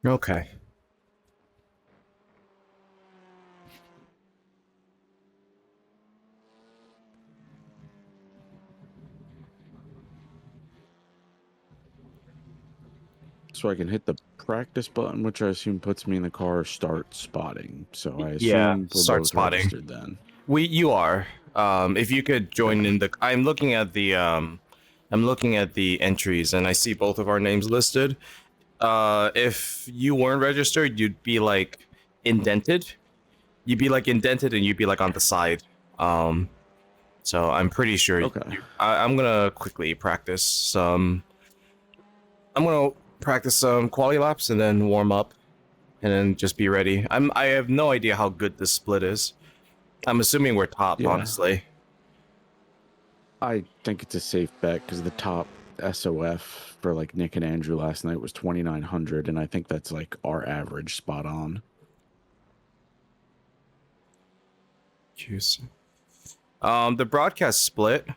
Okay. So I can hit the practice button, which I assume puts me in the car, start spotting. So I Yeah, assume we're start both spotting. registered then. You are. If you could join in the, I'm looking at the entries and I see both of our names listed. If you weren't registered, you'd be like indented. You'd be like indented and you'd be like on the side. Um, so I'm pretty sure Okay. I'm gonna quickly practice some. I'm gonna practice some quali laps and then warm up and then just be ready. I have no idea how good this split is. I'm assuming we're top, Yeah. honestly. I think it's a safe bet because the top SOF for like Nick and Andrew last night was 2,900, and I think that's like our average spot on. Cheers. The broadcast split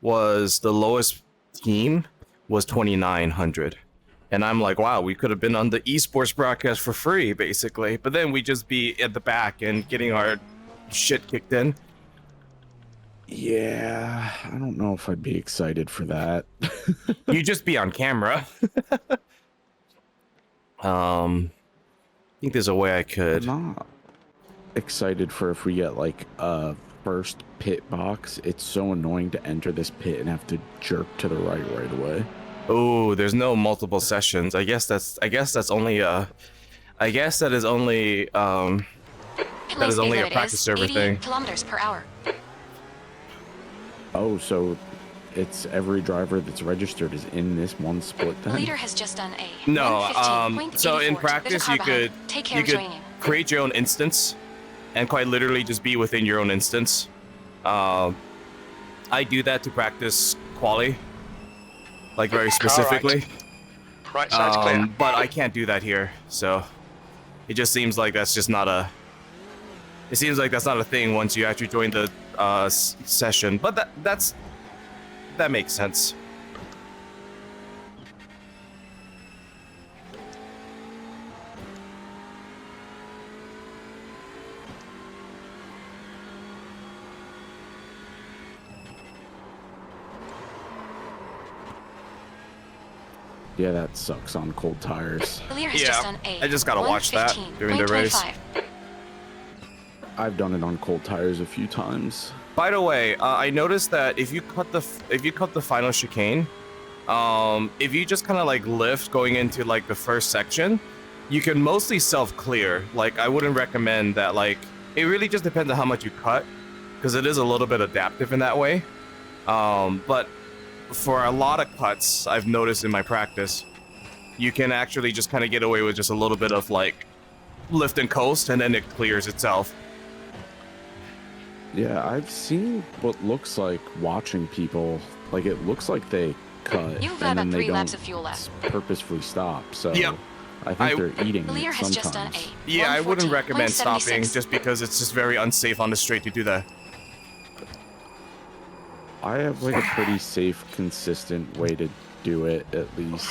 was the lowest team was 2,900. And I'm like, wow, we could have been on the esports broadcast for free, basically. But then we just be at the back and getting our shit kicked in. Yeah, I don't know if I'd be excited for that. You just be on camera. I think there's a way I could. I'm not excited for if we get like a first pit box. It's so annoying to enter this pit and have to jerk to the right away. Oh, there's no multiple sessions. I guess that's only I guess that is only that is only a practice server thing. Kilometers per hour. Oh, so it's every driver that's registered is in this one split then? The leader has just done a No, so in 1:15.84. practice you could create your own instance and quite literally just be within your own instance. I do that to practice quali, like very specifically. Right side's clear. But I can't do that here, so it just seems like that's just not a. It seems like that's not a thing once you actually join the session. But that makes sense. Yeah, that sucks on cold tires. The leader has just done a I just gotta watch that during the race. 1:15.25. I've done it on cold tires a few times. By the way, I noticed that if you cut the final chicane, if you just kind of like lift going into like the first section, you can mostly self-clear. Like I wouldn't recommend that. Like it really just depends on how much you cut, because it is a little bit adaptive in that way. But for a lot of cuts, I've noticed in my practice, you can actually just kind of get away with just a little bit of like lift and coast, and then it clears itself. Yeah, I've seen what looks like watching people, like it looks like they cut You've got and about then 3 they laps don't of fuel left. purposefully stop. So Yep. I think they're eating The leader it has just done sometimes. a Yeah, I wouldn't recommend 1:14.76. stopping just because it's just very unsafe on the straight to do that. I have like a pretty safe, consistent way to do it, at least.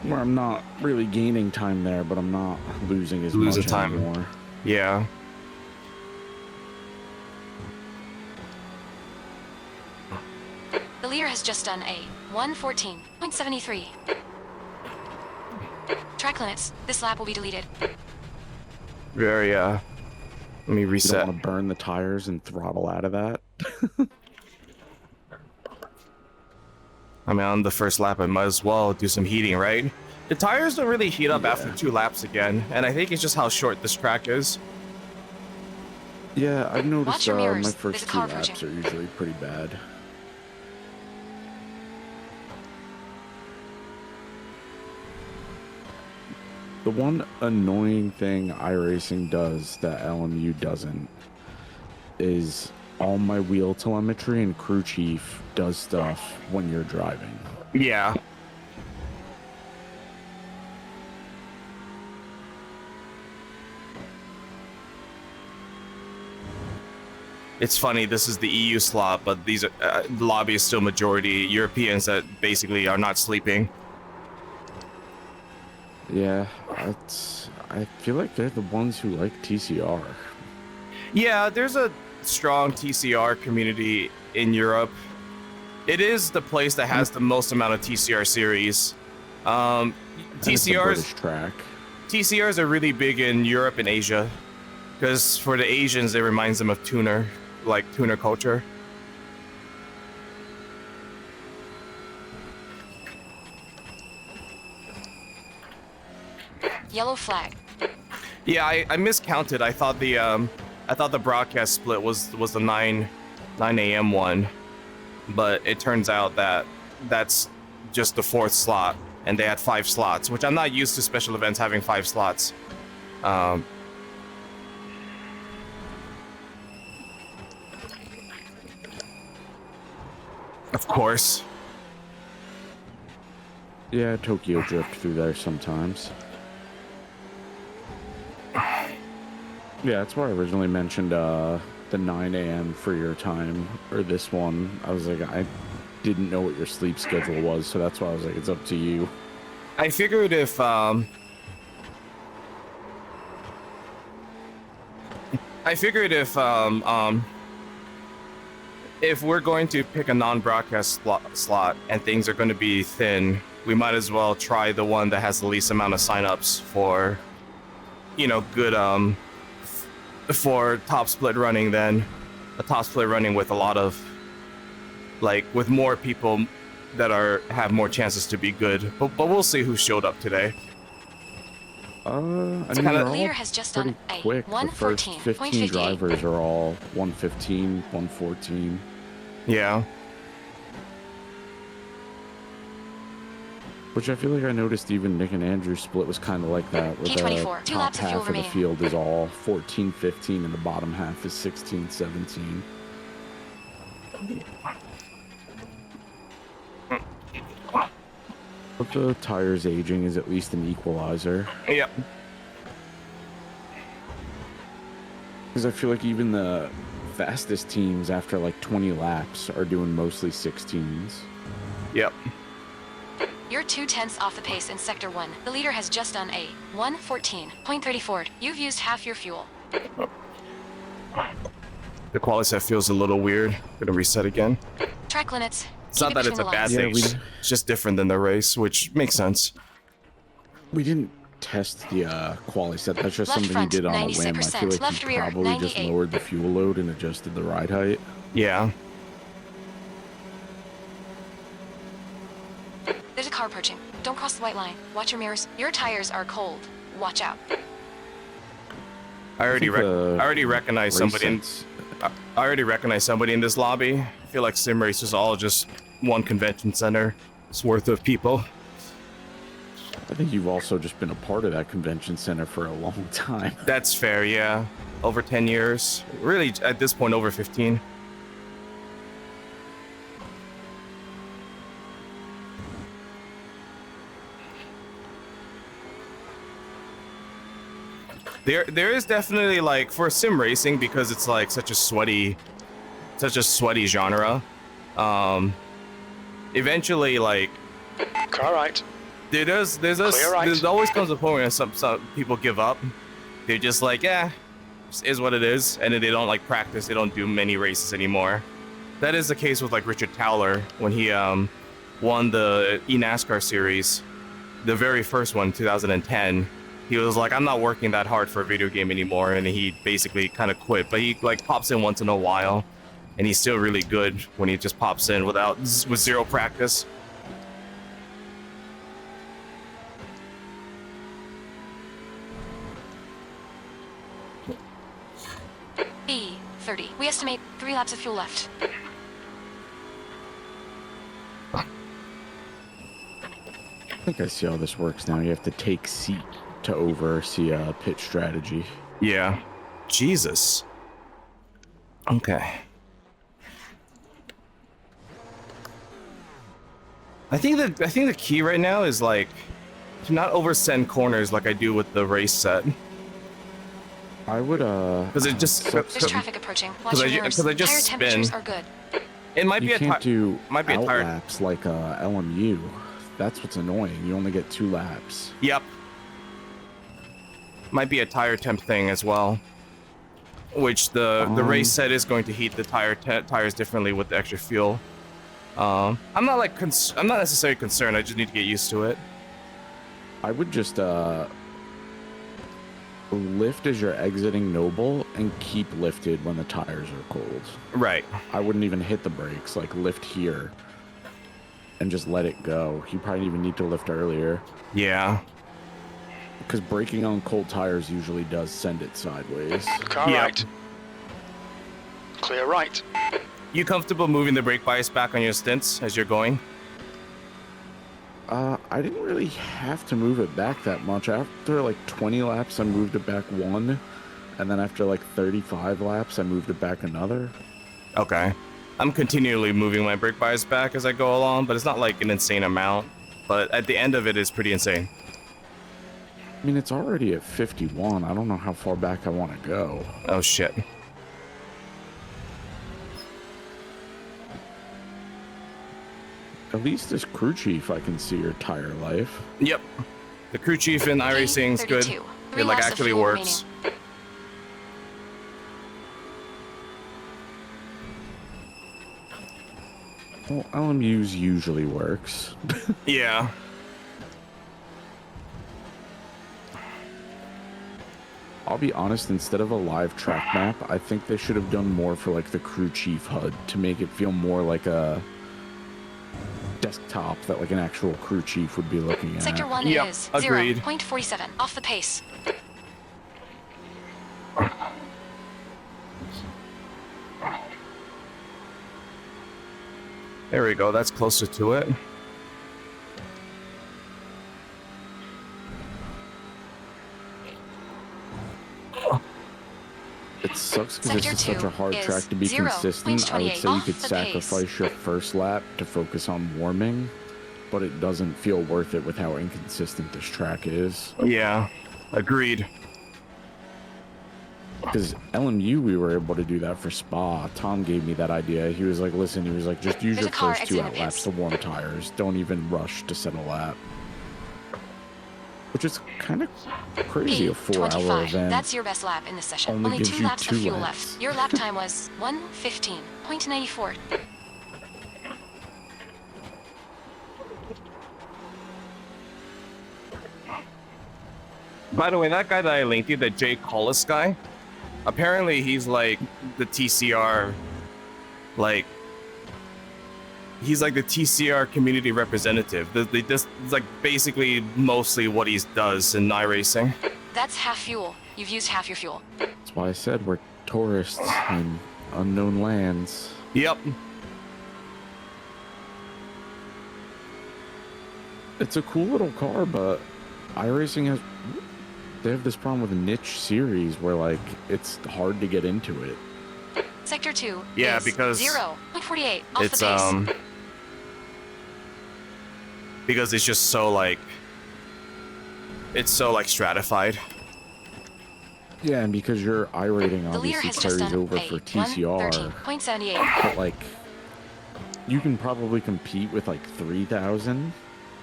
Where I'm not really gaining time there, but I'm not losing as Losing much time. anymore. Yeah. The leader has just done a 1:14.73. Track limits. This lap will be deleted. Very, let me You don't reset. want to burn the tires and throttle out of that. I mean, on the first lap, I might as well do some heating, right? The tires don't really heat up after 2 laps again, and I think it's just how short this track is. Yeah, I've Watch noticed your my mirrors. first There's a 2 car laps approaching. are usually pretty bad. The one annoying thing iRacing does that LMU doesn't is all my wheel telemetry and crew chief does stuff when you're driving. Yeah. It's funny, this is the EU slot, but these are, the lobby is still majority Europeans that basically are not sleeping. Yeah, I feel like they're the ones who like TCR. Yeah, there's a strong TCR community in Europe. It is the place that has the most amount of TCR series. And it's a British TCRs track. TCRs are really big in Europe and Asia, because for the Asians it reminds them of tuner, like tuner culture. Yellow flag. Yeah, I miscounted. I thought the broadcast split was the 9 a.m. one, but it turns out that that's just the 4th slot, and they had 5 slots, which I'm not used to special events having 5 slots. Of course. Yeah, Tokyo drift through there sometimes. Yeah, that's why I originally mentioned the 9 a.m. for your time, or this one. I was like, I didn't know what your sleep schedule was, so that's why I was like, it's up to you. I figured if if we're going to pick a non-broadcast slot and things are going to be thin, we might as well try the one that has the least amount of signups for, good for top split running than a top split running with a lot of, with more people that have more chances to be good. But we'll see who showed up today. I mean, The leader has just done a quick. The first 15 114.58. drivers are all 115, 114. Yeah. Which I feel like I noticed even Nick and Andrew's split was kind of like that. Where the P24, 2 top laps of fuel half of the remaining. field is all 14, 15, and the bottom half is 16, 17. But the tires aging is at least an equalizer. Yep. Because I feel like even the fastest teams after like 20 laps are doing mostly 16s. Yep. You're 2/10 off the pace in Sector 1. The leader has just done a 114.34. You've used half your fuel. The quali set feels a little weird. Gonna reset again. Track limits. It's not that it's a bad thing. Yeah, It's just different than the race, which makes sense. We didn't test the quali set. That's just Left something front, you did on a whim. I 96%. feel like Left you rear, probably just 98. lowered the fuel load and adjusted the ride height. Yeah. There's a car approaching. Don't cross the white line. Watch your mirrors. Your tires are cold. Watch out. I already recognize somebody in. Sense. I already recognize somebody in this lobby. I feel like sim race is all just one convention center. It's worth of people. I think you've also just been a part of that convention center for a long time. That's fair, yeah. Over 10 years. Really, at this point, over 15. There is definitely, like, for sim racing, because it's like such a sweaty genre. Eventually, like, Car right. there's Clear right. always comes a point where some people give up. They're just like, yeah, this is what it is, and then they don't like practice. They don't do many races anymore. That is the case with like Richard Towler when he won the eNASCAR series, the very first one, 2010. He was like, I'm not working that hard for a video game anymore, and he basically kind of quit. But he like pops in once in a while, and he's still really good when he just pops in with zero practice. E30. We estimate 3 laps of fuel left. I think I see how this works now. You have to take seat to oversee a pit strategy. Yeah. Jesus. Okay. I think the key right now is like to not oversend corners like I do with the race set. I would Because it just There's traffic approaching. Watch your mirrors. because I just Tire spin. temperatures are good. It might be you a can't do might be a tire. outlaps like LMU. That's what's annoying. You only get 2 laps. Yep. Might be a tire temp thing as well. Which the race set is going to heat the tires differently with the extra fuel. I'm not like I'm not necessarily concerned. I just need to get used to it. I would just lift as you're exiting Noble and keep lifted when the tires are cold. Right. I wouldn't even hit the brakes. Like lift here and just let it go. You probably even need to lift earlier. Yeah. Because braking on cold tires usually does send it sideways. Car right. Clear right. You comfortable moving the brake bias back on your stints as you're going? I didn't really have to move it back that much. After like 20 laps, I moved it back one. And then after like 35 laps, I moved it back another. Okay. I'm continually moving my brake bias back as I go along, but it's not like an insane amount. But at the end of it, it's pretty insane. I mean, it's already at 51. I don't know how far back I want to go. Oh, shit. At least as crew chief, I can see your tire life. Yep. The crew chief in iRacing is good. It like actually works. Well, LMU's usually works. Yeah. I'll be honest, instead of a live track map, I think they should have done more for like the crew chief HUD to make it feel more like a desktop that like an actual crew chief would be looking at. Sector 1 Yep, is agreed. 0.47 off the pace. There we go. That's closer to it. It sucks because this is Sector such a hard 2 track to be is consistent. I would 0.28 say you off could the sacrifice pace. your first lap to focus on warming, but it doesn't feel worth it with how inconsistent this track is. Yeah. Agreed. Because LMU, we were able to do that for Spa. Tom gave me that idea. He was like, listen, he was like, just use There's your a car first two exiting out the laps pits. to warm tires. Don't even rush to set a lap. Which is kind of crazy, a 4-hour 25. event. That's your best lap in this session. Only Only gives 2 you laps 2 of fuel laps. left. Your lap time was 1:15.94. By the way, that guy that I linked you, the Jay Collis guy, apparently he's like the TCR, like, he's like the TCR community representative. This is like basically mostly what he does in iRacing. That's half fuel. You've used half your fuel. That's why I said we're tourists in unknown lands. Yep. It's a cool little car, but iRacing has... They have this problem with a niche series where, like, it's hard to get into it. Sector 2 Yeah, is because 0.48 off It's the pace. because it's just so like, it's so like stratified. Yeah, and because your I rating The leader obviously has just carries done over a for TCR, 113.78. but like you can probably compete with like 3,000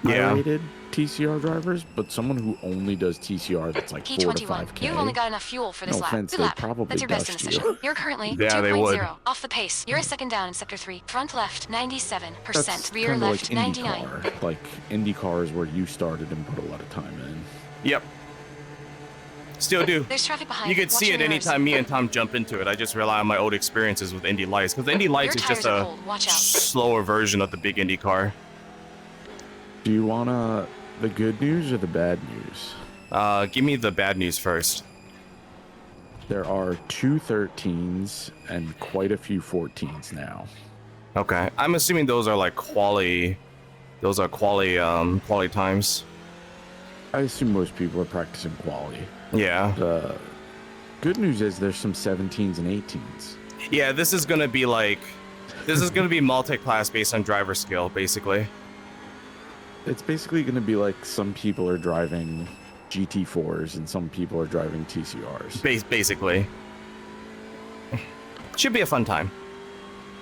Yeah. I-rated TCR drivers, but someone who only does TCR that's like 4 to P21. 5K. You've only got enough fuel for this No lap. offense, Good they'd lap. probably That's your best in the dust you. session. You're currently Yeah, they would. 2.0 off the pace. You're a second down in Sector 3. Front left 97%. That's Rear kind of left like 99. IndyCar. Like IndyCar is where you started and put a lot of time in. Yep. Still do. There's traffic behind. You could Watch see your it mirrors. anytime me and Tom jump into it. I just rely on my old experiences with Indy Lights, because the Indy Lights Your is just tires are a cold. Watch out. slower version of the big Indy car. Do you want the good news or the bad news? Give me the bad news first. There are 2 13s and quite a few 14s now. Okay, I'm assuming those are like quali. Those are quali times. I assume most people are practicing quality. Yeah. The good news is there's some 17s and 18s. Yeah, this is gonna be like, this is gonna be multi-class based on driver skill, basically. It's basically going to be like some people are driving GT4s and some people are driving TCRs. Basically. Should be a fun time.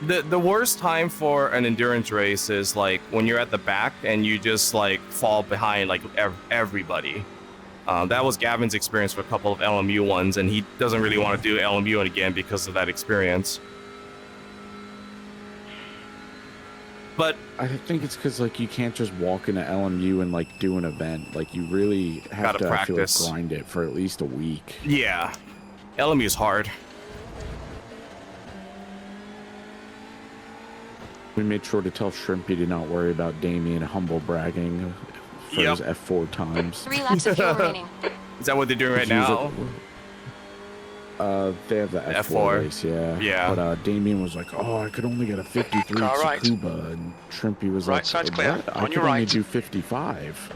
The worst time for an endurance race is like when you're at the back and you just like fall behind like everybody. That was Gavin's experience for a couple of LMU ones, and he doesn't really want to do LMU again because of that experience. But I think it's because like you can't just walk into LMU and like do an event. Like you really have Gotta to I feel like, practice. grind it for at least a week. yeah, LMU is hard. We made sure to tell Shrimpy to not worry about Damien humble bragging for Yep. his F4 times. 3 laps of fuel remaining. Is that what they're doing right He was now? They have the F4, F4. race, yeah. Yeah. But Damien was like, "Oh, I could only get a 53 Car right. Tsukuba," and Shrimpy was Right like, side's clear. "What? I On could your only right." do 55."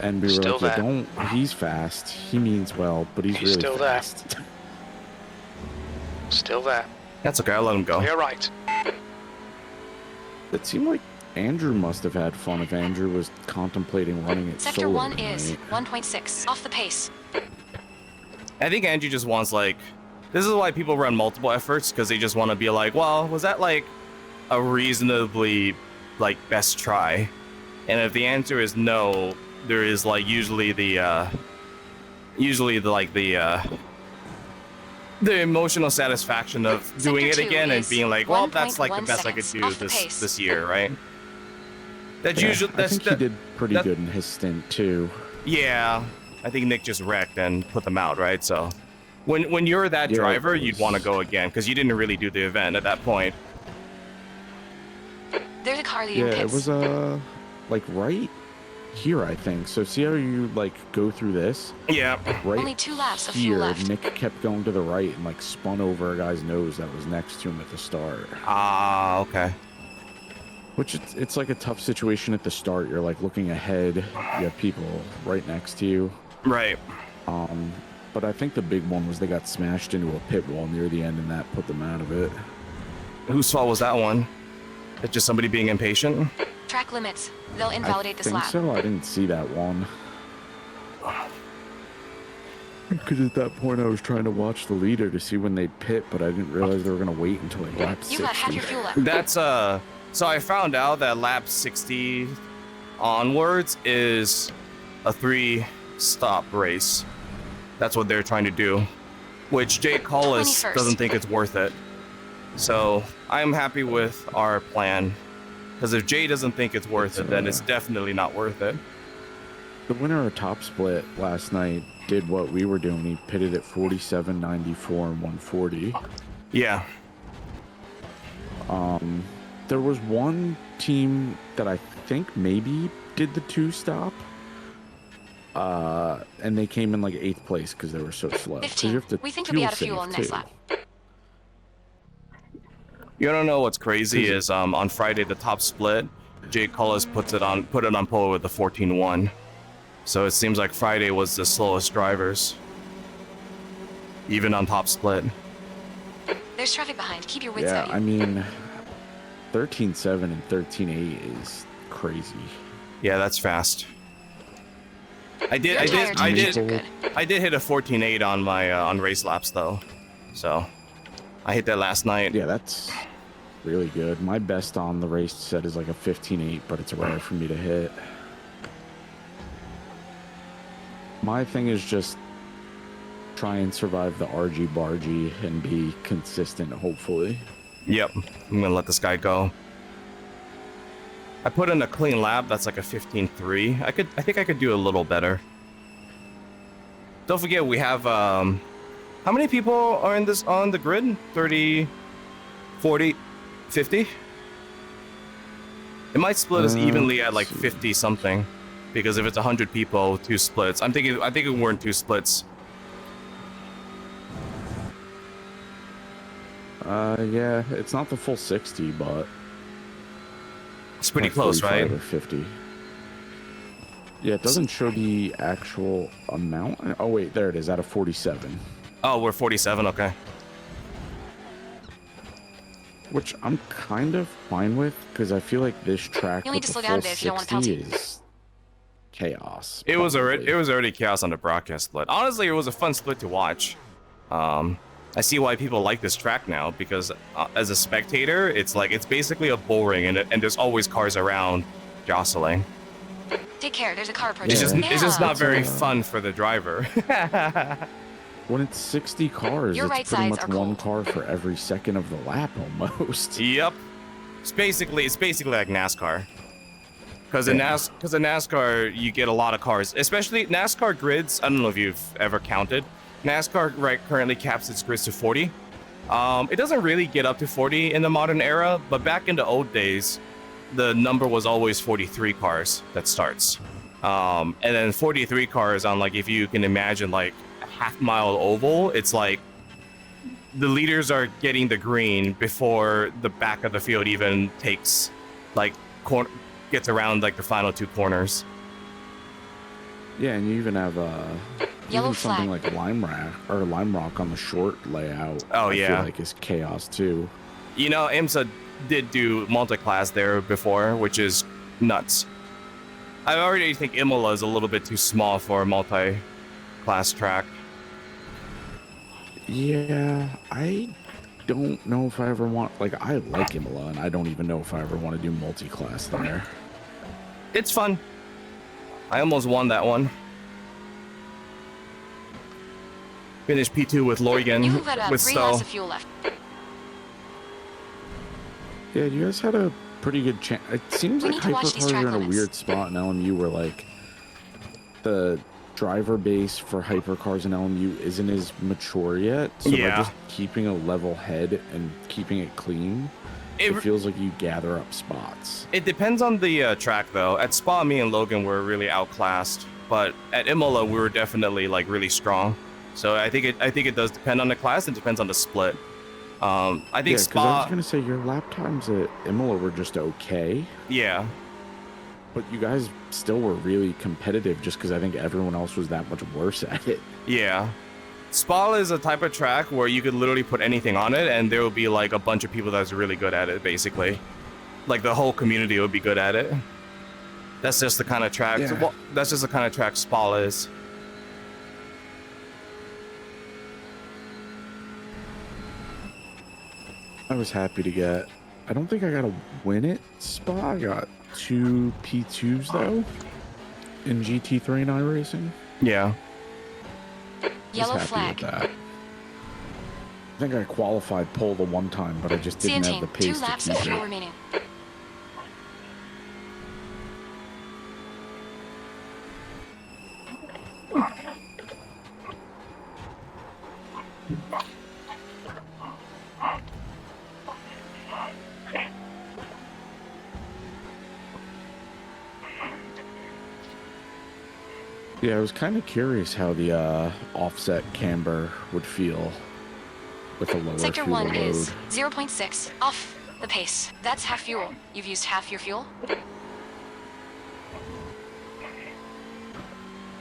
And we were Still like, there. "Yeah, don't. He's fast. He means well, but he's He's really still there. fast." Still there. That's okay. I'll let him go. Clear right. It seemed like Andrew must have had fun if Andrew was contemplating running it Sector solo 1 is tonight. 1.6 off the pace. I think Andrew just wants like, this is why people run multiple efforts, because they just want to be like, well, was that like a reasonably like best try? And if the answer is no, there is like usually the emotional satisfaction of doing it Sector 2 again and is being like, well, that's like the 1.1 best I could seconds do off the pace. this year, right? That's Yeah, usually I that's think he did pretty that- good in his stint too. Yeah, I think Nick just wrecked and put them out, right? So when you're that Yeah, it driver, you'd was- want to go again because you didn't really do the event at that point. There's a car leading Yeah, pits. it was like right here, I think. So see how you like go through this? Yeah. Right Only 2 laps of fuel here, left. Nick kept going to the right and like spun over a guy's nose that was next to him at the start. Ah, okay. Which it's like a tough situation at the start. You're like looking ahead. You have people right next to you. Right. But I think the big one was they got smashed into a pit wall near the end, and that put them out of it. Whose fault was that one? It's just somebody being impatient? Track limits. They'll invalidate I this think lap. so. I didn't see that one. Because at that point I was trying to watch the leader to see when they'd pit, but I didn't realize they were going to wait until like lap 60. You got half your fuel left. That's so I found out that lap 60 onwards is a 3-stop race. That's what they're trying to do, which Jake Collis 21st. doesn't think it's worth it. So I'm happy with our plan, because if Jay doesn't think it's worth it, then it's definitely not worth it. The winner of top split last night did what we were doing. He pitted at 47, 94, and 140. Yeah. There was one team that I think maybe did the 2-stop. And they came in like 8th place because they were so slow. 'Cause you 15. have to We think you'll be out of fuel fuel on safe, next too. lap. You don't know what's crazy is on Friday the top split, Jake Collis put it on pole with the 14-1. So it seems like Friday was the slowest drivers, even on top split. There's traffic behind. Keep your wits Yeah, about I you. mean, 13.7 and 13.8 is crazy. Yeah, that's fast. I Your did tire changes are good. hit a 14.8 on my on race laps though, so I hit that last night. Yeah, that's really good. My best on the race set is like a 15.8, but it's rare for me to hit. My thing is just try and survive the RG bargy and be consistent, hopefully. Yep, I'm gonna let this guy go. I put in a clean lap. That's like a 15.3. I think I could do a little better. Don't forget we have how many people are in this on the grid? 30, 40, 50? It might split us evenly at like 50 something, because if it's 100 people, 2 splits. I think we're in 2 splits. Yeah, it's not the full 60, but It's pretty like close, 45 right? Or 50. Yeah, it doesn't show the actual amount. Oh wait, there it is, out of 47. Oh, we're 47. Okay. Which I'm kind of fine with, because I feel like this track You'll with need to the slow down full a bit if you don't want a 60 penalty. is chaos. It was probably. already chaos on the broadcast split. Honestly, it was a fun split to watch. I see why people like this track now, because as a spectator, it's basically a bull ring, and there's always cars around jostling. Take Take care. There's a car approaching. It's just not It's, very fun for the driver. When it's 60 cars, Your it's right pretty sides much are one cold. car for every second of the lap almost. Yep. It's basically like NASCAR. Because in NASCAR, you get a lot of cars, especially NASCAR grids. I don't know if you've ever counted. NASCAR currently caps its grids to 40. It doesn't really get up to 40 in the modern era, but back in the old days, the number was always 43 cars that starts. And then 43 cars on, like, if you can imagine, like, a half-mile oval, it's like the leaders are getting the green before the back of the field even takes, like, gets around, like, the final two corners. Yeah, and you even have Yellow even something flag. like Lime Rock on the short layout. Oh, I yeah. feel like it's chaos too. You know, IMSA did do multi-class there before, which is nuts. I already think Imola is a little bit too small for a multi-class track. Yeah, I don't know if I ever want, like, I like Imola, and I don't even know if I ever want to do multi-class there. It's fun. I almost won that one. Finished P2 with Loigan, You have with 3 laps Stowe. of fuel left. Yeah, you guys had a pretty good chance. It seems We like need to watch these hypercars track are in a limits. weird spot in LMU where, like, the driver base for hypercars in LMU isn't as mature yet. So Yeah. by just keeping a level head and keeping it clean, it feels like you gather up spots. It depends on the track, though. At Spa, me and Logan were really outclassed, but at Imola, we were definitely, like, really strong. So I think it does depend on the class. It depends on the split. I think Yeah, because I Spa. was gonna say your lap times at Imola were just okay, Yeah, but you guys still were really competitive just because I think everyone else was that much worse at it. yeah. Spa is a type of track where you could literally put anything on it, and there will be like a bunch of people that's really good at it. Basically, like the whole community would be good at it. That's just the kind of track. Yeah. Well, that's just the kind of track Spa is. I was happy to get. I don't think I got a win it spot. I got 2 P2s though in GT3 and iRacing. Yeah. Yellow was happy flag. with that. I think I qualified pole the one time, but I just didn't have the CM2, pace 2 laps to of keep fuel it. remaining. Yeah, I was kind of curious how the offset camber would feel with a lower Sector fuel 1 load. is 0.6 off the pace. That's half fuel. You've used half your fuel?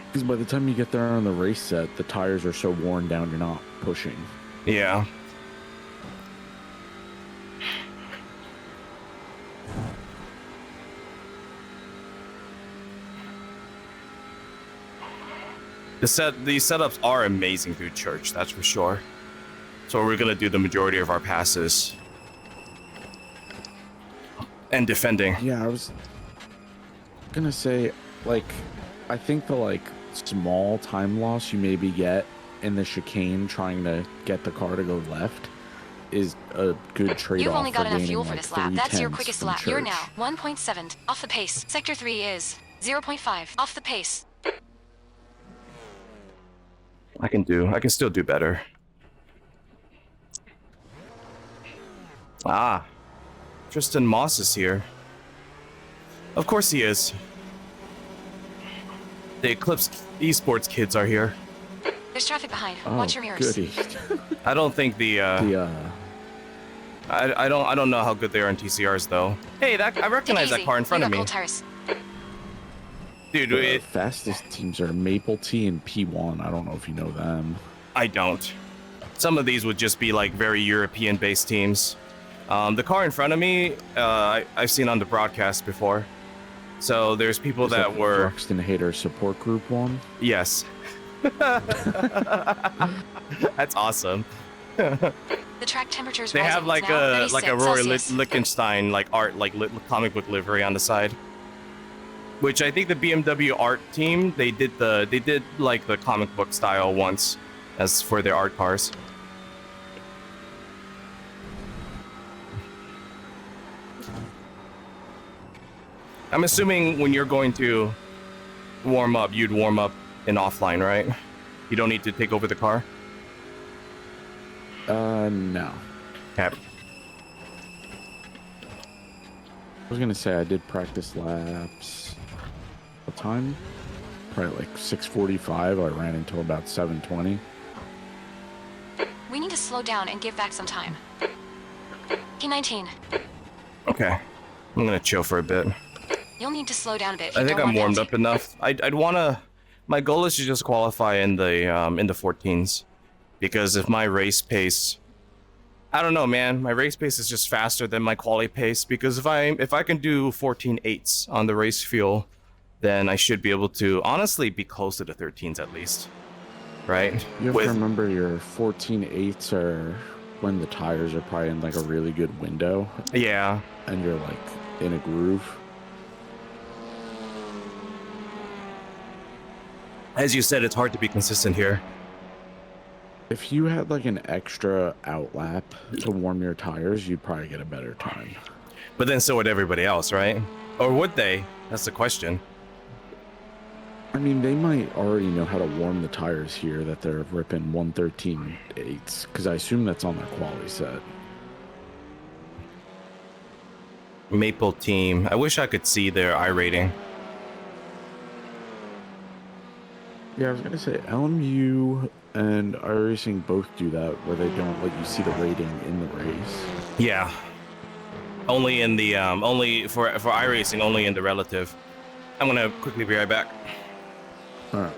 Because by the time you get there on the race set, the tires are so worn down, you're not pushing. Yeah. These setups are amazing through church, that's for sure. So we're gonna do the majority of our passes. And defending. Yeah, I was gonna say, like, I think the, like, small time loss you maybe get in the chicane trying to get the car to go left is a good trade-off. You've only got for enough gaining, fuel for like, this lap. That's your 3/10 quickest from lap. You're church. now 1.7 off the pace. Sector 3 is 0.5 off the pace. I can still do better. Ah. Tristan Moss is here. Of course he is. The Eclipse Esports kids are here. There's traffic behind. Oh, Watch your mirrors. goody. I don't think the I don't know how good they are in TCRs though. Hey, I recognize that car in front of me. Cold tires. Dude, The fastest teams are Maple T and P1. I don't know if you know them. I don't. Some of these would just be like very European-based teams. The car in front of me, I've seen on the broadcast before. So there's people Is that the were... Thruxton Hater Support Group one? Yes. That's awesome. The track temperature's They rising. have like It's now a 36 Rory Celsius. Lichtenstein like art like comic book livery on the side. Which I think the BMW art team, they did like the comic book style once as for their art cars. I'm assuming when you're going to warm up, you'd warm up in offline, right? You don't need to take over the car? No. Okay. I was gonna say I did practice laps. What time? Probably like 6:45. I ran until about 7:20. We need to slow down and give back some time. P19. Okay. I'm gonna chill for a bit. You'll need to slow down a bit. I think I'm warmed up enough. I'd wanna. My goal is to just qualify in the 14s, because if my race pace, I don't know, man. My race pace is just faster than my quali pace. Because if I can do 14.8s on the race fuel, then I should be able to honestly be close to the 13s at least, right? You have to remember your 14.8s are when the tires are probably in like a really good window. Yeah. And you're like in a groove. As you said, it's hard to be consistent here. If you had like an extra out lap to warm your tires, you'd probably get a better time. But then so would everybody else, right? Or would they? That's the question. I mean, they might already know how to warm the tires here that they're ripping 113.8s, because I assume that's on their quality set. Maple team. I wish I could see their iRating. Yeah, I was gonna say LMU and iRacing both do that, where they don't let you see the rating in the race. Yeah. Only in the only for iRacing, only in the relative. I'm gonna quickly be right back. All right.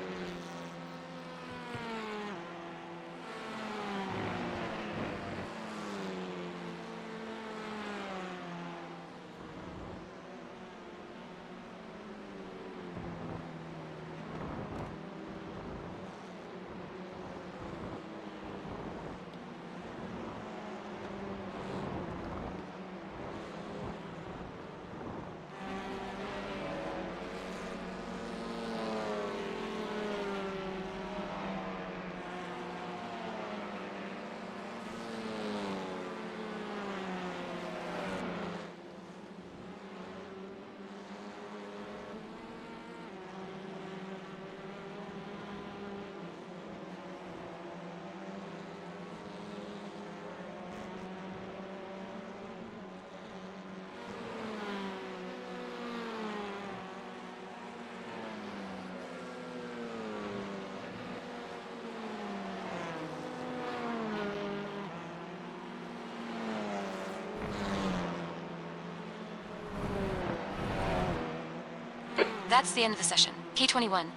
That's the end of the session. P21.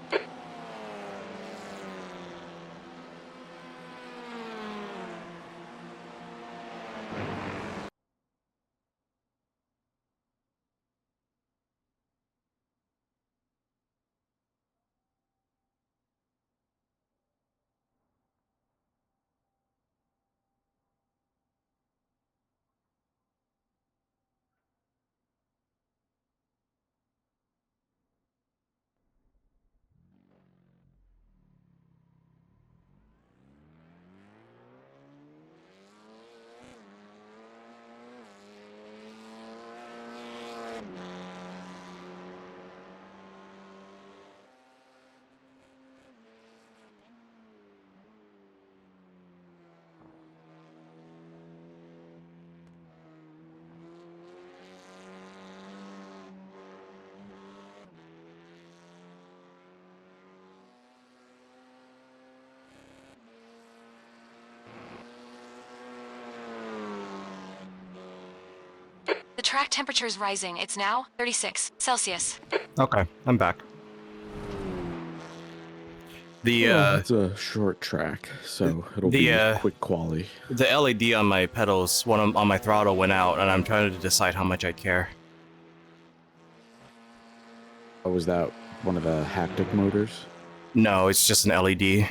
The track temperature is rising. It's now 36 Celsius. Okay, I'm back. The it's a short track, so it'll be quick quali. The LED on my pedals, on my throttle went out, and I'm trying to decide how much I care. Oh, was that one of the haptic motors? No, it's just an LED.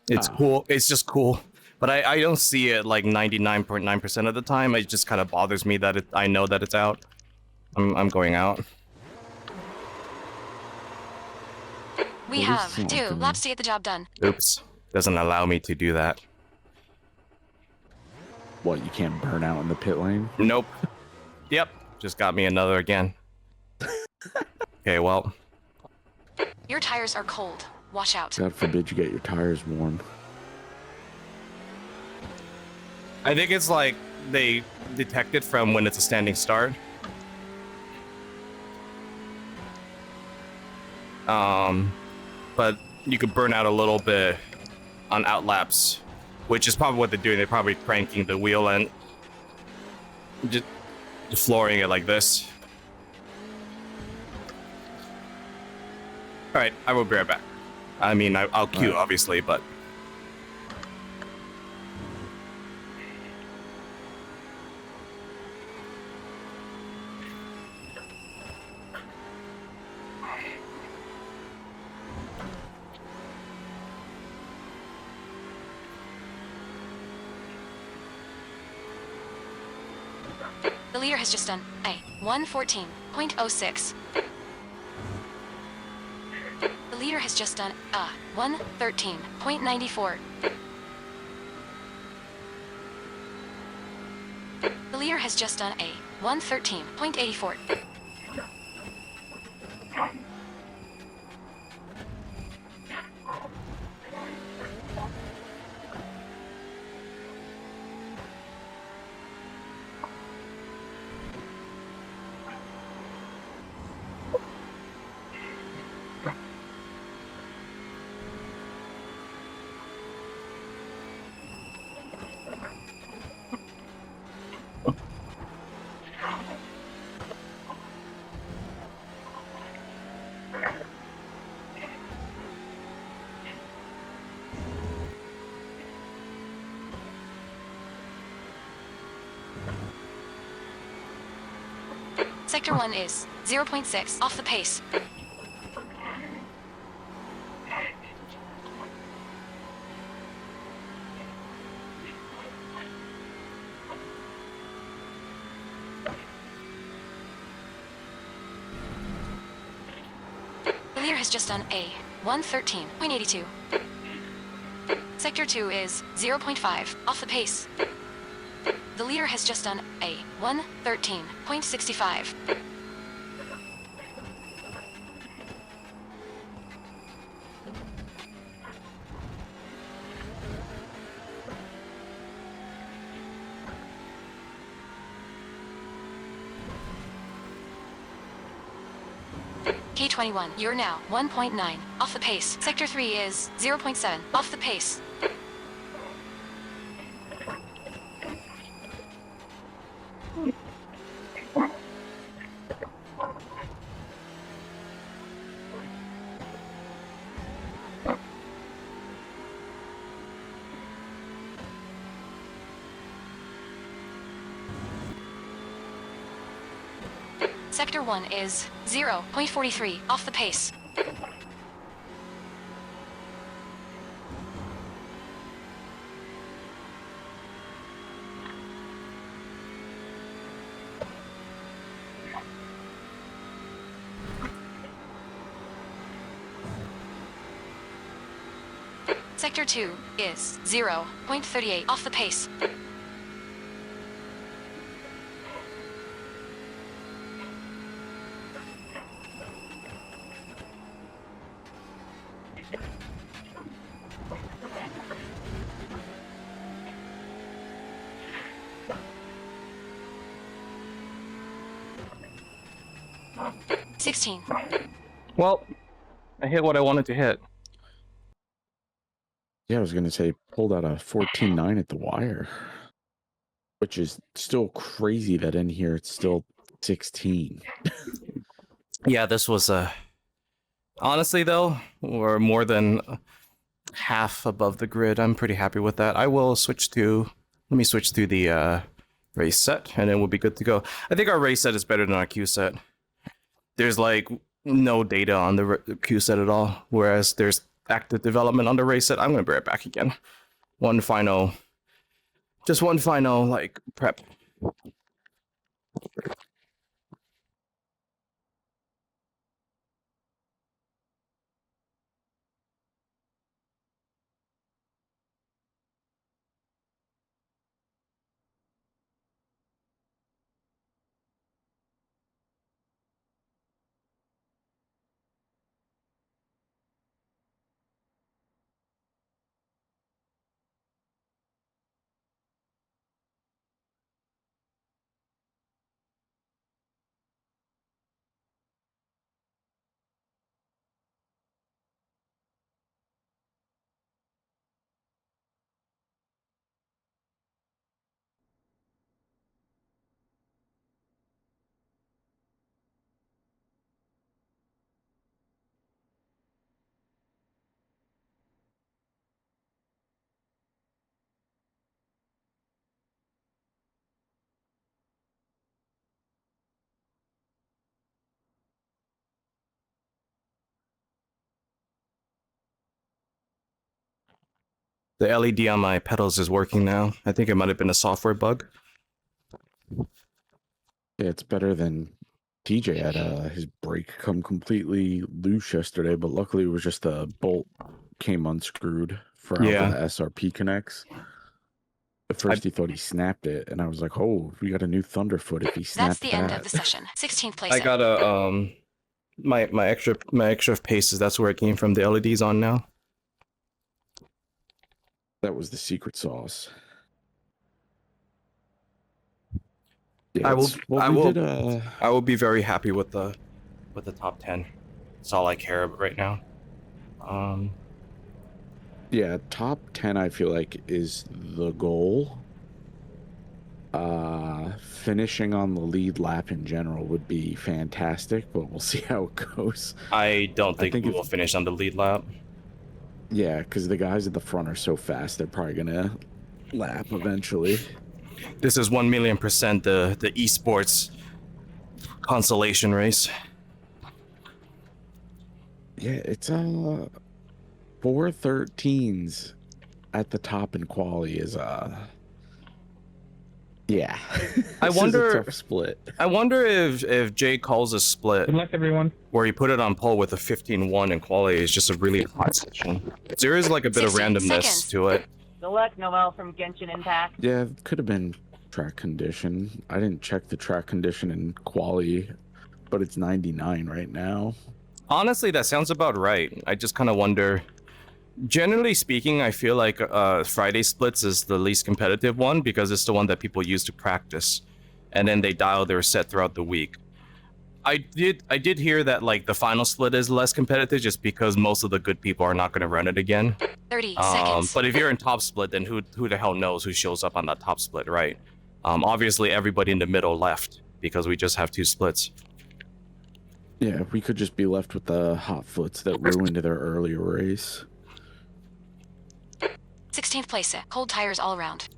It's cool. It's just cool. But I don't see it like 99.9% of the time. It just kind of bothers me that I know that it's out. I'm going out. We At least have it's not 2 like laps to get the job done. Oops. Doesn't allow me to do that. What, you can't burn out in the pit lane? Nope. Yep. Just got me another again. Okay, well. Your tires are cold. Watch out. God forbid you get your tires warm. I think it's like they detect it from when it's a standing start. But you could burn out a little bit on out laps, which is probably what they're doing. They're probably cranking the wheel and just flooring it like this. All right, I will be right back. I mean, I'll queue, Right. obviously, but... The leader has just done a 114.06. The leader has just done a 113.94. The leader has just done a 113.84. Sector 1 is 0.6 off the pace. The leader has just done a 113.82. Sector 2 is 0.5 off the pace. The leader has just done a 113.65. K21, you're now 1.9 off the pace. Sector 3 is 0.7 off the pace. Sector 1 is 0.43 off the pace. Sector 2 is 0.38 off the pace. Well, I hit what I wanted to hit. Yeah, I was gonna say pulled out a 14.9 at the wire, which is still crazy that in here it's still 16. Yeah, this was honestly though, we're more than half above the grid. I'm pretty happy with that. I will switch to, let me switch to the race set, and then we'll be good to go. I think our race set is better than our queue set. There's like no data on the queue set at all, whereas there's active development on the race set. I'm gonna be right back again. Just one final like prep. The LED on my pedals is working now. I think it might have been a software bug. Yeah, it's better than TJ had his brake come completely loose yesterday, but luckily it was just the bolt came unscrewed for out Yeah. the SRP connects. At first he thought he snapped it, and I was like, "Oh, we got a new Thunderfoot if he snapped That's the end that." of the session. 16th place. I got a my extra paces. That's where it came from. The LED's on now. That was the secret sauce. Yeah, I will. it's what I we will. did, I will be very happy with the top 10. That's all I care about right now. yeah, top 10 I feel like is the goal. Finishing on the lead lap in general would be fantastic, but we'll see how it goes. I don't think we if- will finish on the lead lap. Yeah, because the guys at the front are so fast, they're probably gonna lap eventually. This is 1,000,000% the esports consolation race. Yeah, it's 413s at the top in quali is yeah. I This is a wonder- tough split. I wonder if Jay calls a split Good luck, everyone. where he put it on pole with a 15-1 in quality is just a really hot session. There is like a bit of 16 randomness seconds. to it. Good luck, Noel from Genshin Impact. Yeah, it could have been track condition. I didn't check the track condition in quali, but it's 99 right now. Honestly, that sounds about right. I just kind of wonder. Generally speaking, I feel like Friday splits is the least competitive one because it's the one that people use to practice, and then they dial their set throughout the week. I did hear that like the final split is less competitive just because most of the good people are not going to run it again. 30 seconds. But if you're in top split, then who the hell knows who shows up on that top split, right? Obviously, everybody in the middle left because we just have 2 splits. Yeah, we could just be left with the hot foots that ruined their earlier race. 16th place. Cold tires all around.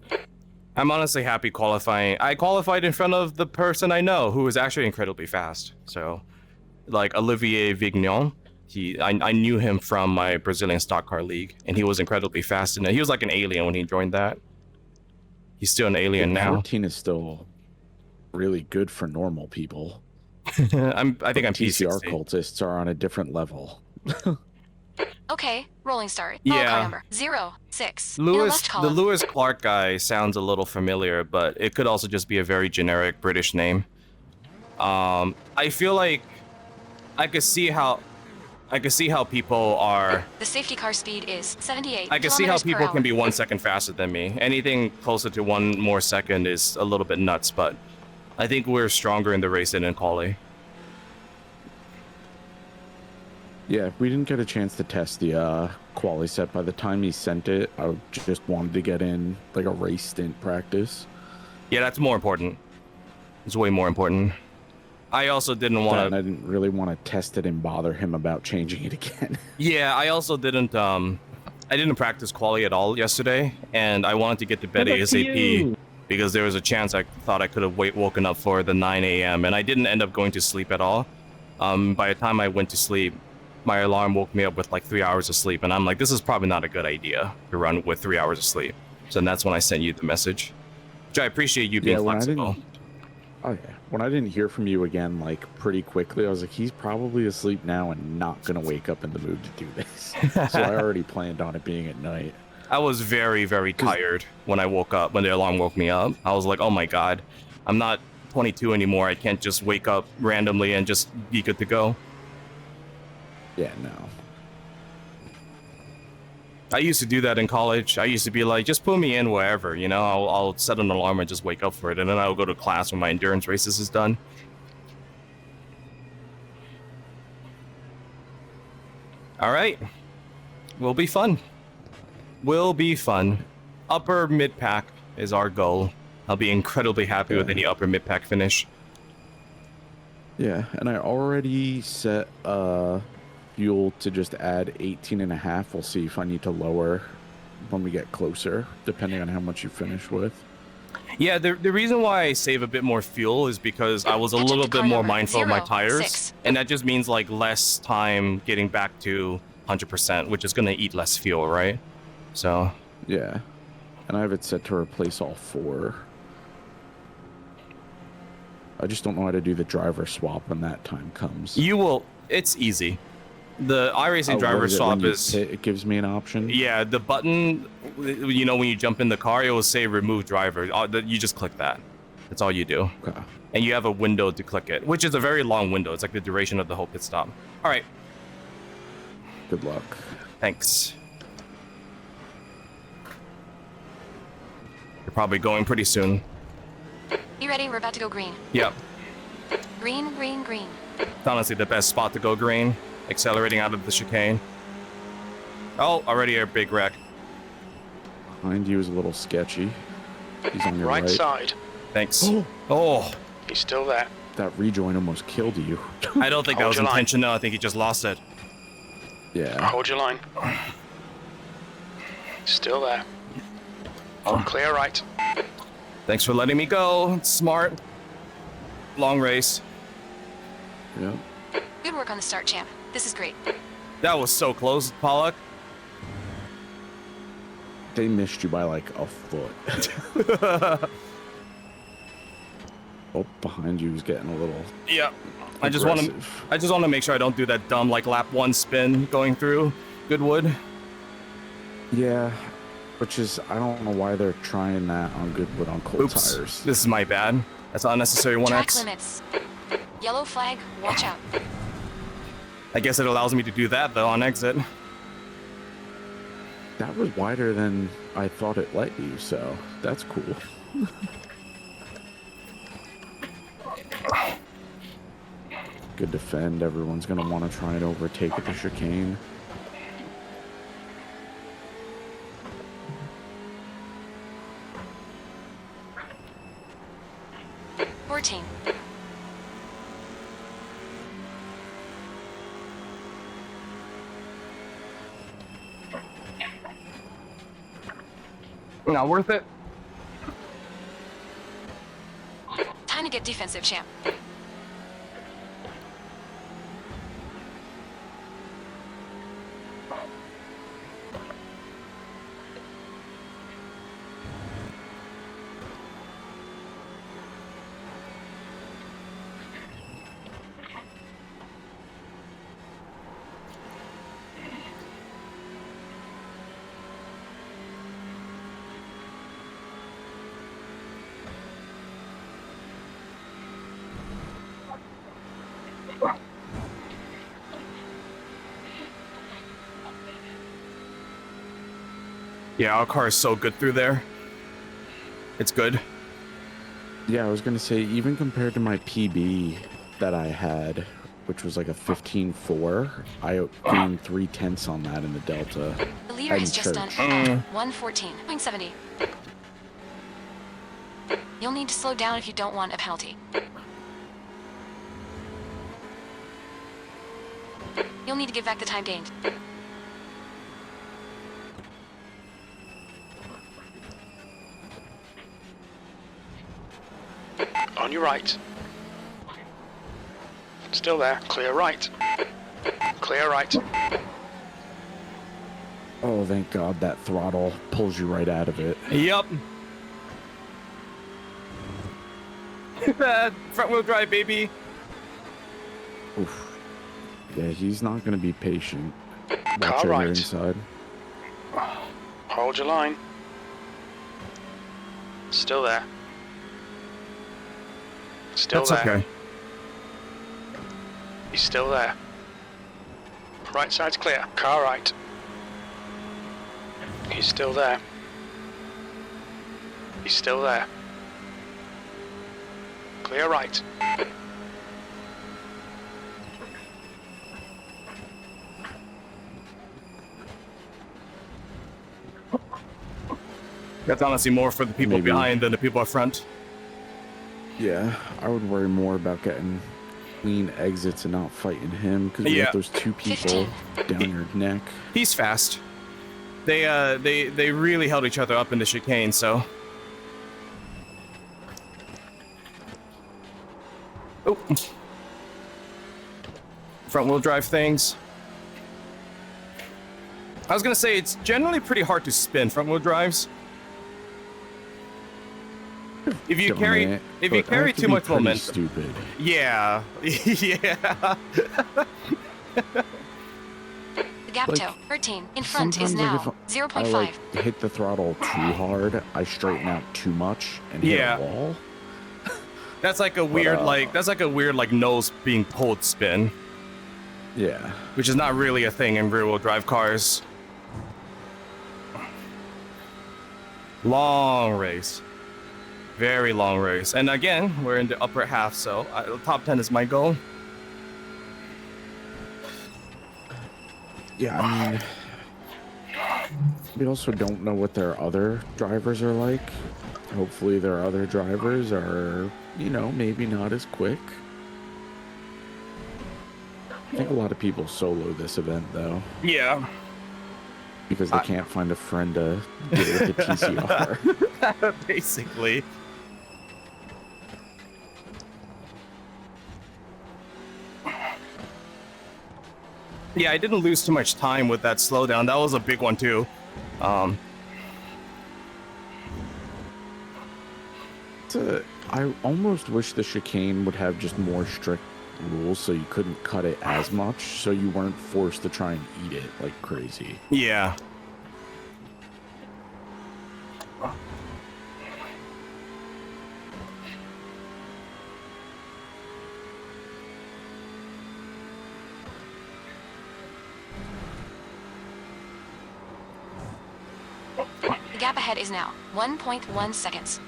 I'm honestly happy qualifying. I qualified in front of the person I know who is actually incredibly fast. So, like Olivier Vignon, I knew him from my Brazilian stock car league, and he was incredibly fast. And he was like an alien when he joined that. He's still an alien now. 14 is still really good for normal people. I think I'm TCR P60. cultists are on a different level. Okay, rolling start. Yeah. Car number 06. Lewis, left the column. Lewis Clark guy sounds a little familiar, but it could also just be a very generic British name. I feel like I could see how people are. The safety car speed is 78 I can see how kilometers per people can hour. be 1 second faster than me. Anything closer to 1 more second is a little bit nuts, but I think we're stronger in the race than in quali. Yeah, we didn't get a chance to test the quali set. By the time he sent it, I just wanted to get in like a race stint practice. Yeah, that's more important. It's way more important. I also didn't And want I to. didn't really want to test it and bother him about changing it again. Yeah, I also didn't. I didn't practice quali at all yesterday, and I wanted to get to bed Good luck to ASAP you. because there was a chance I thought I could have woken up for the 9 a.m. and I didn't end up going to sleep at all. By the time I went to sleep, my alarm woke me up with like 3 hours of sleep, and I'm like, this is probably not a good idea to run with 3 hours of sleep. So that's when I sent you the message, which I appreciate you being Yeah, when I flexible. Oh yeah. When I didn't hear from you again, like pretty quickly, I was like, he's probably asleep now and not gonna wake up in the mood to do this. So I already planned on it being at night. I was very, very tired when I woke up, when the alarm woke me up. I was like, oh my god, I'm not 22 anymore. I can't just wake up randomly and just be good to go. Yeah, no. I used to do that in college. I used to be like, just put me in wherever, you know, I'll set an alarm and just wake up for it, and then I'll go to class when my endurance races is done. All right, will be fun. Will be fun. Upper mid pack is our goal. I'll be incredibly happy with any upper mid pack finish. Yeah, and I already set fuel to just add 18.5. We'll see if I need to lower when we get closer, depending on how much you finish with. Yeah, the reason why I save a bit more fuel is because I was a Enter little the bit car more number, mindful of my 06. tires, and that just means like less time getting back to 100%, which is gonna eat less fuel, right? So Yeah. And I have it set to replace all 4. I just don't know how to do the driver swap when that time comes. You will. It's easy. The iRacing What driver is it, swap when you is. hit, it gives me an option? Yeah, the button. You know, when you jump in the car, it will say remove driver. You just click that. That's all you do. Okay. And you have a window to click it, which is a very long window. It's like the duration of the whole pit stop. All right. Good luck. Thanks. You're probably going pretty soon. You ready? We're about to go green. Yep. Green, green, green. It's honestly the best spot to go green. Accelerating out of the chicane. Oh, already a big wreck. Behind you is a little sketchy. He's on your Right right. side. Thanks. Oh, He's still there. That rejoin almost killed you. I don't think that Hold was your line. intentional. I think he just lost it. Yeah. Hold your line. Still there. Clear right. Thanks for letting me go. It's smart. Long race. Yep. Good work on the start, champ. This is great. That was so close, Pollock. They missed you by like a foot. Oh, behind you is getting a little. Yep. I just want to make sure I don't do that dumb like lap 1 spin going through Goodwood. Yeah, which is, I don't know why they're trying that on Goodwood on cold Oops. tires. This is my bad. That's unnecessary Track 1x. limits. Yellow flag, watch out. I guess it allows me to do that though on exit. That was wider than I thought it let you, so that's cool. Good defend. Everyone's going to want to try and overtake at the chicane. Team. Not worth it. Time to get defensive, champ. Yeah, our car is so good through there. It's good. Yeah, I was going to say, even compared to my PB that I had, which was like a 15.4, I gained 0.3 on that in the Delta. The leader I'm has just done church. 114.70. You'll need to slow down if you don't want a penalty. You'll need to give back the time gained. On your right. Still there. Clear right. Clear right. Oh, thank God that throttle pulls you right out of it. Yep. Front wheel drive, baby. Oof. Yeah, he's not going to be patient. Car Watch over right. inside. Hold your line. Still there. Still That's there. okay. He's still there. Right side's clear. Car right. He's still there. He's still there. Clear right. That's honestly more for the people Maybe. behind than the people up front. Yeah, I would worry more about getting clean exits and not fighting him, because we Yeah. have those two people down your neck. He's fast. They really held each other up in the chicane, so. Oh. Front wheel drive things. I was gonna say it's generally pretty hard to spin front wheel drives. If you carry too much momentum. Stupid. Yeah. Yeah. The gap toe, 13. In front is sometimes, now if 0.5. I like hit the throttle too hard, I straighten out too much and hit Yeah. a wall. That's like a weird like nose being pulled spin, Yeah. which is not really a thing in rear wheel drive cars. Long race. Very long race. And again, we're in the upper half, so the top 10 is my goal. Yeah, I mean, we also don't know what their other drivers are like. Hopefully their other drivers are, you know, maybe not as quick. I think a lot of people solo this event, though, Yeah. because they can't find a friend to do it with the TCR. Basically. Yeah, I didn't lose too much time with that slowdown. That was a big one too. I almost wish the chicane would have just more strict rules so you couldn't cut it as much, so you weren't forced to try and eat it like crazy. Yeah. The gap ahead is now 1.1 seconds.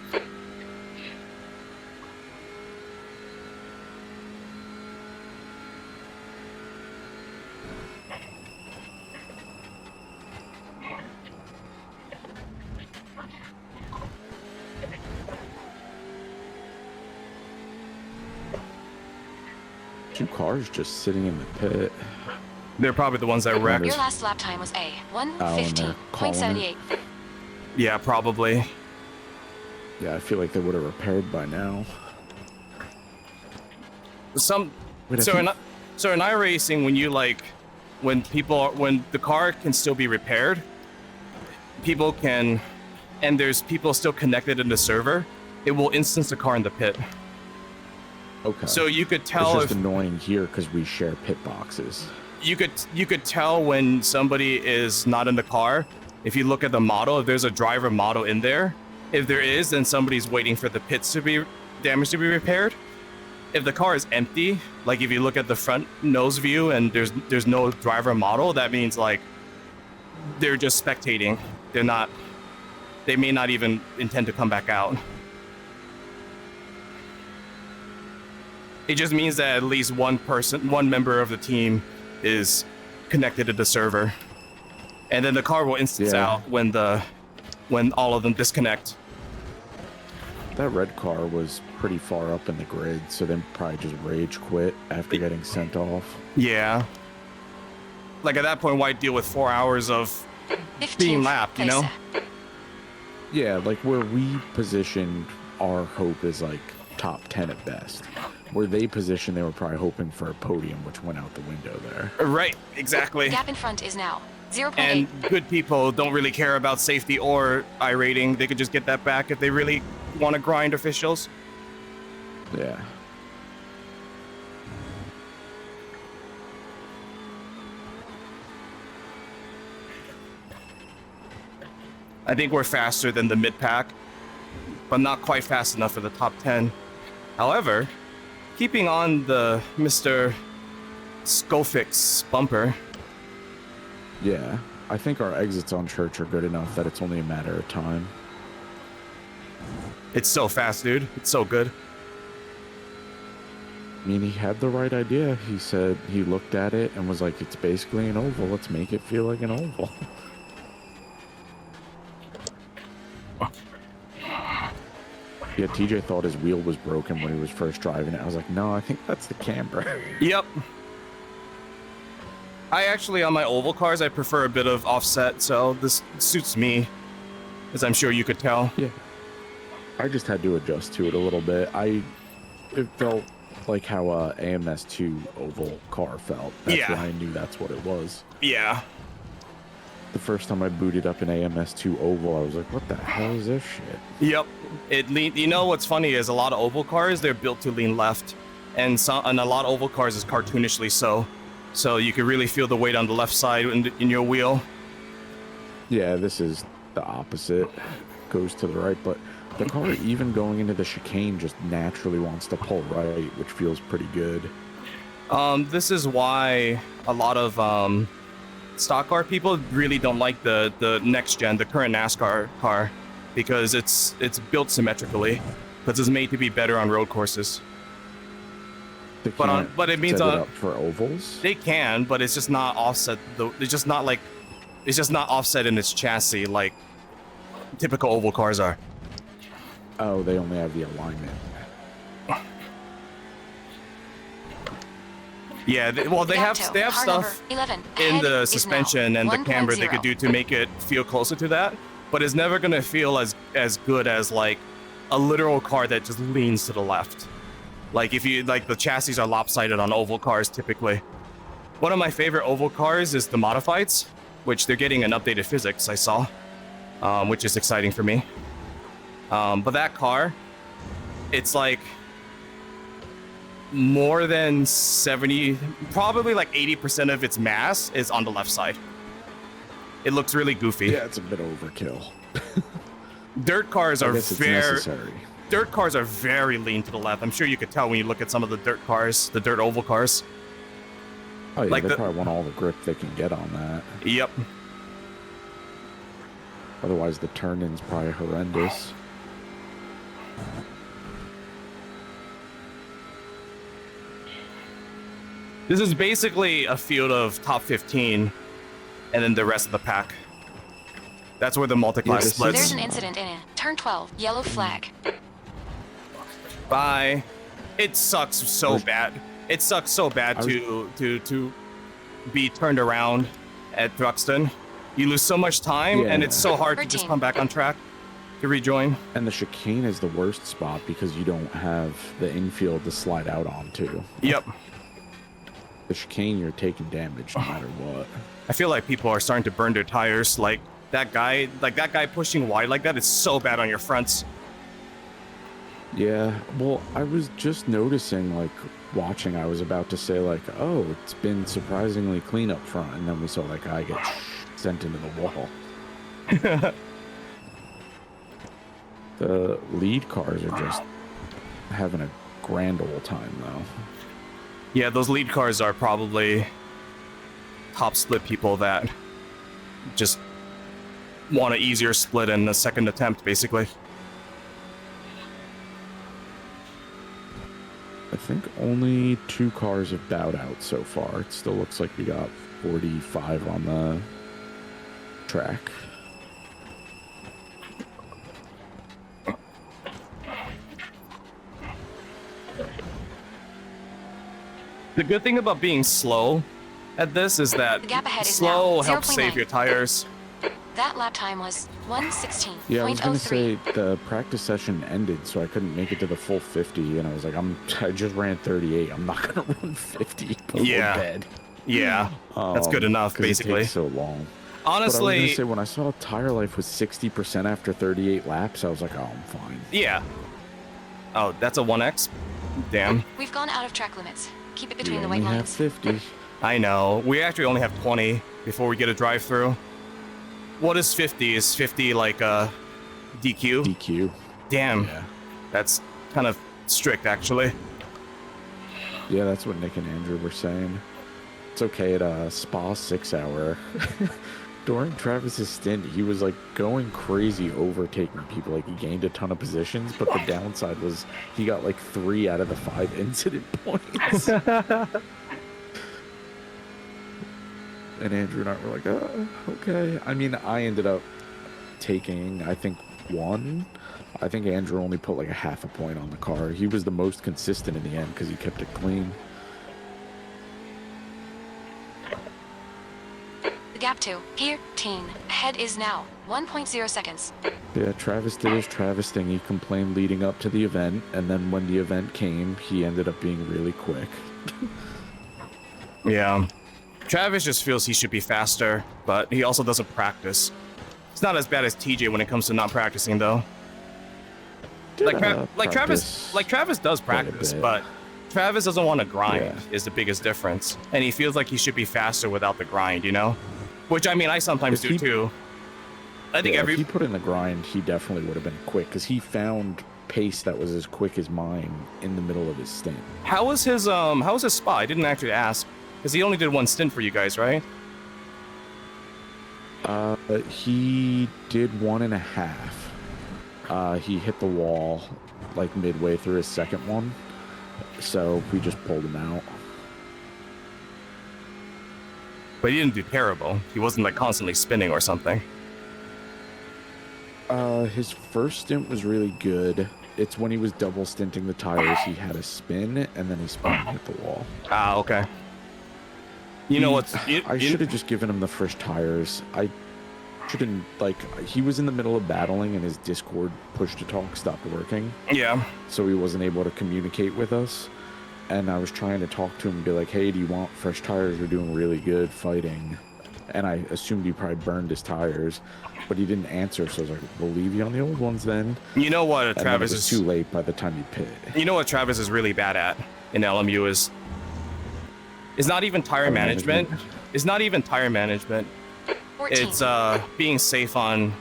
Two cars just sitting in the pit. They're probably the ones that wrecked. Your last lap time was a and they're calling 1:15.78. Yeah, probably. Yeah, I feel like they would have repaired by now. Some Wait, I so think- in iRacing, when the car can still be repaired, people can, and there's people still connected in the server, it will instance the car in the pit. Okay. So you could it's tell just if annoying here because we share pit boxes. you could tell when somebody is not in the car. If you look at the model, if there's a driver model in there, if there is, then somebody's waiting for the pits to be damaged to be repaired. If the car is empty, like if you look at the front nose view and there's no driver model, that means like they're just spectating. They may not even intend to come back out. It just means that at least one member of the team is connected to the server. And then the car will instance out when all of them disconnect. That red car was pretty far up in the grid, so then probably just rage quit after getting sent off. Yeah. Like at that point, why deal with 4 hours of 15th being lapped, you know? place. Yeah, like where we positioned, our hope is like top 10 at best. Where they positioned, they were probably hoping for a podium, which went out the window there. Right, exactly. Gap in front is now 0.8. And good people don't really care about safety or iRating. They could just get that back if they really want to grind officials. Yeah. I think we're faster than the mid-pack, but not quite fast enough for the top 10. However, keeping on the Mr. Scofix bumper, Yeah. I think our exits on church are good enough that it's only a matter of time. it's so fast, dude. It's so good. I mean, he had the right idea. He said he looked at it and was like, it's basically an oval. Let's make it feel like an oval. Yeah, TJ thought his wheel was broken when he was first driving it. I was like, no, I think that's the camber. Yep. I actually, on my oval cars, I prefer a bit of offset, so this suits me, as I'm sure you could tell. Yeah. I just had to adjust to it a little bit. It felt like how AMS2 oval car felt. That's Yeah. why I knew that's what it was. Yeah. The first time I booted up an AMS2 Oval, I was like, what the hell is this shit? Yep. You know what's funny is a lot of oval cars, they're built to lean left. And a lot of oval cars is cartoonishly so. So you can really feel the weight on the left side in your wheel. Yeah, this is the opposite. Goes to the right, but the car, even going into the chicane, just naturally wants to pull right, which feels pretty good. This is why a lot of stock car people really don't like the next gen, the current NASCAR car, because it's built symmetrically, because it's made to be better on road courses. But it means set it up for ovals. They can, but it's just not offset. It's just not offset in its chassis like typical oval cars are. Oh, they only have the alignment. Yeah, they have stuff 11. in the suspension and the camber they could do to make it feel closer to that, but it's never gonna feel as good as like a literal car that just leans to the left. Like if you like the chassis are lopsided on oval cars typically. One of my favorite oval cars is the Modifieds, which they're getting an updated physics I saw, which is exciting for me. But that car, it's like more than 70, probably like 80% of its mass is on the left side. It looks really goofy. Yeah, it's a bit overkill. Dirt cars are necessary. Dirt cars are very lean to the left. I'm sure you could tell when you look at some of the dirt cars, the dirt oval cars. Oh yeah, like they probably want all the grip they can get on that. Yep. Otherwise, the turn-in's probably horrendous. This is basically a field of top 15, and then the rest of the pack. That's where the multi-class splits. There's an incident in it. Turn 12, yellow flag. Bye. It sucks so bad. It sucks so bad to be turned around at Thruxton. You lose so much time, and it's so hard to just come back on track to rejoin. And the chicane is the worst spot because you don't have the infield to slide out onto. Yep. The chicane, you're taking damage no matter what. I feel like people are starting to burn their tires. Like that guy pushing wide like that is so bad on your fronts. Yeah, well, I was just noticing, like, watching, I was about to say, like, oh, it's been surprisingly clean up front, and then we saw that guy get sent into the wall. The lead cars are just having a grand old time, though. Yeah, those lead cars are probably top split people that just want an easier split in the second attempt, basically. I think only 2 cars have bowed out so far. It still looks like we got 45 on the track. The good thing about being slow at this is that The gap ahead is slow now helps 0.9. save your tires. That lap time was 1:16.03. Yeah, I was gonna say the practice session ended, so I couldn't make it to the full 50, and I was like, I just ran 38. I'm not gonna run 50 before bed. Yeah, that's good enough, 'cause basically. It takes so long. Honestly, but I was gonna say, when I saw tire life was 60% after 38 laps, I was like, oh, I'm fine. yeah. Oh, that's a 1x? Damn. We've gone out of track limits. Keep it between We the white only have lines. 50. I know. We actually only have 20 before we get a drive-through. What is 50? Is 50 like a DQ? DQ. Damn. Yeah. That's kind of strict, actually. Yeah, that's what Nick and Andrew were saying. It's okay at a Spa 6 hour. During Travis's stint, he was like going crazy overtaking people. Like he gained a ton of positions, but the downside was he got like 3 out of the 5 incident points. And Andrew and I were like, oh, okay. I mean, I ended up taking, I think, 1. I think Andrew only put like a half a point on the car. He was the most consistent in the end because he kept it clean. The gap to here, teen. Ahead is now 1.0 seconds. Yeah, Travis did his Travis thing. He complained leading up to the event, and then when the event came, he ended up being really quick. Yeah. Travis just feels he should be faster, but he also doesn't practice. It's not as bad as TJ when it comes to not practicing, though. Travis does practice, but Travis doesn't want to grind. Is the biggest difference, and he feels like he should be faster without the grind, you know? Which I mean, I sometimes do too. I think if he put in the grind, he definitely would have been quick because he found pace that was as quick as mine in the middle of his stint. How was his spot? I didn't actually ask because he only did one stint for you guys, right? He did 1.5. He hit the wall like midway through his second one, so we just pulled him out. But he didn't do terrible. He wasn't like constantly spinning or something. His first stint was really good. It's when he was double stinting the tires, he had a spin, and then he spun and hit the wall. Ah, okay. You know what? I should have just given him the fresh tires. I shouldn't, like, he was in the middle of battling, and his Discord push-to-talk stopped working. Yeah. So he wasn't able to communicate with us. And I was trying to talk to him and be like, hey, do you want fresh tires? We're doing really good fighting. And I assumed he probably burned his tires, but he didn't answer. So I was like, we'll leave you on the old ones then. You know what Travis is too late by the time you pit. You know what Travis is really bad at in LMU is not even tire management. It's not even tire management. 14. It's being safe on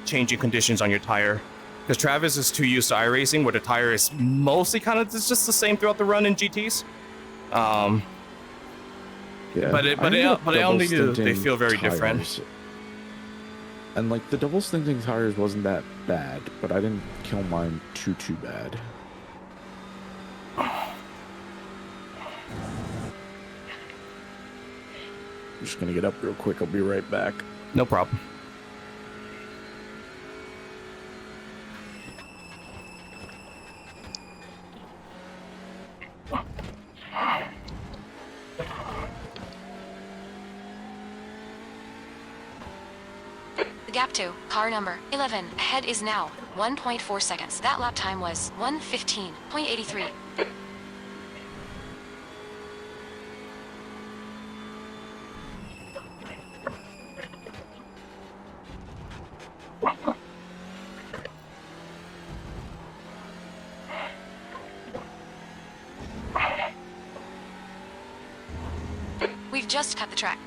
changing conditions on your tire. Because Travis is too used to iRacing, where the tire is mostly kind of just the same throughout the run in GTs. Yeah, but only they feel very different. And like the double stinting tires wasn't that bad, but I didn't kill mine too bad. I'm just gonna get up real quick. I'll be right back. No problem. The gap to car number 11 ahead is now 1.4 seconds. That lap time was 1:15.83. We've just cut the track.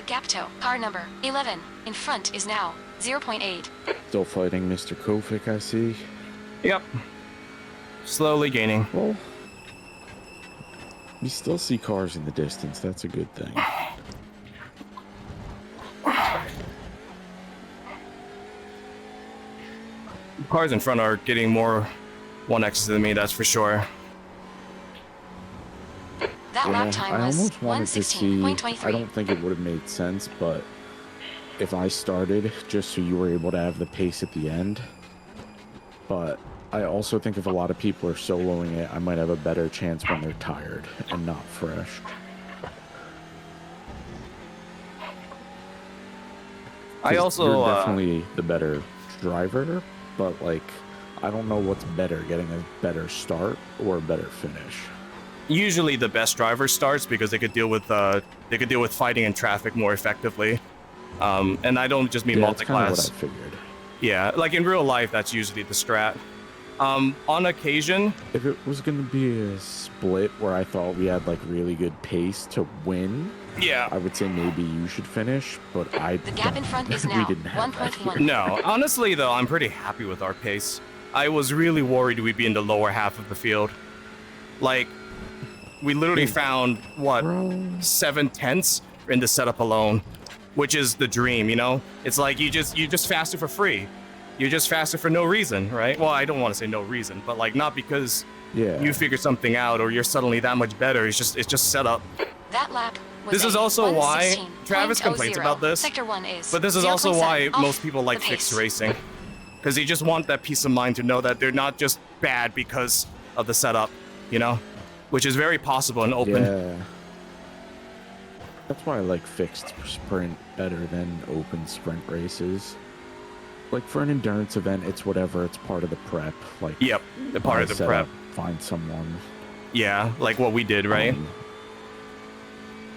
Gap to car number 11 in front is now 0.8. Still fighting Mr. Kofic, I see. Yep. Slowly gaining. Well, we still see cars in the distance. That's a good thing. Cars in front are getting more 1Xs than me, that's for sure. That lap time I was almost wanted to see. 1:16.23. I don't think it would have made sense, but if I started just so you were able to have the pace at the end. But I also think if a lot of people are soloing it, I might have a better chance when they're tired and not fresh. I 'Cause also you're definitely the better driver, but like I don't know what's better, getting a better start or a better finish. usually the best driver starts because they could deal with fighting in traffic more effectively. And I don't just mean Yeah, that's kind of multi-class. what I figured. Yeah, like in real life, that's usually the strat. On occasion, If it was going to be a split where I thought we had like really good pace to win, yeah. I would say maybe you should finish, but I The gap in front is we now didn't have that 1.1. here. No, honestly though, I'm pretty happy with our pace. I was really worried we'd be in the lower half of the field. Like, we literally found what Bro. 7/10 in the setup alone, which is the dream. You know, it's like you just faster for free. You're just faster for no reason, right? Well, I don't want to say no reason, but like not because Yeah. you figured something out or you're suddenly that much better. It's just setup. That lap was This is a also why 1:16.00. Travis complains about this. Sector 1 is But this is also 0.7 why off most people like the fixed pace. racing. Because you just want that peace of mind to know that they're not just bad because of the setup, you know? Which is very possible in open. Yeah. That's why I like fixed sprint better than open sprint races. Like for an endurance event, it's whatever. It's part of the prep. Like Yep, the part of the set prep. up, find someone. Yeah, like what we did, right?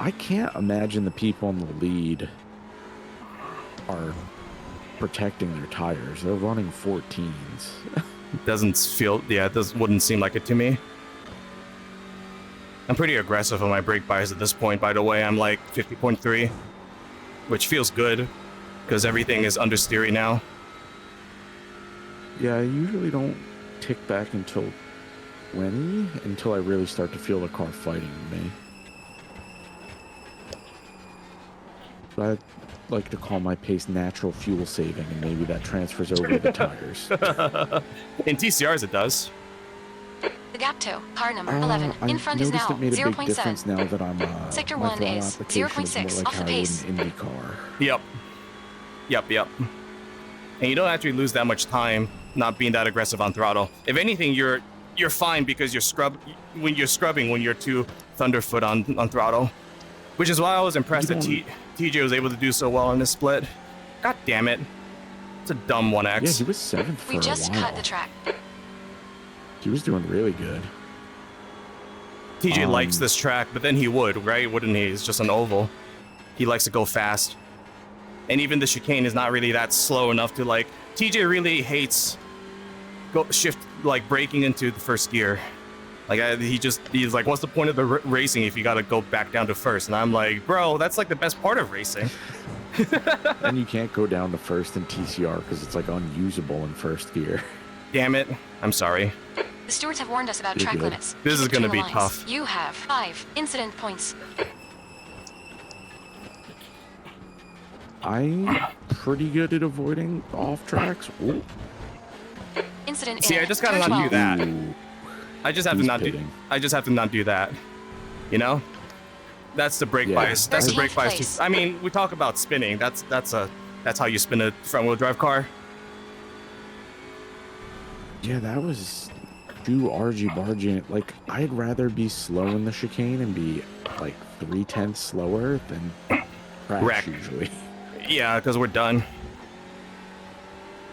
I can't imagine the people in the lead are protecting their tires. They're running 14s. Wouldn't seem like it to me. I'm pretty aggressive on my brake bias at this point, by the way. I'm like 50.3, which feels good because everything is understeery now. Yeah, I usually don't tick back until 20, until I really start to feel the car fighting me. I like to call my pace natural fuel saving, and maybe that transfers over to the tires. In TCRs, it does. The gap to car number 11 in I front is noticed now it made a big difference 0.7. now that I'm Sector my 1 throttle is application 0.6 more like off the how I would pace. in IndyCar. Yep. And you don't actually lose that much time not being that aggressive on throttle. If anything, you're fine because when you're scrubbing when you're too thunderfoot on throttle. Which is why I was impressed that TJ was able to do so well in this split. God damn it. It's a dumb 1X. Yeah, he was 7th for We a just while. cut the track. He was doing really good. TJ likes this track, but then he would, right? Wouldn't he? It's just an oval. He likes to go fast. And even the chicane is not really that slow enough to like... TJ really hates braking into the first gear. Like, he's like, what's the point of the racing if you gotta go back down to first? And I'm like, bro, that's like the best part of racing. And you can't go down to first in TCR because it's like unusable in first gear. Damn it. I'm sorry. The stewards have warned us about You're track good. limits. This Keep is it gonna between be the lines. tough. You have 5 incident points. I'm pretty good at avoiding off tracks. Ooh. Incident See, in I just gotta turn not do 12. that. Ooh. I just have to He's not pitting. I just have to not do that. You know? That's the brake Yeah. bias. That's the brake 13th bias. place. I mean, we talk about spinning. That's how you spin a front-wheel drive car. Yeah, that was too argy-bargy. Like, I'd rather be slow in the chicane and be like 0.3 slower than crash Wreck. usually. Yeah, because we're done.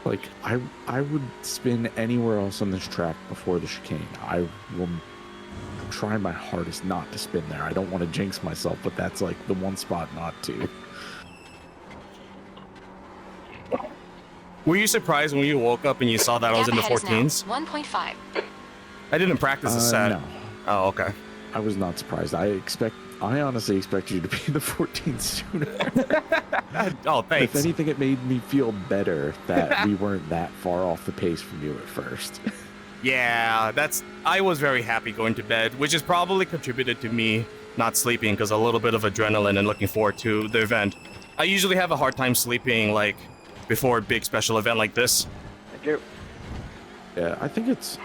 Like, I would spin anywhere else on this track before the chicane. I will try my hardest not to spin there. I don't want to jinx myself, but that's like the one spot not to. Were you surprised when you woke up and you saw that I was in the Gap ahead is now 14s? 1.5. I didn't practice the set. No, Oh, okay. I was not surprised. I honestly expected you to be in the 14 sooner. Oh, thanks. If anything, it made me feel better that we weren't that far off the pace from you at first. Yeah, I was very happy going to bed, which has probably contributed to me not sleeping because a little bit of adrenaline and looking forward to the event. I usually have a hard time sleeping like before a big special event like this. Thank you. Yeah, I think it's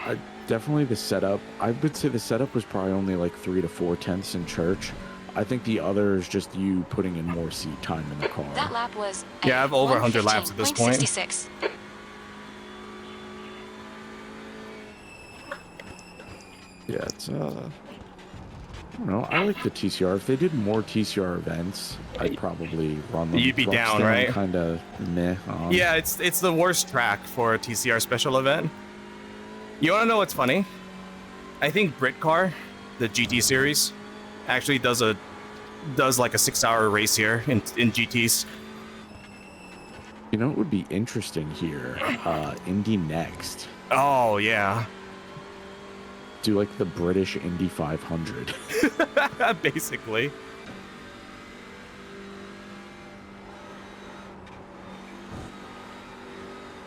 definitely the setup. I would say the setup was probably only like 3 to 4 tenths in church, I think the other is just you putting in more seat time in the car. That lap was Yeah, I have over 100 laps at this point. 1:15.66. Yeah, it's I don't know. I like the TCR. If they did more TCR events, I'd probably run them. You'd be down, right? Kind of meh. Yeah, it's the worst track for a TCR special event. You want to know what's funny? I think Britcar, the GT series, actually does like a 6-hour race here in GTs. You know, it would be interesting here. Indy next. Oh yeah, Do like the British Indy 500. basically.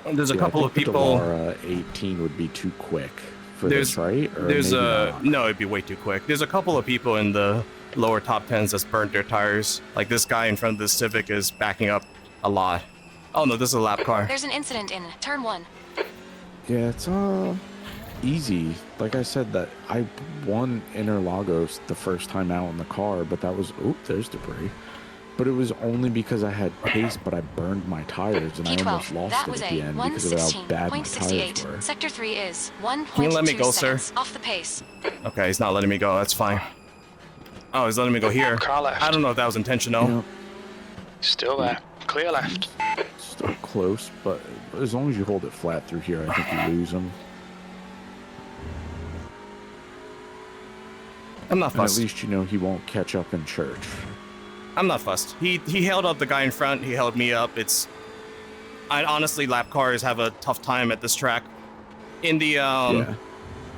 There's a couple of people. The 18 would be too quick for There's- this, right? Or There's maybe a not. no, it'd be way too quick. There's a couple of people in the lower top tens that's burnt their tires. Like this guy in front of the Civic is backing up a lot. Oh no, this is a lap car. There's an incident in turn 1. Yeah, it's easy. Like I said, that I won Interlagos the first time out in the car, but that was there's debris. But it was only because I had pace, but I burned my tires and I almost P12. lost That it was at a the end because of how bad my tires 1:16.68. were. Sector 3 is 1.2 Can you let me go, sir? seconds off the pace. Okay, he's not letting me go. That's fine. Oh, he's letting me go here. Car left. I don't know if that was intentional. You know, Still there. Clear left. still close, but as long as you hold it flat through here, I think you lose them. I'm not And at fussed. least you know he won't catch up in church. I'm not fussed. He held up the guy in front. He held me up. I honestly, lap cars have a tough time at this track. In the Yeah.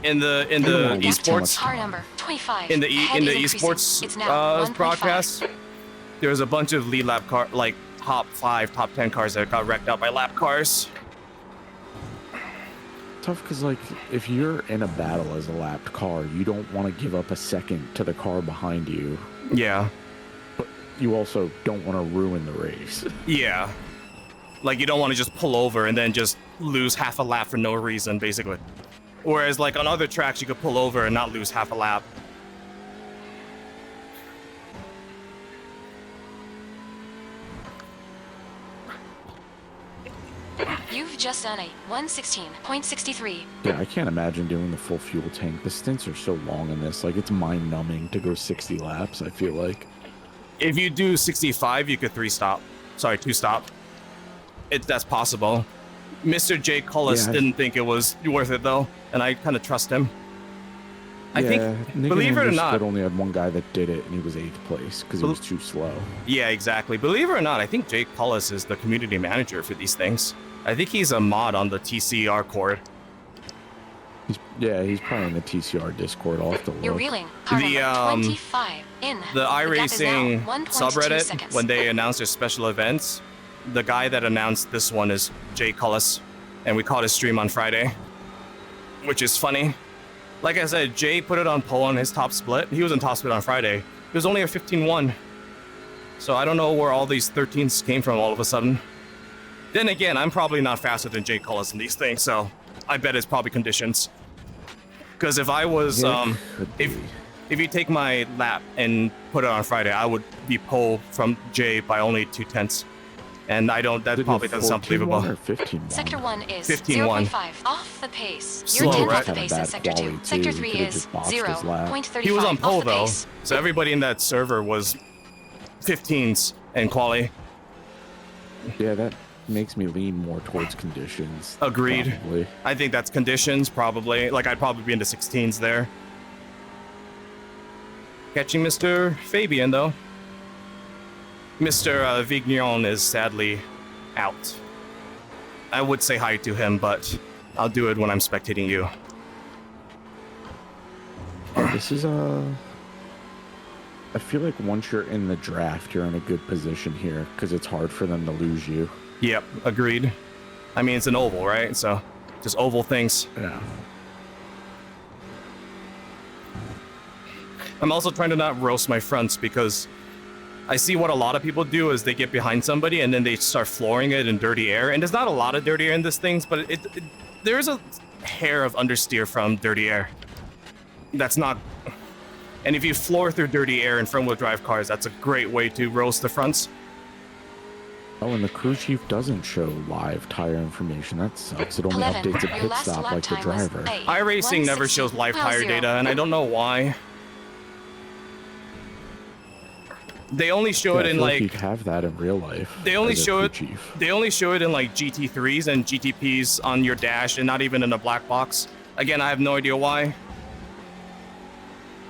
in the don't want to lose too esports much Car number 25. in the Head is increasing. esports It's now 1.5. broadcast, there was a bunch of lead lap car, like top 5, top 10 cars that got wrecked out by lap cars. Tough because, like, if you're in a battle as a lapped car, you don't want to give up a second to the car behind you. Yeah, You also don't want to ruin the race. yeah. Like you don't want to just pull over and then just lose half a lap for no reason, basically. Whereas like on other tracks, you could pull over and not lose half a lap. You've just done a 1:16.63. Yeah, I can't imagine doing the full fuel tank. The stints are so long in this. Like, it's mind-numbing to go 60 laps, I feel like. If you do 65, you could 2-stop. That's possible. Mr. J. Cullis Yeah, didn't think it was worth it though, and I kind of trust him. I Yeah, think, Nick believe it or and not, Andrew only had one guy that did it, and he was 8th place because he was too slow. yeah, exactly. Believe it or not, I think Jake Cullis is the community manager for these things. I think he's a mod on the TCR cord. He's probably in the TCR Discord. I'll have to You're look. reeling. Car The, number 25 in. The gap is iRacing now 1.2 subreddit, seconds. when they announce their special events, the guy that announced this one is Jay Cullis, and we caught his stream on Friday, which is funny. Like I said, Jay put it on pole on his top split. He was in top split on Friday. It was only a 15-1. So I don't know where all these 13s came from all of a sudden. Then again, I'm probably not faster than Jay Cullis in these things, so I bet it's probably conditions. Because if I was, Yeah, could if be. if you take my lap and put it on Friday, I would be pole from Jay by only 0.2. And I don't, that Did probably you doesn't sound 14-1 believable. or 15-1? Sector 1 is 15-1. 0.5 off the pace. Slow, You're 10 right? off the Kinda pace in bad Sector 2. quality, Sector too. 3 Could've is just boxed his lap. 0.35 He was on off pole the though, pace. so everybody in that server was 15s in quali. Yeah, that makes me lean more towards conditions. Agreed. Probably. I think that's conditions, probably. Like, I'd probably be into 16s there. Catching Mr. Fabian, though. Mr. Vigneron is sadly out. I would say hi to him, but I'll do it when I'm spectating you. This is I feel like once you're in the draft, you're in a good position here because it's hard for them to lose you. Yep, agreed. I mean, it's an oval, right? So, just oval things. Yeah. I'm also trying to not roast my fronts because I see what a lot of people do is they get behind somebody and then they start flooring it in dirty air. And there's not a lot of dirty air in this thing, but there is a hair of understeer from dirty air. That's not And if you floor through dirty air in front-wheel drive cars, that's a great way to roast the fronts. Oh, and the crew chief doesn't show live tire information. That sucks. It only 11. updates a Your pit last stop lap like the time was driver. A. iRacing never 1:16. shows live Mile tire zero. data, and I don't know why. They only show it I in feel like you'd have that in real life. they only as a show crew it. chief. They only show it in like GT3s and GTPs on your dash, and not even in a black box. Again, I have no idea why.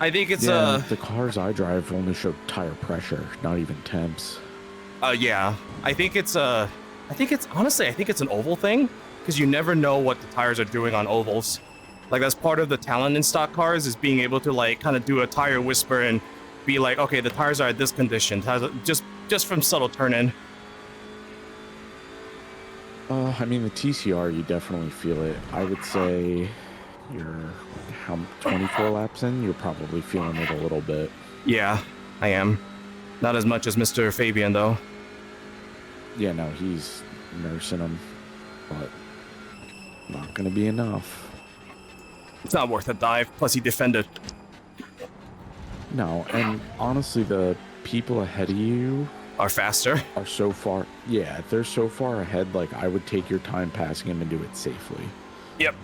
I think it's Yeah, the cars I drive only show tire pressure, not even temps. yeah. I think it's honestly, I think it's an oval thing, because you never know what the tires are doing on ovals. Like, that's part of the talent in stock cars, is being able to like kind of do a tire whisper and be like, okay, the tires are at this condition, just from subtle turn in. I mean, the TCR, you definitely feel it. I would say you're 24 laps in, you're probably feeling it a little bit. Yeah, I am. Not as much as Mr. Fabian though. Yeah, no, he's nursing them, but not gonna be enough. It's not worth a dive. Plus, he defended. No, and honestly, the people ahead of you Are faster. are so far. Yeah, they're so far ahead. Like, I would take your time passing them and do it safely. Yep.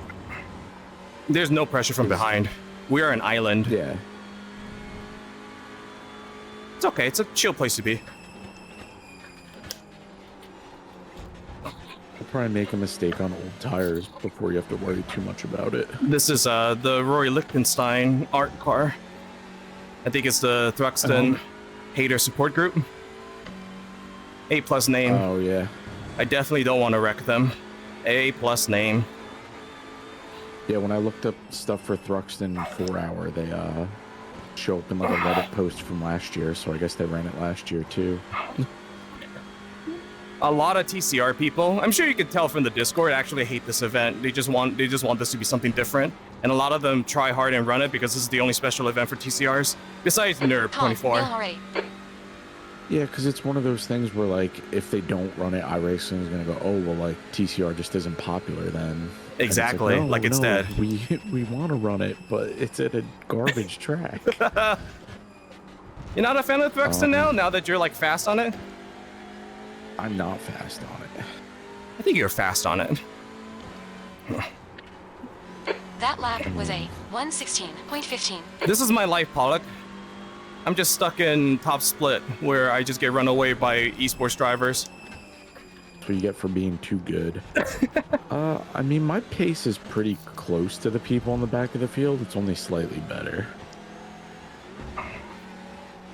There's no pressure from behind. We are an island. Yeah. It's okay. It's a chill place to be. You'll probably make a mistake on old tires before you have to worry too much about it. This is the Rory Lichtenstein art car. I think it's the Thruxton hater support group. A+ name. Oh, yeah. I definitely don't want to wreck them. A+ name. Yeah, when I looked up stuff for Thruxton 4-hour, they show up in like a Reddit post from last year, so I guess they ran it last year too. A lot of TCR people, I'm sure you could tell from the Discord, actually hate this event. They just want this to be something different. And a lot of them try hard and run it because this is the only special event for TCRs. Besides Nurb Tom, 24. Bill already. Yeah, because it's one of those things where, like, if they don't run it, iRacing is going to go, oh, well, like, TCR just isn't popular then. And it's Exactly, no, like it's no, dead. We want to run it, but it's at a garbage track. You're not a fan of Thruxton now that you're like fast on it? I'm not fast on it. I think you're fast on it. That lap was a 1:16.15. This is my life, Pollock. I'm just stuck in top split where I just get run away by esports drivers. That's what you get for being too good. I mean, my pace is pretty close to the people in the back of the field. It's only slightly better.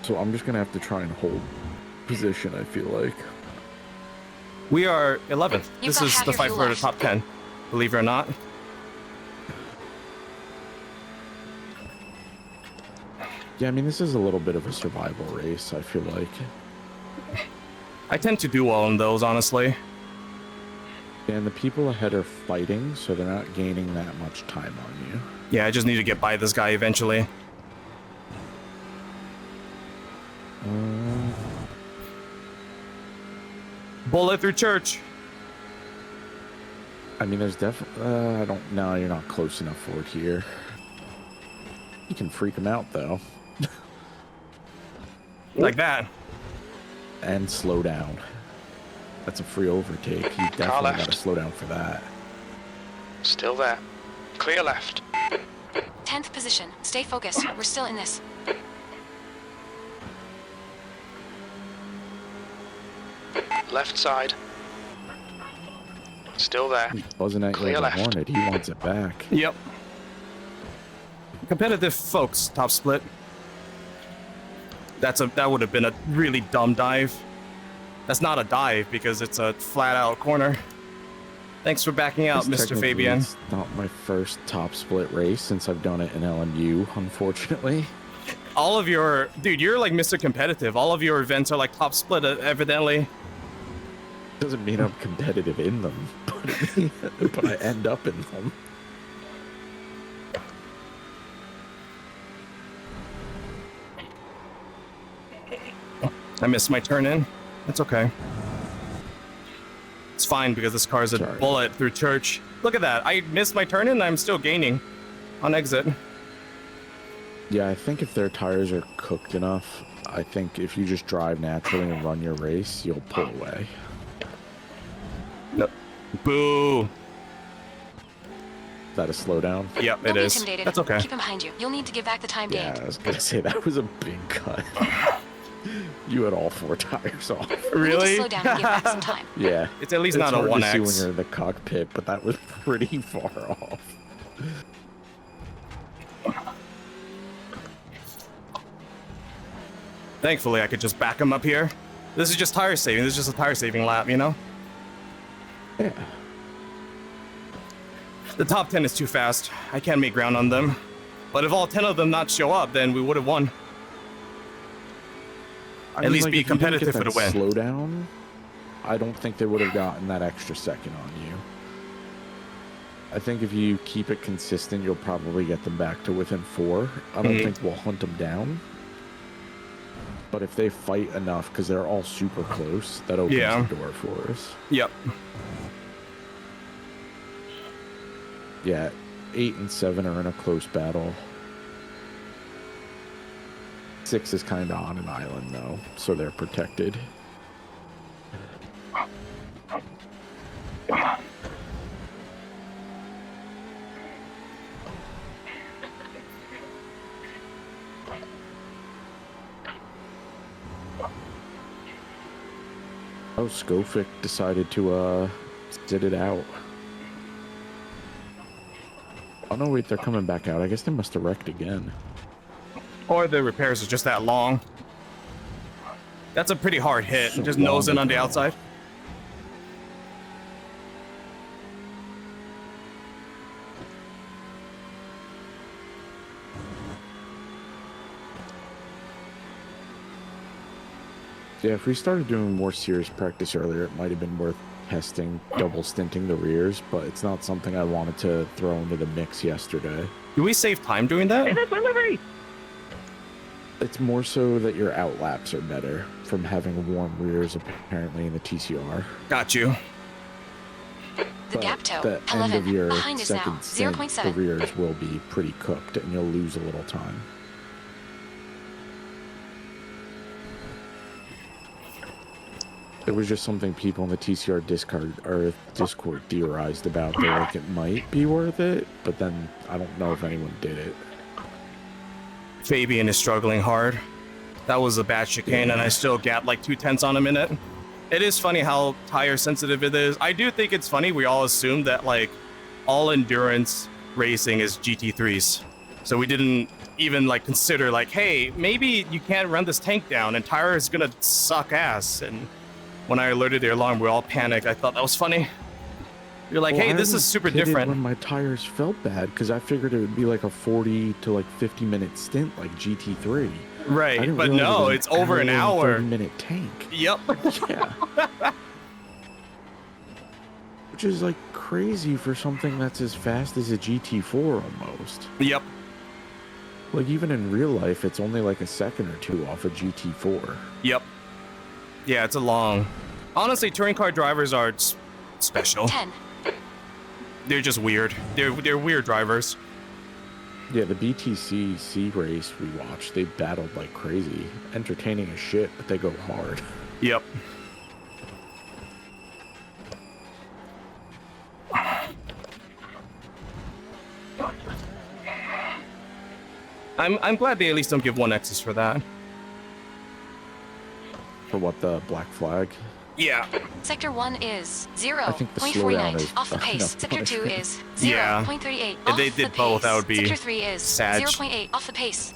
So I'm just going to have to try and hold position, I feel like. We are 11th. You've This got is half the your fight fuel for the left. top 10. Believe it or not. Yeah, I mean, this is a little bit of a survival race, I feel like. I tend to do well in those, honestly. And the people ahead are fighting, so they're not gaining that much time on you. Yeah, I just need to get by this guy eventually. Bullet through church. I mean, there's definitely... I don't... No, you're not close enough for it here. You can freak them out, though. Like that. And slow down. That's a free overtake. You definitely left. gotta slow down for that. Still there. Clear left. 10th position. Stay focused. We're still in this. Left side. Still there. He's buzzing at you Clear like a left. hornet. He wants it back. Yep. Competitive folks, top split. That would have been a really dumb dive. That's not a dive because it's a flat out corner. Thanks for backing out, This Mr. technically Fabian. It's not my first top split race since I've done it in LMU, unfortunately. All of your dude, you're like Mr. Competitive. All of your events are like top split, evidently. Doesn't mean I'm competitive in them, but I end up in them. I missed my turn in. That's okay. It's fine because this car is a Sorry. bullet through church. Look at that. I missed my turn in and I'm still gaining on exit. Yeah, I think if their tires are cooked enough, I think if you just drive naturally and run your race, you'll pull away. No. Boo. Is that a slowdown? Yep, Don't it be is. intimidated. That's okay. Keep him behind you. You'll need to give back the time Yeah, gained. I was gonna say that was a big cut. You had all 4 tires off. You need to Really? slow down and give back some time. Yeah. It's at least It's not a hard to see 1X. when you're in the cockpit, but that was pretty far off. Thankfully, I could just back him up here. This is just tire saving. This is just a tire saving lap, you know? Yeah. The top 10 is too fast. I can't make ground on them. But if all 10 of them not show up, then we would have won. I At mean, least like, be if you didn't competitive get for the that win. Slowdown, I don't think they would have gotten that extra second on you. I think if you keep it consistent, you'll probably get them back to within 4. I don't think we'll hunt them down. But if they fight enough, because they're all super close, that opens the door for us. Yep. Yeah, 8 and 7 are in a close battle. 6 is kind of on an island, though, so they're protected. Oh, Schofic decided to sit it out. Oh no, wait, they're coming back out. I guess they must have wrecked again. Or the repairs are just that long. That's a pretty hard hit. So Just nose in long on the ago. outside. Yeah, if we started doing more serious practice earlier, it might have been worth testing double stinting the rears, but it's not something I wanted to throw into the mix yesterday. Do we save time doing that? Business delivery! It's more so that your outlaps are better from having warm rears apparently in the TCR. Got you. The But gap toe. the end 11. of your Behind is now. second stint, the 0.7. rears will be pretty cooked and you'll lose a little time. It was just something people in the TCR Discord theorized about. They're like, it might be worth it, but then I don't know if anyone did it. Fabian is struggling hard. That was a bad chicane, and I still gapped like 2/10 on him in it. It is funny how tire sensitive it is. I do think it's funny we all assume that like all endurance racing is GT3s. So we didn't even like consider like, hey, maybe you can't run this tank down and tire is gonna suck ass. And when I alerted the alarm, we all panicked. I thought that was funny. You're like, Well, hey, I this was is super pitted different. when my tires felt bad because I figured it would be like a 40 to like 50-minute stint like GT3. I Right, didn't but realize it no, was it's over an hour. 30-minute tank. Yep. Yeah. Which is like crazy for something that's as fast as a GT4 almost. Yep. Like even in real life, it's only like a second or two off a GT4. Yep. Yeah, it's a long. Honestly, touring car drivers are special. 10. They're just weird. They're weird drivers. Yeah, the BTC C race we watched, they battled like crazy. Entertaining as shit, but they go hard. Yep. I'm glad they at least don't give 1Xs for that. For what, the black flag? Yeah. Sector 1 is I think the 0.49 slowdown is off the pace. enough Sector 2 punishment. is Yeah. 0.38 If off they the did both, that pace. would be Sector 3 is sad. 0.8 off the pace.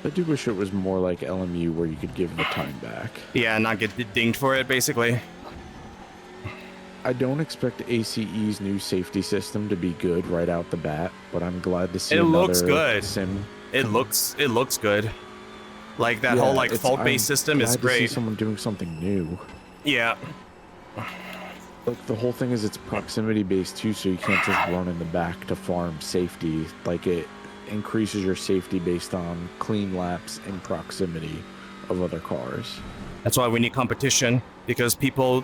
I do wish it was more like LMU where you could give the time back. Yeah, not get dinged for it, basically. I don't expect ACE's new safety system to be good right out the bat, but I'm glad to see It another looks good. sim. It looks good. Like that whole like it's- fault-based I'm system is glad to see great. someone doing something new. Yeah. Like the whole thing is it's proximity based too, so you can't just run in the back to farm safety. Like it increases your safety based on clean laps in proximity of other cars. That's why we need competition, because people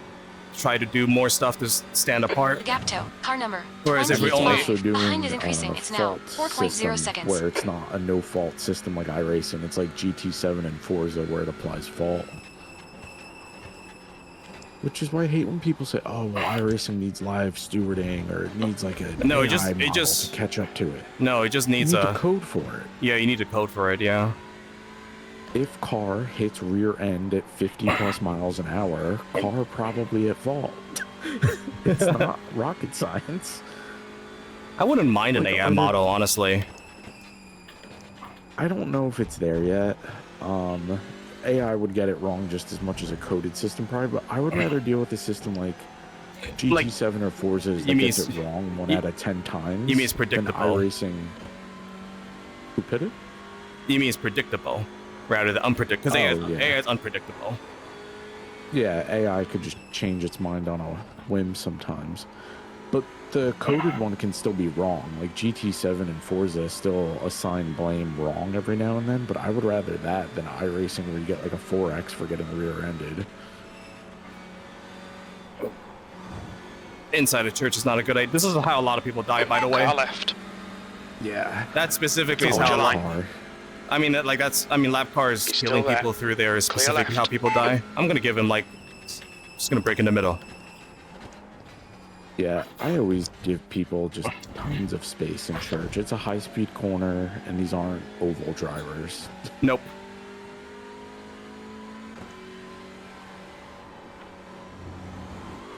try to do more stuff to stand The apart. gap toe, car number. Whereas if we 25. only- also doing Behind is increasing. a It's now fault 4.0 system seconds. where it's not a no-fault system like iRacing. It's like GT7 and Forza where it applies fault. Which is why I hate when people say, "Oh, well, iRacing needs live stewarding or it needs like a No, AI it model just to catch up to it." No, it just You needs need a to code for it. yeah. You need to code for it. Yeah. If car hits rear end at 50 plus miles an hour, car probably at fault. It's not rocket science. I wouldn't mind an Like, AI are there- model, honestly. I don't know if it's there yet. AI would get it wrong just as much as a coded system probably, but I would rather deal with a system like GT7 or Forza that you mean gets it it's- wrong one you- out of 10 times. you mean it's than predictable. iRacing. Who put it? You mean it's predictable rather than unpredictable? Because Oh, yeah. AI is unpredictable. Yeah, AI could just change its mind on a whim sometimes. But the coded one can still be wrong. Like GT7 and Forza still assign blame wrong every now and then, but I would rather that than iRacing where you get like a 4X for getting rear-ended. Inside a church is not a good idea. This is how a lot of people die, by the way. Car left. Yeah. That specifically is Hold how a your lot. line. I mean, lap cars He's still killing there. people through there is Clear specifically how left. people die. I'm gonna give him like, just gonna break in the middle. Yeah, I always give people just tons of space in church. It's a high-speed corner, and these aren't oval drivers. Nope.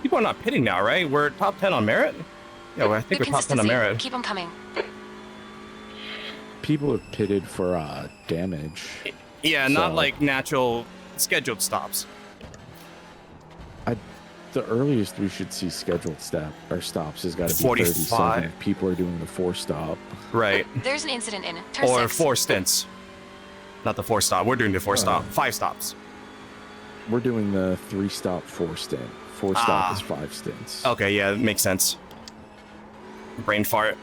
People are not pitting now, right? We're top 10 on merit? Yeah, well, I think Good we're top 10 on consistency. merit. Keep them coming. People have pitted for damage. Yeah, not So- like natural scheduled stops. The earliest we should see scheduled stops has got to be 45. 37 if people are doing the 4-stop. Right. There's an incident in turn Or 6. 4 stints. Not the 4-stop. We're doing the 4-stop. 5 stops. We're doing the 3-stop, 4-stint. 4-stop Ah. is 5 stints. Okay, yeah, that makes sense. Brain fart.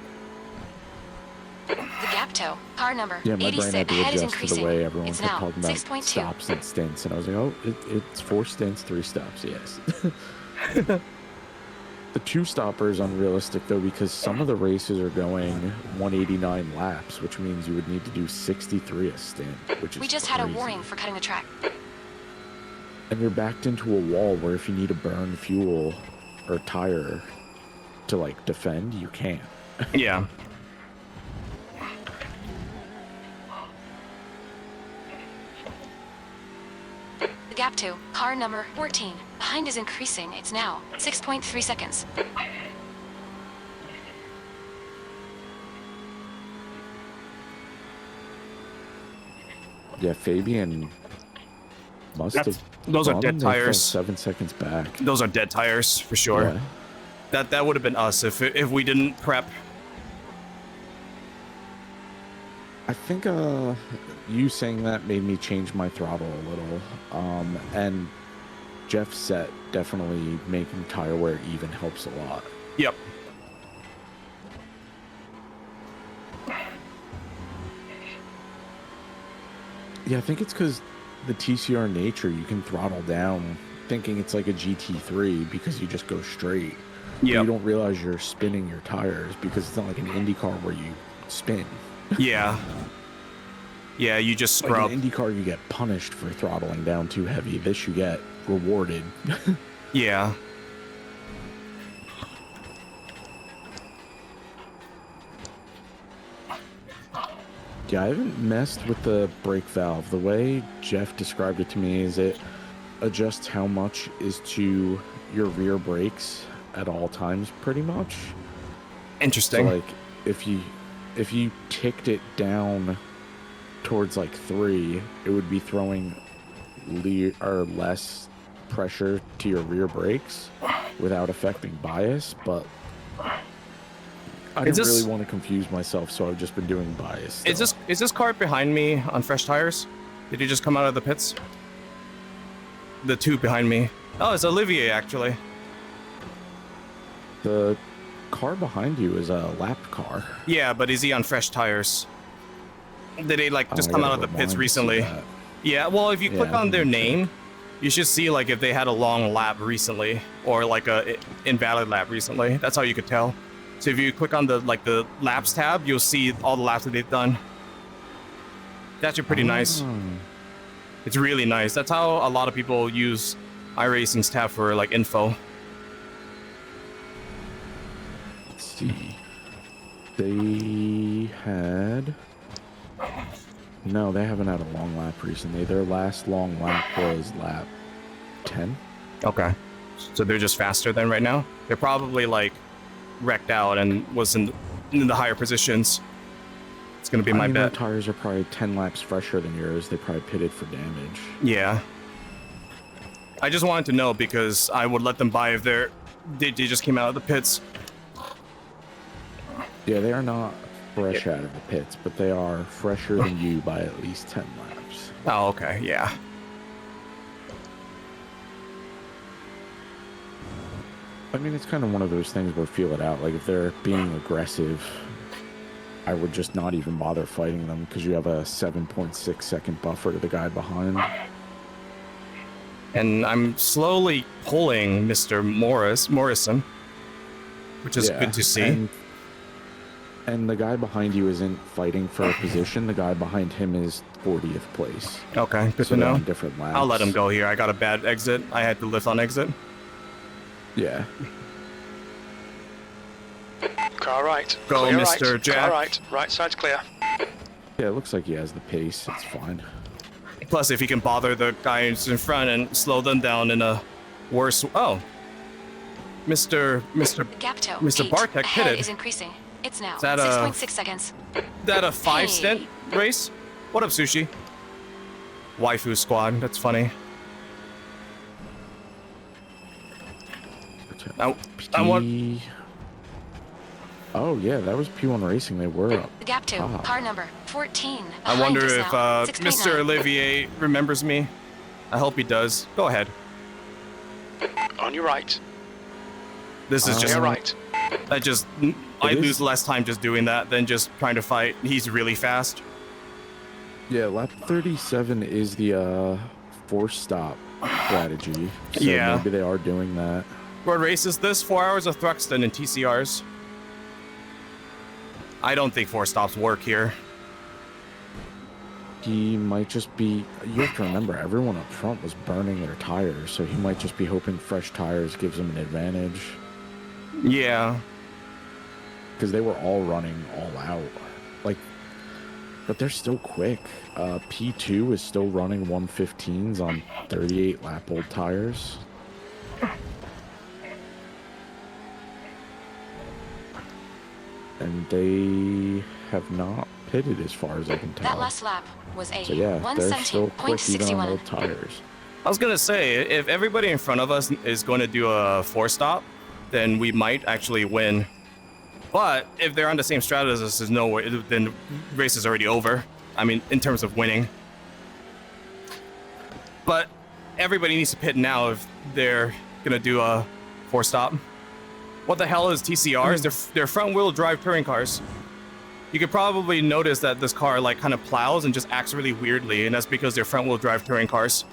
The gap toe, car number Yeah, my brain 86. had to Head is adjust to increasing. the way everyone It's kept now talking about 6.2. stops and stints, and I was like, oh, it's 4 stints, 3 stops, yes. The 2-stopper is unrealistic, though, because some of the races are going 189 laps, which means you would need to do 63 a stint, which is We just had a crazy. warning for cutting the track. And you're backed into a wall where if you need to burn fuel or tire to, like, defend, you can't. Yeah. The gap to car number 14. Behind is increasing. It's now 6.3 seconds. Yeah, Fabian must That's- have. those are gone. dead They fell tires. 7 seconds back. Those are dead tires, for sure. Yeah. That would have been us if we didn't prep. I think you saying that made me change my throttle a little. And Jeff set definitely making tire wear even helps a lot. Yep. Yeah, I think it's because the TCR nature, you can throttle down thinking it's like a GT3 because you just go straight. But Yep. you don't realize you're spinning your tires because it's not like an Indy car where you spin. Yeah. Yeah, you just Like scrub. an Indy car, you get punished for throttling down too heavy. This you get rewarded. Yeah. Yeah, I haven't messed with the brake valve. The way Jeff described it to me is it adjusts how much is to your rear brakes at all times, pretty much. So, Interesting. like, if you ticked it down towards like 3, it would be throwing or less pressure to your rear brakes without affecting bias, but I Is didn't this- really want to confuse myself, so I've just been doing bias. Is this car behind me on fresh tires? Did he just come out of the pits? The 2 behind me. Oh, it's Olivier, actually. The car behind you is a lapped car. Yeah, but is he on fresh tires? Did he like just Oh, I come gotta out of the rewind pits to see recently? that. Yeah, well, if you click Yeah, on their let me name, You should see like if they had a long lap recently or like a invalid lap recently. That's how you could tell. So if you click on the laps tab, you'll see all the laps that they've done. That's actually pretty nice. It's really nice. That's how a lot of people use iRacing's tab for like info. Let's see. They had... No, they haven't had a long lap recently. Their last long lap was lap 10. Okay. So they're just faster than right now? They're probably like wrecked out and was in the higher positions. It's going to be my bet. Their tires are probably 10 laps fresher than yours. They probably pitted for damage. Yeah. I just wanted to know because I would let them buy if they just came out of the pits. Yeah, they are not fresh out of the pits, but they are fresher than you by at least 10 laps. Oh, okay, yeah. I mean, it's kind of one of those things where feel it out. Like, if they're being aggressive, I would just not even bother fighting them because you have a 7.6 second buffer to the guy behind. And I'm slowly pulling Mr. Morrison, which is good to see. And the guy behind you isn't fighting for a position. The guy behind him is 40th place. Okay, good so to know. On different laps. I'll let him go here. I got a bad exit. I had to lift on exit. Yeah. Car right. Go, clear Mr. Right. Jack. Car right. Right side's clear. Yeah, it looks like he has the pace. It's fine. Plus, if he can bother the guys in front and slow them down in a worse... Oh. Mr. Bartek pitted. Is increasing. It's now 6.6 seconds. That a 5-stint race? What up, Sushi? Waifu squad. That's funny. I want... Oh, yeah, that was P1 Racing. They were up. The gap 2, car number 14. I wonder if Mr. Olivier remembers me. I hope he does. Go ahead. On your right. This is just... right. I lose less time just doing that than just trying to fight. He's really fast. Yeah, lap 37 is the force stop strategy. So yeah. Maybe they are doing that. What race is this? 4 Hours of Thruxton and TCRs. I don't think force stops work here. He might just be... You have to remember, everyone up front was burning their tires, so he might just be hoping fresh tires gives him an advantage. Yeah. Because they were all running all out. Like, but they're still quick. P2 is still running 115s on 38 lap old tires. And they have not pitted as far as I can tell. That last lap was a so yeah, they're still quick even on old tires. I was gonna say, if everybody in front of us is going to do a force stop, then we might actually win. But if they're on the same strat as us, there's no way, then the race is already over. I mean, in terms of winning. But everybody needs to pit now if they're gonna do a force stop. What the hell is TCRs? They're front-wheel drive touring cars. You could probably notice that this car like kind of plows and just acts really weirdly, and that's because they're front-wheel drive touring cars.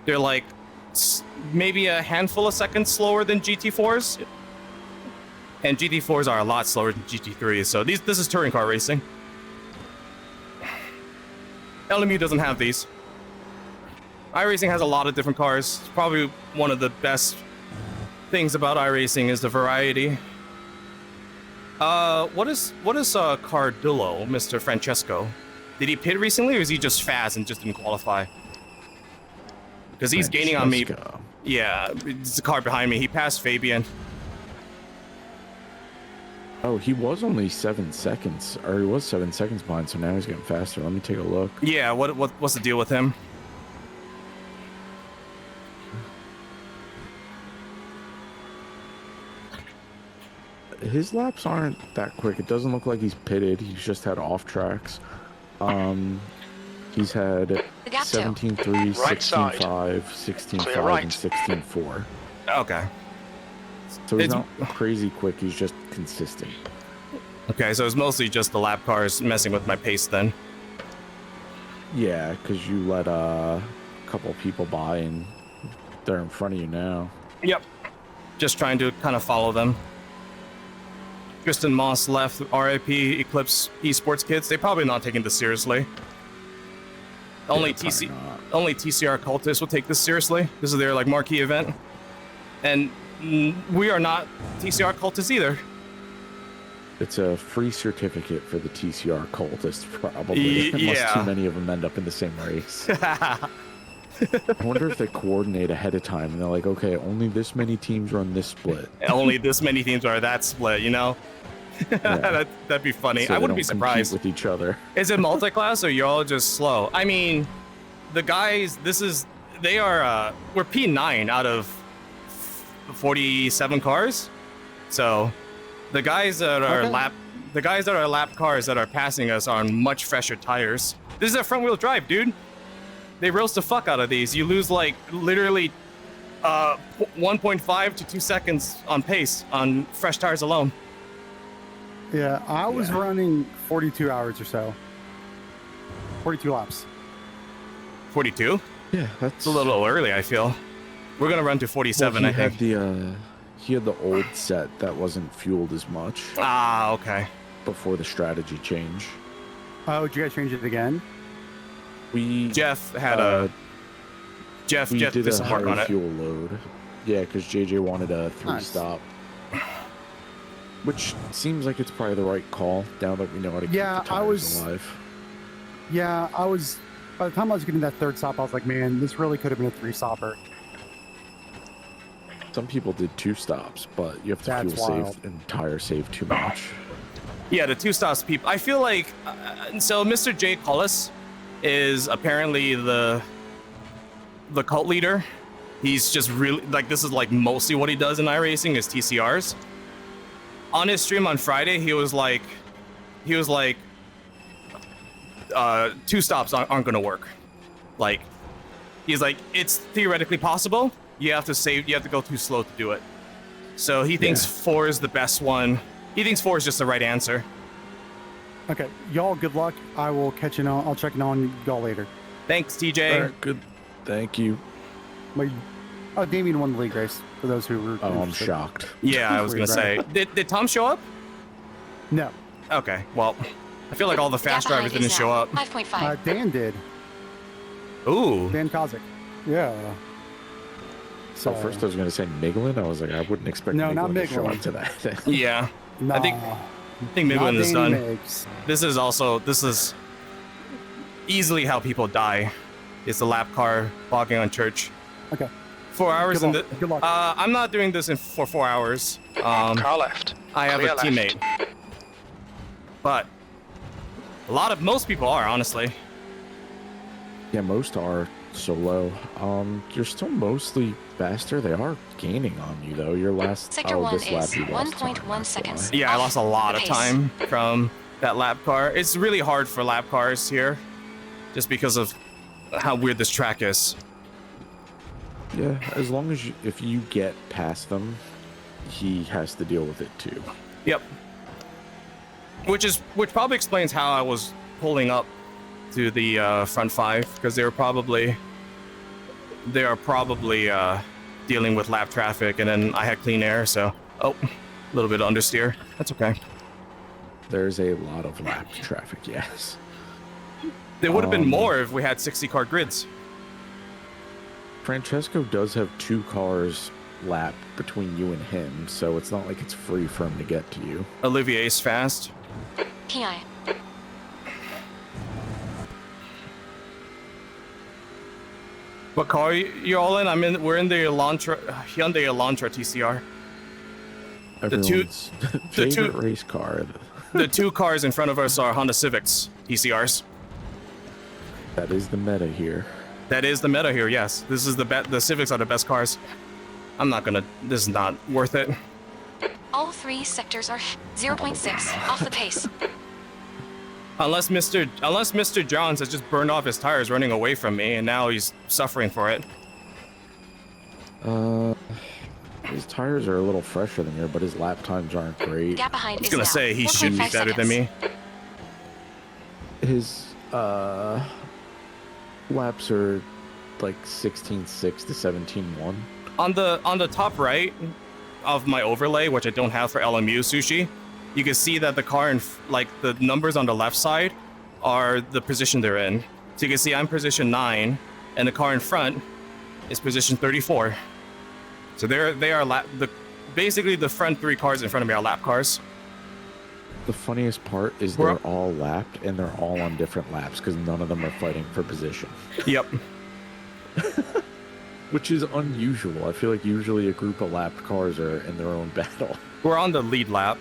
They're like maybe a handful of seconds slower than GT4s. And GT4s are a lot slower than GT3s, so this is touring car racing. LMU doesn't have these. iRacing has a lot of different cars. It's probably one of the best things about iRacing is the variety. What is Cardillo, Mr. Francesco? Did he pit recently, or is he just fast and just didn't qualify? Because he's gaining on me. Yeah, it's the car behind me. He passed Fabian. Oh, he was only 7 seconds, or he was 7 seconds behind, so now he's getting faster. Let me take a look. Yeah, what's the deal with him? His laps aren't that quick. It doesn't look like he's pitted. He's just had off tracks. He's had 17.3, 16.5, 16.5, and 16.4. Okay. So he's not crazy quick. He's just consistent. Okay, so it's mostly just the lap cars messing with my pace then. Yeah, because you let a couple people by and They're in front of you now. Yep. Just trying to kind of follow them. Tristan Moss left. RIP Eclipse Esports Kids. They're probably not taking this seriously. Only Probably not. only TCR cultists will take this seriously. This is their like marquee event, and we are not TCR cultists either. It's a free certificate for the TCR cultists, probably. Unless yeah. too many of them end up in the same race. I wonder if they coordinate ahead of time and they're like, okay, only this many teams run this split. Only this many teams are that split, you know? Yeah. That'd be funny. So I they wouldn't be don't compete surprised. with each other. Is it multi-class or you're all just slow? I mean, the guys, they are, we're P9 out of 47 cars. So the guys that are lap cars that are passing us are on much fresher tires. This is a front wheel drive, dude. They roast the fuck out of these. You lose like literally 1.5 to 2 seconds on pace on fresh tires alone. Yeah, I was running 42 hours or so. 42 laps. 42? Yeah, that's It's a little early, I feel. We're gonna run to 47, I think. He had the old set that wasn't fueled as much Ah, okay. before the strategy change. Oh, did you guys change it again? Jeff had Jeff we did did some a work on higher it. fuel load. Yeah, because JJ wanted a 3-stop. Which seems like it's probably the right call now that we know how to keep Yeah, the I tires was- alive. Yeah, by the time I was getting that third stop, I was like, man, this really could have been a 3-stopper. Some people did 2 stops, but you have to That's fuel wild. save and tire save too much. Yeah, the 2 stops people. I feel like so Mr. J Collis is apparently the cult leader. He's just really like this is like mostly what he does in iRacing is TCRs. On his stream on Friday, he was like 2 stops aren't gonna work. Like he's like it's theoretically possible. You have to go too slow to do it. So he thinks 4 is the best one. He thinks 4 is just the right answer. Okay, y'all, good luck. I will catch you on. I'll check in on y'all later. Thanks, TJ. All right, good. Thank you. Damien won the league race, for those who were Oh, I'm interested. shocked. Yeah, I was gonna say. Did Tom show up? No, Okay, well, I feel like all the fast Gap drivers behind didn't is show now up. 5.5. Dan did. Ooh. Dan Kozik. Yeah. So first I was going to say Miglin. I was like, I wouldn't expect No, not Miglin to show Miglin. up to that thing. Yeah, Nah, I think Midland is not done. Danny Miggs. This is easily how people die. It's the lap car bogging on church. Okay. 4 hours Good in luck. the. Good luck. I'm not doing this for 4 hours. Car left. I have Clear a left. teammate, but most people are honestly. Yeah, most are solo. You're still mostly faster. They are gaining on you though. Your last Sector 1 this lap is you lost 1.1 time, that's seconds. why. Yeah, I lost a lot of Pace. time from that lap car. It's really hard for lap cars here, just because of how weird this track is. Yeah, as long as if you get past them, he has to deal with it too. Yep. Which probably explains how I was pulling up to the front 5 because they are probably dealing with lap traffic, and then I had clean air, so a little bit of understeer. That's okay. There's a lot of lap traffic, yes. There would have been more if we had 60 car grids. Francesco does have 2 cars lap between you and him, so it's not like it's free for him to get to you. Olivier's fast. PI. What car you all in? We're in the Hyundai Elantra TCR. Everyone's the two- favorite race car. The 2 cars in front of us are Honda Civics TCRs. That is the meta here. That is the meta here. Yes, this is the Civics are the best cars. This is not worth it. All 3 sectors are 0.6 off the pace. Unless Mr. Johns has just burned off his tires running away from me, and now he's suffering for it. His tires are a little fresher than yours, but his lap times aren't great. Gap behind I was is gonna now say he should be 1.5 better than seconds. His laps are like 16.6 to 17.1. On the top right of my overlay, which I don't have for LMU Sushi, you can see that the car and like the numbers on the left side are the position they're in. So you can see I'm position 9, and the car in front is position 34. So they are basically the front 3 cars in front of me are lap cars. The funniest part is they're all lapped, and they're all on different laps because none of them are fighting for position. Yep. Which is unusual. I feel like usually a group of lapped cars are in their own battle. We're on the lead lap.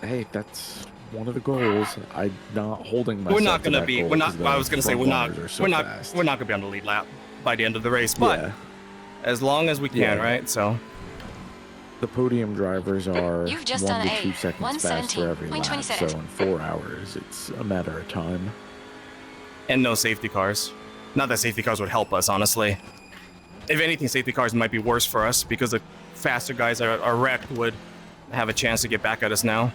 Hey, that's one of the goals. I'm not holding myself. We're not to gonna that be. goal We're not. 'cause I the was gonna say front we're not. runners are so We're not. fast. We're not gonna be on the lead lap by the end of the race. But Yeah. as long as we can, Yeah. right? So. The podium drivers are You've just 1 done to 2 A, seconds faster every lap, so 117.27. in 4 hours, it's a matter of time. And no safety cars. Not that safety cars would help us, honestly. If anything, safety cars might be worse for us because the faster guys are wrecked would have a chance to get back at us now.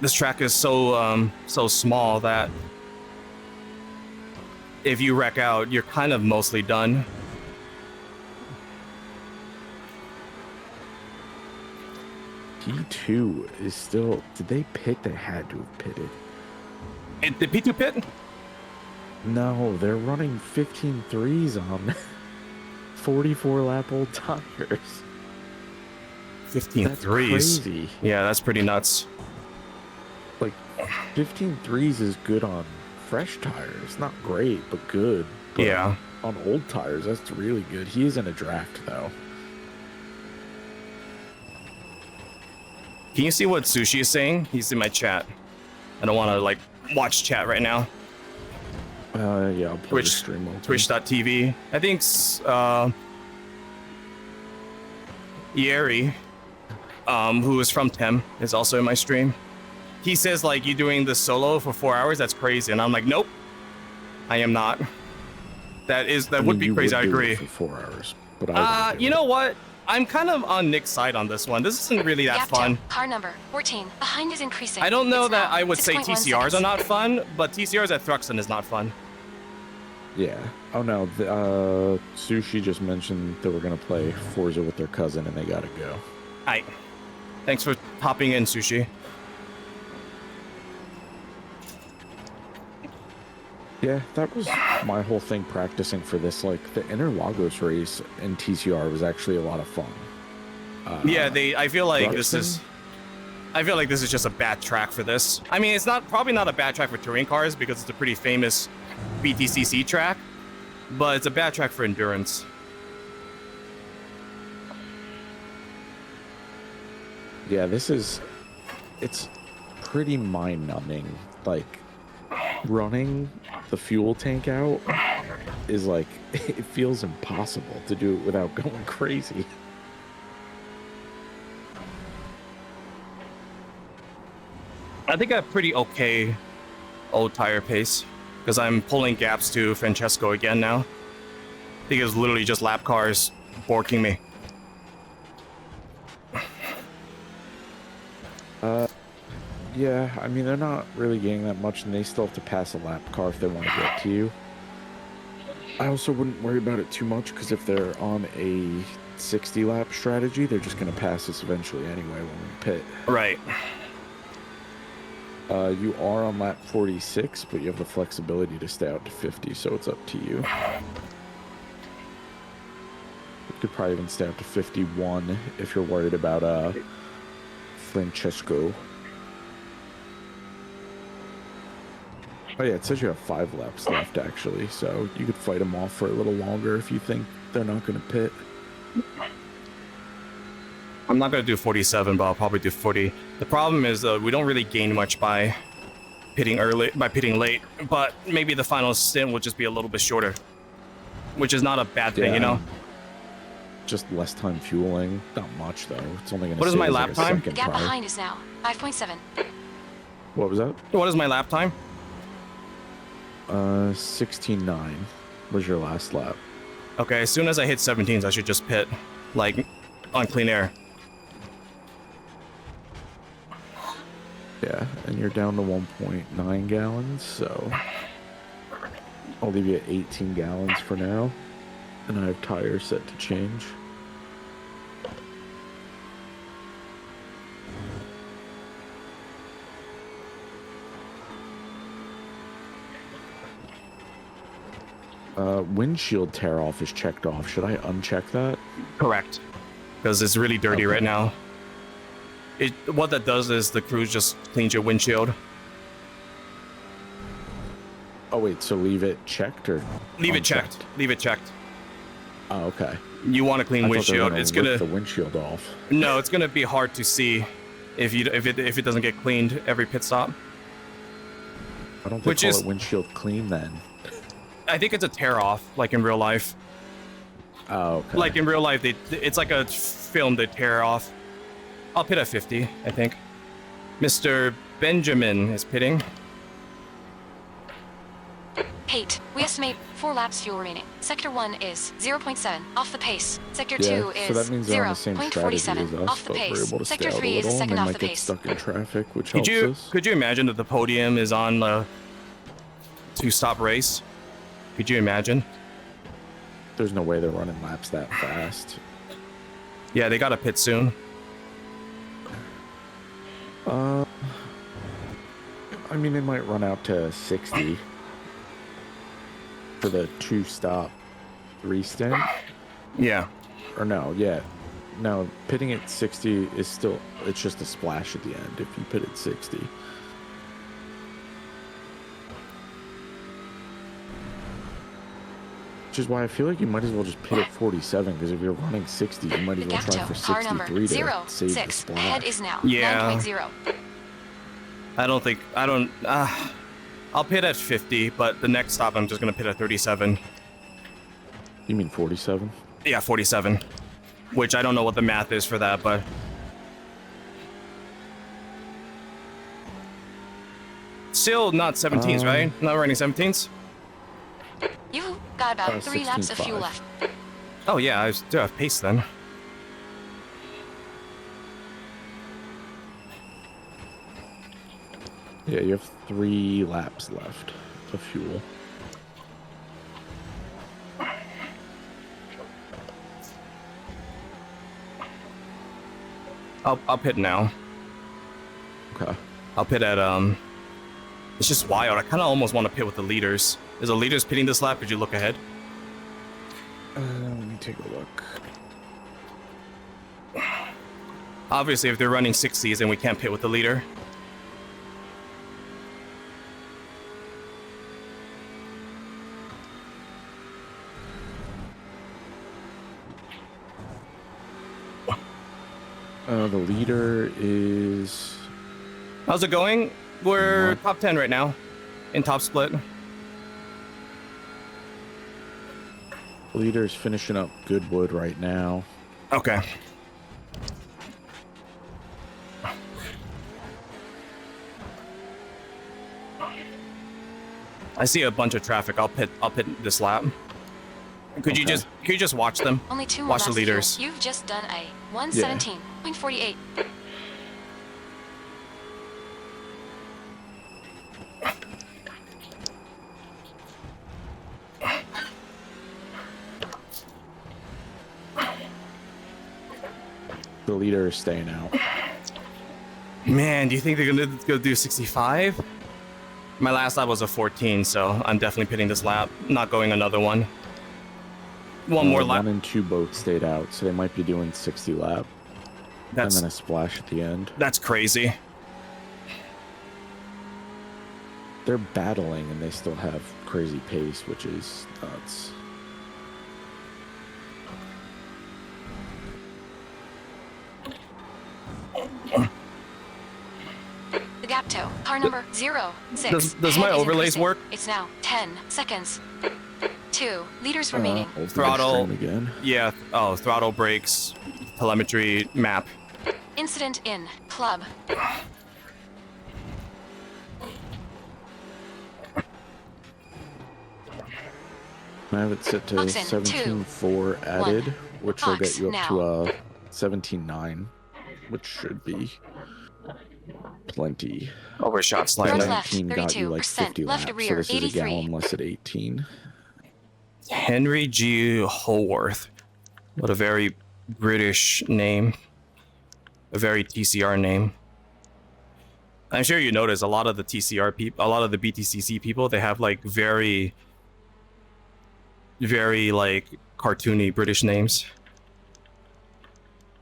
This track is so small that if you wreck out, you're kind of mostly done. P2 is still... Did they pit? They had to have pitted. Did P2 pit? No, they're running 15.3s on 44 lap old tires. 15 That's threes. crazy. Yeah, that's pretty nuts. Like 15.3s is good on fresh tires. Not great, but good. But Yeah. on old tires, that's really good. He is in a draft though. Can you see what Sushi is saying? He's in my chat. I don't want to like watch chat right now. Yeah, I'll play the Twitch, stream open. Twitch.tv. I think Yeri, who is from Tem, is also in my stream. He says like, you doing the solo for 4 hours? That's crazy. And I'm like, nope, I am not. That I would mean, be you crazy. I do it agree. for 4 hours, but I wouldn't do You it. know what? I'm kind of on Nick's side on this one. This isn't really that Gap fun. to car number 14. Behind is increasing. I don't know It's that now I would say 6.1 TCRs seconds. are not fun, but TCRs at Thruxton is not fun. Yeah. Oh no, Sushi just mentioned that we're gonna play Forza with their cousin, and they gotta go. Aight. Thanks for hopping in, Sushi. Yeah, that was my whole thing practicing for this. Like the Interlagos race in TCR was actually a lot of fun. Yeah, I feel like this Thruxton? is. I feel like this is just a bad track for this. I mean, it's probably not a bad track for touring cars because it's a pretty famous BTCC track, but it's a bad track for endurance. Yeah, it's pretty mind-numbing. Like running the fuel tank out is like it feels impossible to do it without going crazy. I think I have pretty okay old tire pace because I'm pulling gaps to Francesco again now. I think it's literally just lap cars borking me. Yeah, I mean, they're not really getting that much, and they still have to pass a lap car if they want to get to you. I also wouldn't worry about it too much, because if they're on a 60-lap strategy, they're just going to pass us eventually anyway when we pit. Right. You are on lap 46, but you have the flexibility to stay out to 50, so it's up to you. You could probably even stay out to 51 if you're worried about Francesco. Oh yeah, it says you have 5 laps left actually, so you could fight them off for a little longer if you think they're not going to pit. I'm not going to do 47, but I'll probably do 40. The problem is we don't really gain much by pitting late, but maybe the final stint will just be a little bit shorter, which is not a bad thing, you know? Just less time fueling, not much though. It's only going to. What is my lap time? Gap behind is now 5.7. What was that? What is my lap time? 16.9 was your last lap. Okay, as soon as I hit 17s, I should just pit, like, on clean air. Yeah, and you're down to 1.9 gallons, so I'll leave you at 18 gallons for now. And I have tires set to change. Windshield tear off is checked off. Should I uncheck that? Correct. Because it's really dirty right now. What that does is the cruise just cleans your windshield. Oh wait, so leave it checked or Leave it unchecked? checked. Leave it checked. Oh, okay. You want a clean I thought they were windshield. It's rip gonna the windshield off. No, it's gonna be hard to see if it doesn't get cleaned every pit stop. I don't think it windshield clean then. I think it's a tear off, like in real life. Oh, okay. Like in real life, it's like a film they tear off. I'll pit at 50, I think. Mr. Benjamin is pitting. Pate, we estimate 4 laps fuel remaining. Sector 1 is 0.7 off the pace. Sector Yeah, 2 is so that means they're on the same strategy as 0.47 us, off the but we're pace. able to Sector stay out 3 a is little, and second they off might the get pace. stuck in traffic, which helps us. Could you imagine that the podium is on a 2-stop race? Could you imagine? There's no way they're running laps that fast. Yeah, they gotta pit soon. I mean, they might run out to 60 for the 2-stop 3 stint. Yeah. Or no, yeah. No, pitting at 60 is still, it's just a splash at the end if you pit at 60. Which is why I feel like you might as well just pit at 47, because if you're running 60, you might as well try for car number 63 to save the 06. splash. Head is now Yeah. 9.0. I'll pit at 50, but the next stop I'm just gonna pit at 37. You mean 47? Yeah, 47. Which I don't know what the math is for that, but... Still not 17s, right? Not running 17s? You've got about 3 laps of fuel 16.5. left. Oh yeah, I still have pace then. Yeah, you have 3 laps left of fuel. I'll pit now. Okay. I'll pit at, It's just wild. I kind of almost want to pit with the leaders. Is the leaders pitting this lap? Could you look ahead? Let me take a look. Obviously, if they're running 60s, then we can't pit with the leader. The leader is... How's it going? We're top 10 right now in top split. Leader's finishing up Goodwood right now. Okay. I see a bunch of traffic. I'll pit this lap. Could you just watch them? Only 2 more Watch laps the of fuel. leaders. You've just done a 117.48. The leader is staying out. Man, do you think they're gonna go do 65? My last lap was a 14, so I'm definitely pitting this lap. Not going another one. One more lap. 1 and 2 both stayed out, so they might be doing 60 lap. And then a splash at the end. That's crazy. They're battling and they still have crazy pace, which is nuts. The gap toe. Car number 06. Does my Head is overlays increasing. work? It's now 10 seconds. 2 leaders remaining. Open Throttle. stream again. Yeah. Oh, throttle, brakes, telemetry, map. Incident in club. I have it set to Oxen, 17.4 added, which will get you up Ox to 17.9, which should be plenty. Overshot Front slightly. left, 19 got you like 32%, 50 left laps, rear, so this is a 83. gallon less at 18. Henry G. Holworth. What a very British name. A very TCR name. I'm sure you notice a lot of the TCR people, a lot of the BTCC people, they have like very like cartoony British names.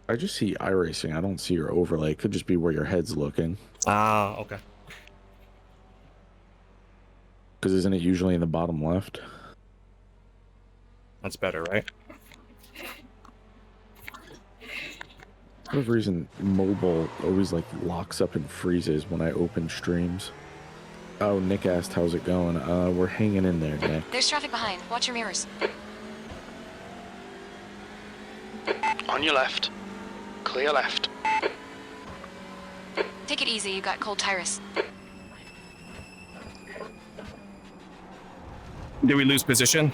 I just see iRacing. I don't see your overlay. Could just be where your head's looking. Ah, okay. Because isn't it usually in the bottom left? That's better, right? For whatever reason, mobile always like locks up and freezes when I open streams. Oh, Nick asked how's it going. We're hanging in there, Nick. There's traffic behind. Watch your mirrors. On your left. Clear left. Take it easy, you got cold tires. Did we lose position?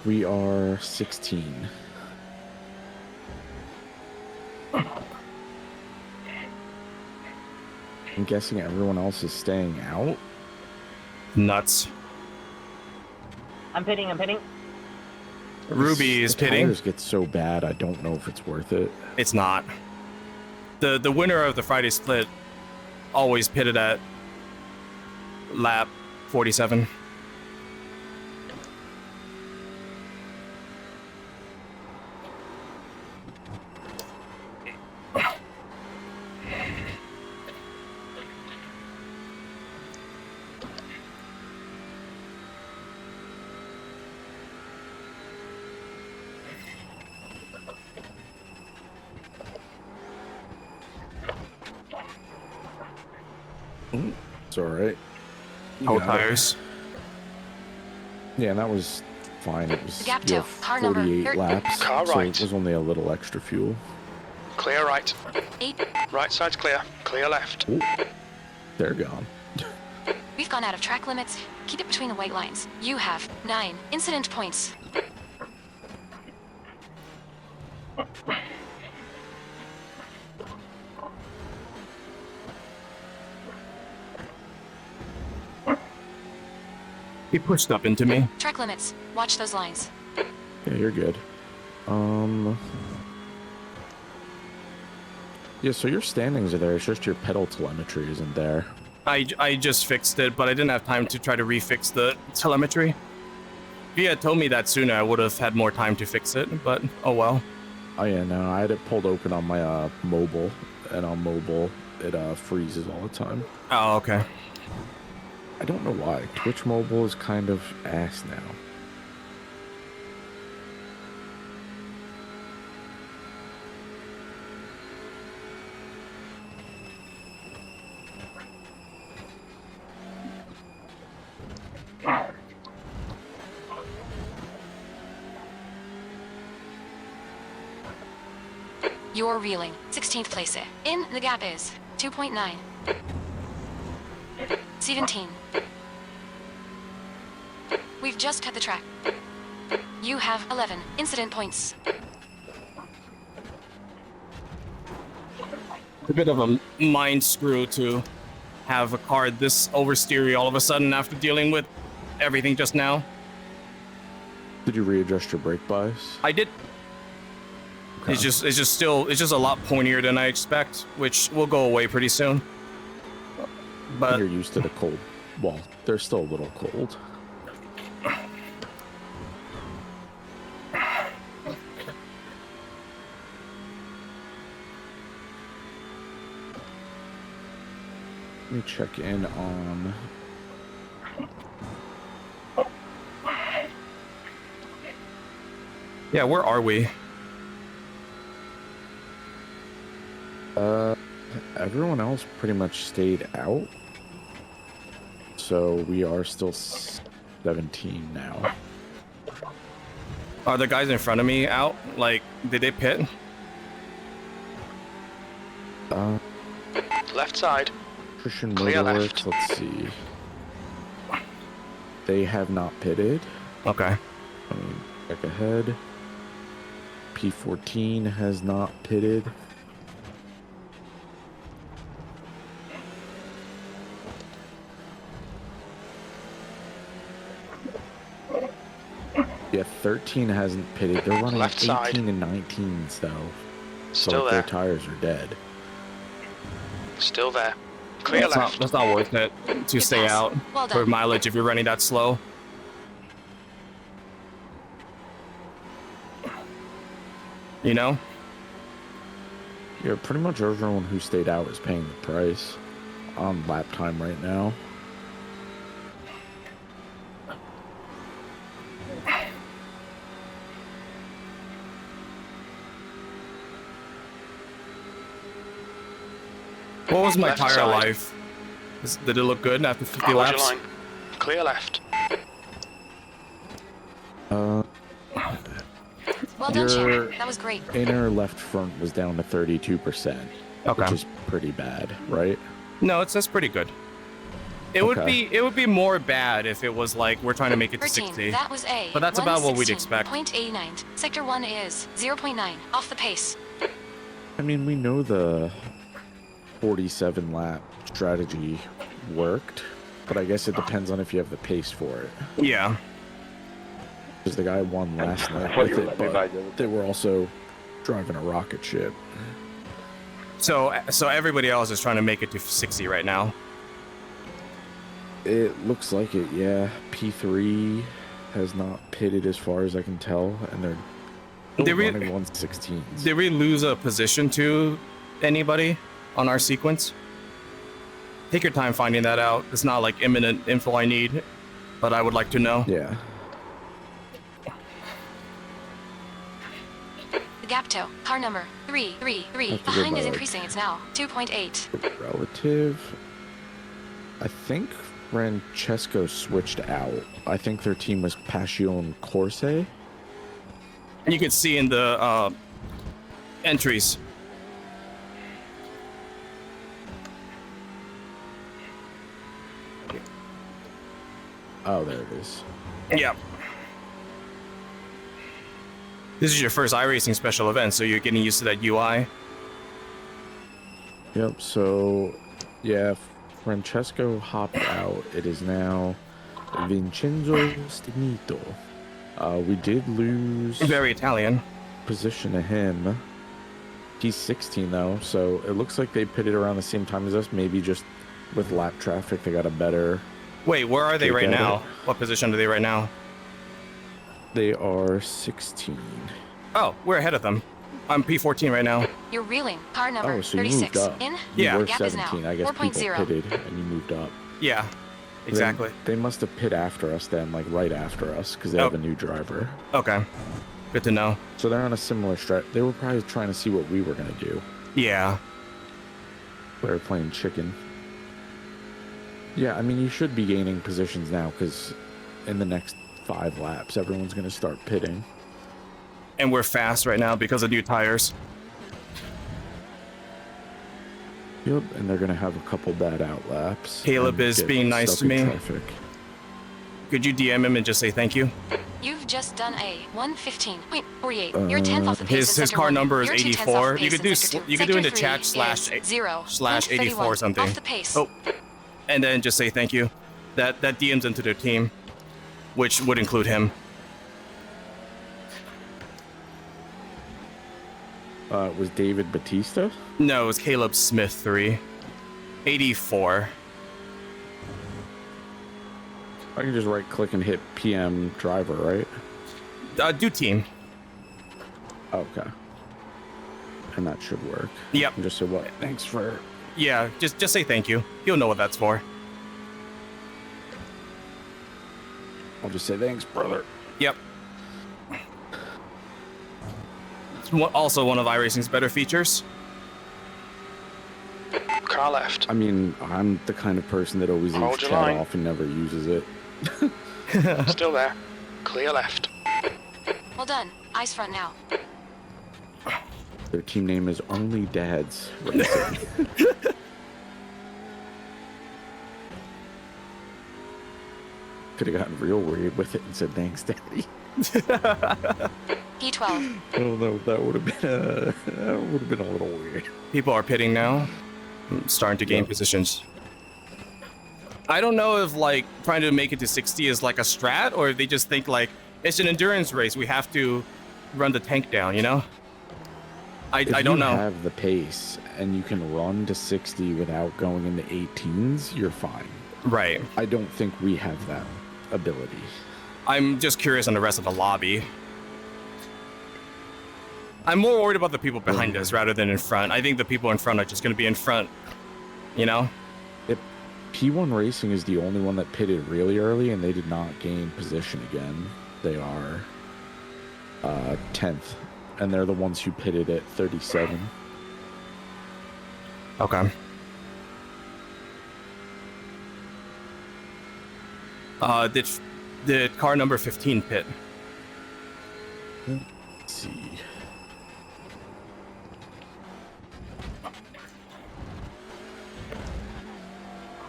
We are 16. I'm guessing everyone else is staying out. Nuts. I'm pitting. Ruby is The pitting. tires get so bad, I don't know if it's worth it. It's not. The winner of the Friday split always pitted at lap 47. It's alright. Whole tires. Yeah, and that was fine. It was Gap you two, have car number 48 laps, Car so right. it was only a little extra fuel. Clear right. 8. Right side's clear. Clear left. Ooh, they're gone. We've gone out of track limits. Keep it between the white lines. You have 9 incident points. He pushed up into me. Track limits. Watch those lines. Yeah, you're good. Yeah, so your standings are there. It's just your pedal telemetry isn't there. I just fixed it, but I didn't have time to try to refix the telemetry. If you had told me that sooner, I would have had more time to fix it, but oh well. Oh yeah, no, I had it pulled open on my mobile, and on mobile it freezes all the time. Oh, okay. I don't know why. Twitch mobile is kind of ass now. You're reeling. 16th place. In the gap is 2.9. 17. We've just cut the track. You have 11 incident points. It's a bit of a mind screw to have a card this oversteery all of a sudden after dealing with everything just now. Did you readjust your brake bias? I did. Okay. It's just a lot pointier than I expect, which will go away pretty soon. But You're used to the cold. Well, they're still a little cold. Let me check in on... yeah, where are we? Everyone else pretty much stayed out. So we are still 17 now. Are the guys in front of me out? Like, did they pit? Left side. Christian Clear Motorworks, left. let's see. They have not pitted. Okay. Let me check ahead. P14 has not pitted. Yeah, 13 hasn't pitted. They're running Left 18 side. and 19s though. So Still like, there. their tires are dead. Still there. Clear That's left. not worth it to Good stay pass. out Well for done. mileage if you're running that slow. You know? Yeah, pretty much everyone who stayed out is paying the price on lap time right now. What was my Left tire side. life? Did it look good after 50 Hold your laps? line. Clear left. Well done, Your champ. That was great. inner left front was down to 32%, Okay. which is pretty bad, right? No, that's pretty good. It would be more bad if it was like we're trying to make it to 13. 60. That was A. But that's about what we'd expect. 116.89. Sector 1 is 0.9. Off the pace. I mean, we know the 47 lap strategy worked, but I guess it depends on if you have the pace for it. Yeah. Because the guy won last night with it, but they were also driving a rocket ship. So everybody else is trying to make it to 60 right now. It looks like it, yeah. P3 has not pitted as far as I can tell, and they're Did still we- running 116s. Did we lose a position to anybody on our sequence? Take your time finding that out. It's not like imminent info I need, but I would like to know. Yeah. The gap to car number 333 Have to go behind is back. increasing. It's now 2.8. Relative. I think Francesco switched out. I think their team was Passion Corse. You can see in the entries. Oh, there it is. Yeah. This is your first iRacing special event, so you're getting used to that UI. Yep, so, yeah, Francesco hopped out. It is now Vincenzo Stinito. We did lose Very Italian. position to him. He's 16, though, so it looks like they pitted around the same time as us. Maybe just with lap traffic, they got a better... Wait, where are they right Together. now? What position are they right now? They are 16. Oh, we're ahead of them. I'm P14 right now. You're reeling. Car number Oh, so you moved 36. up. In. You Yeah. were Gap is now 17. I guess people 4.0. pitted and you moved up. Yeah, exactly. They must have pit after us then, like right after us, because they Oh. have a new driver. Okay, good to know. So they're on a similar stretch. They were probably trying to see what we were going to do. Yeah. They were playing chicken. Yeah, I mean, you should be gaining positions now, because in the next 5 laps, everyone's going to start pitting. And we're fast right now because of new tires. Yep, and they're going to have a couple bad out laps. Caleb and is get being nice stuck to in me. traffic. Could you DM him and just say thank you? You've just done a 115.48. You're 10th off the pace. His in sector car 1. number is You're 2/10 off 84. the You pace could in do sector 2. you could do in the Sector chat 3 is slash 84 or something. Off the pace. Oh, and then just say thank you. That DMs into their team, which would include him. It was David Batista? No, it was Caleb Smith 3. 84. I can just right click and hit PM driver, right? Do team. Okay. And that should work. Yep. And just say what? Thanks for... Yeah, just say thank you. He'll know what that's for. I'll just say thanks, brother. Yep. It's also one of iRacing's better features. Car left. I mean, I'm the kind of person that always Hold leaves your chat line. off and never uses it. Still there. Clear left. Well done. Eyes front now. Their team name is Only Dads Racing. Could have gotten real weird with it and said thanks, Daddy. P12. Oh no, that would have been a little weird. People are pitting now. Starting to gain Yep. positions. I don't know if like trying to make it to 60 is like a strat, or if they just think like It's an endurance race. We have to run the tank down, you know? I don't know. If you have the pace and you can run to 60 without going into 18s, you're fine. Right. I don't think we have that ability. I'm just curious on the rest of the lobby. I'm more worried about the people behind us rather than in front. I think the people in front are just going to be in front, you know? P1 Racing is the only one that pitted really early, and they did not gain position again. They are 10th, and they're the ones who pitted at 37. Okay. Did car number 15 pit? Let's see.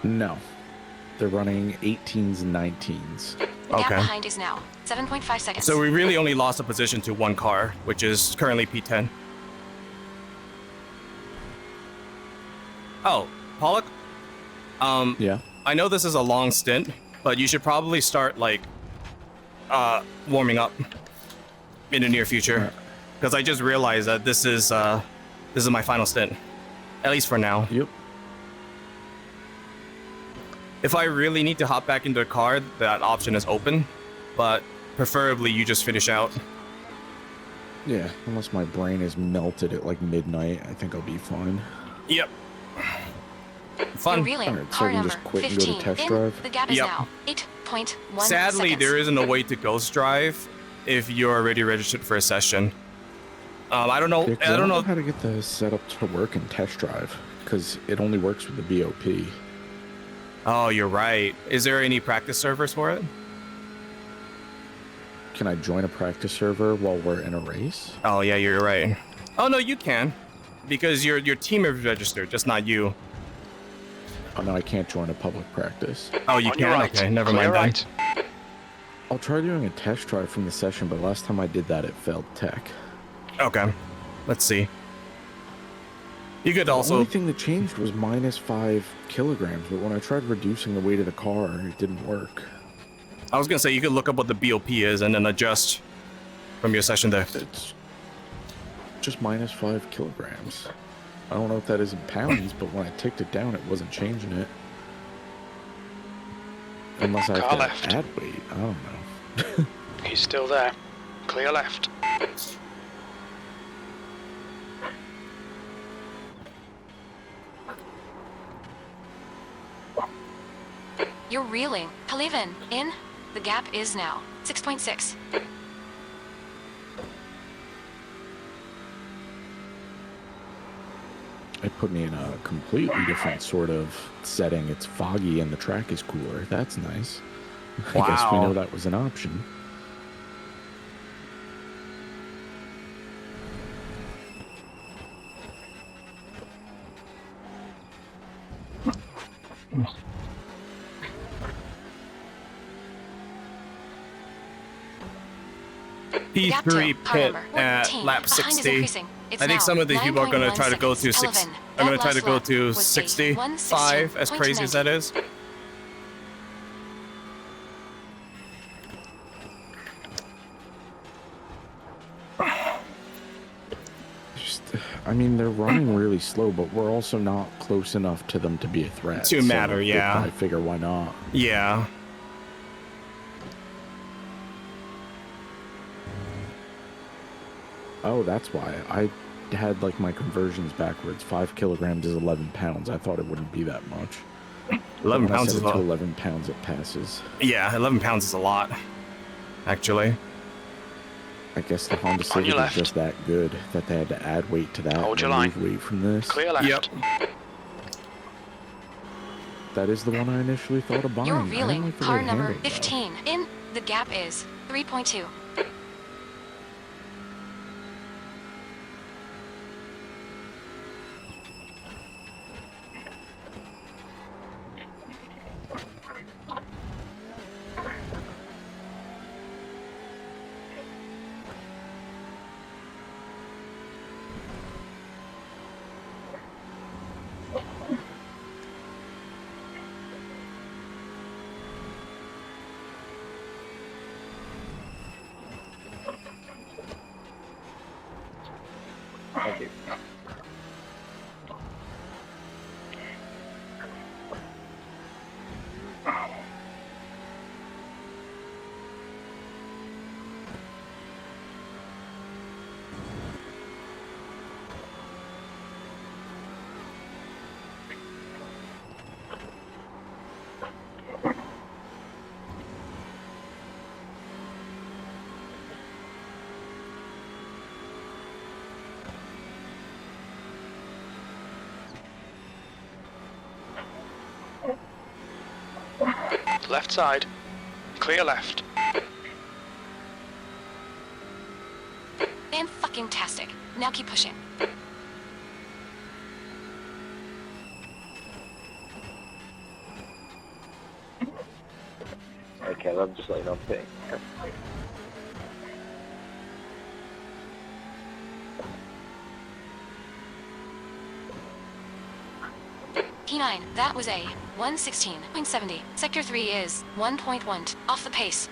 No. They're running 18s and 19s. The gap behind is now 7.5 seconds. So we really only lost a position to one car, which is currently P10. Oh, Pollock? Yeah. I know this is a long stint, but you should probably start, like, warming up in the near future. Because I just realized that this is my final stint. At least for now. Yep. If I really need to hop back into the car, that option is open, but preferably you just finish out. Yeah, unless my brain is melted at like midnight, I think I'll be fine. Yep. You're Fun. reeling. Alright, so I Car can number just quit and go to 15 test in. drive? The gap is Yep. now 8.1 Sadly, seconds. there isn't a way to ghost drive if you're already registered for a session. I don't know. Yeah, 'cause I don't know. how to get the setup to work in test drive, because it only works with the BOP. Oh, you're right. Is there any practice servers for it? Can I join a practice server while we're in a race? Oh, yeah, you're right. Oh no, you can, because your team is registered, just not you. Oh no, I can't join a public practice. Oh, you On your can. right. Okay, never Clear mind then. right. I'll try doing a test drive from the session, but last time I did that, it failed tech. Okay, let's see. You could The also. only thing that changed was -5 kilograms, but when I tried reducing the weight of the car, it didn't work. I was gonna say you could look up what the BOP is and then adjust from your session there. It's just -5 kilograms. I don't know if that is in pounds, but when I ticked it down, it wasn't changing it. Unless I Car have left. to add weight. I don't know. He's still there. Clear left. You're reeling. Pelivan in. The gap is now 6.6. It put me in a completely different sort of setting. It's foggy and the track is cooler. That's nice. I guess we Wow. know that was an option. Gap to P3 car pit number at 14. lap Behind is 60. increasing. It's I think now some of the people are going to 9.1 try to go to seconds. 6. Pelivan, I'm going that to try to last go lap to was a 65, as crazy as 1:16.90. that is. Just, I mean, they're running really slow, but we're also not close enough to them to be a threat. To matter, they yeah. probably figure why not. Yeah. Oh, that's why. I had like my conversions backwards. 5 kilograms is 11 pounds. I thought it wouldn't be that much. 11 When I pounds set is it a to lot. 11 pounds, it passes. Yeah, 11 pounds is a lot, actually. I guess the Honda On Civic your is left. just that good that they had to add weight to that. Hold your and line. remove weight from this. Clear left. Yep. That is the one I initially thought of buying. You're I didn't reeling. like the Car way it number handled, though. 15 in. The gap is 3.2. Left side. Clear left. Fan-fucking-tastic. Now keep pushing. Okay, I'm just letting you know I'm pitting. P9, that was a 116.70. Sector 3 is 1.1 off the pace.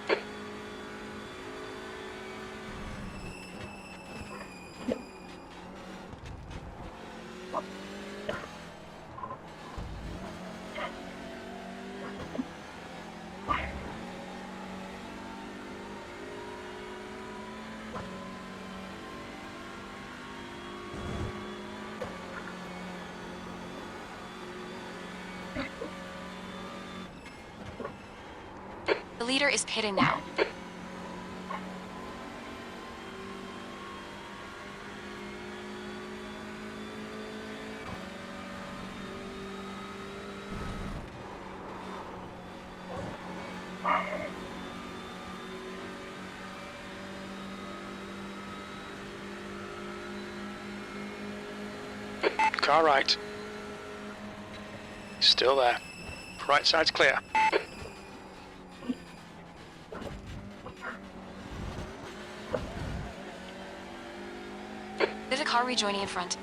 The leader is pitting now. Car right. Still there. Right side's clear. There's a car rejoining in front.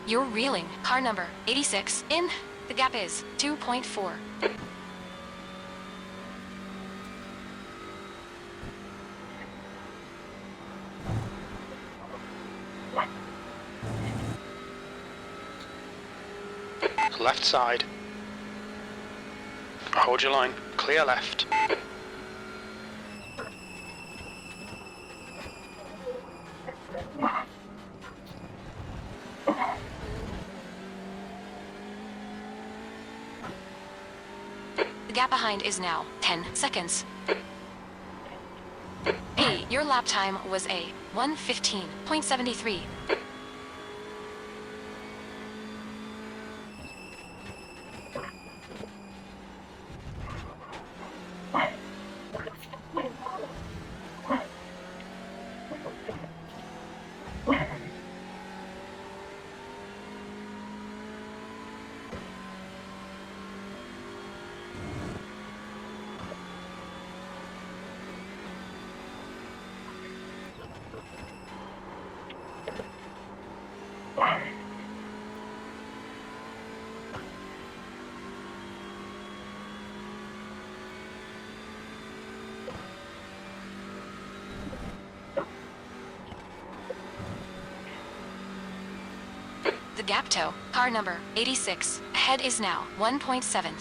You're reeling. Car number 86 in. The gap is 2.4. Left side. Hold your line. Clear left. The gap behind is now 10 seconds. Hey, your lap time was a 1:15.73. The gap toe, car number 86. Ahead is now 1.7.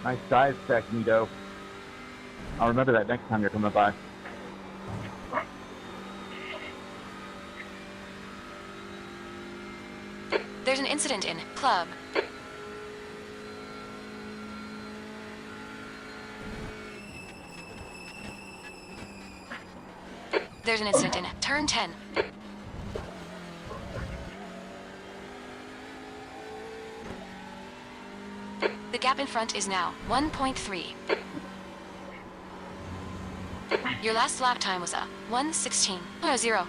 Nice size check, Nito. I'll remember that next time you're coming by. There's an incident in Club. There's an incident in Turn 10. The gap in front is now 1.3. Your last lap time was a 1:16.0.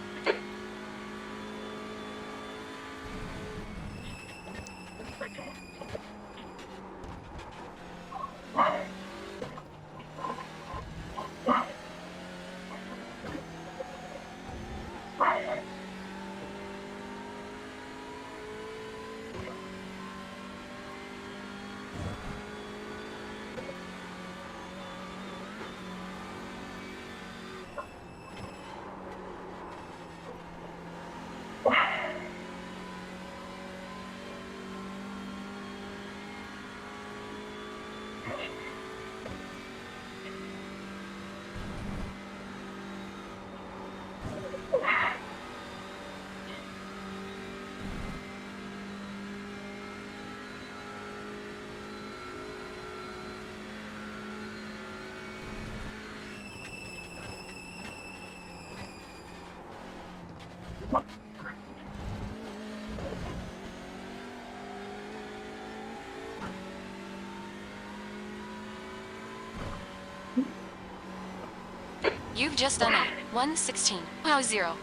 You've just done a 1:16.0.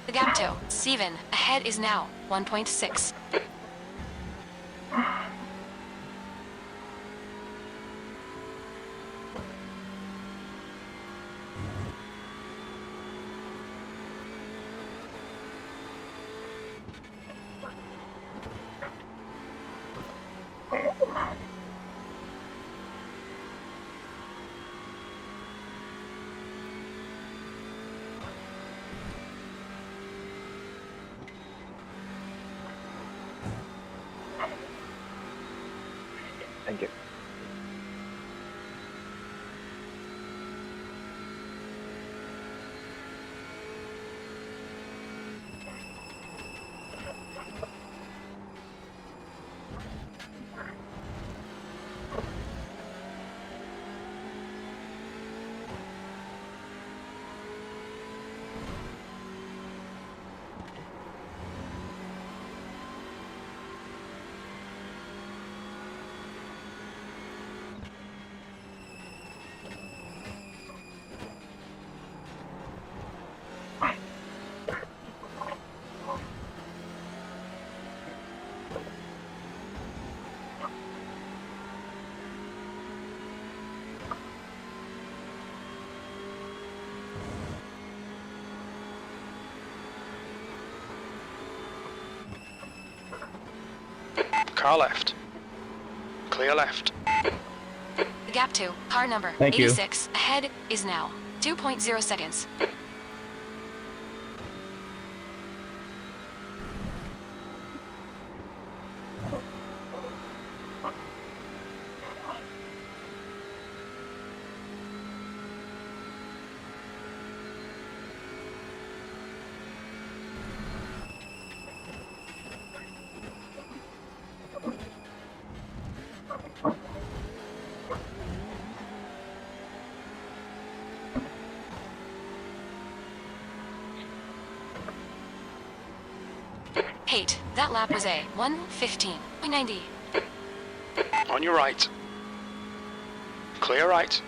The gap to Steven ahead is now 1.6. Thank you. Car left. Clear left. The gap to car number Thank you. 86 ahead is now 2.0 seconds. Hate, that lap was a 1:15.90. On your right. Clear right.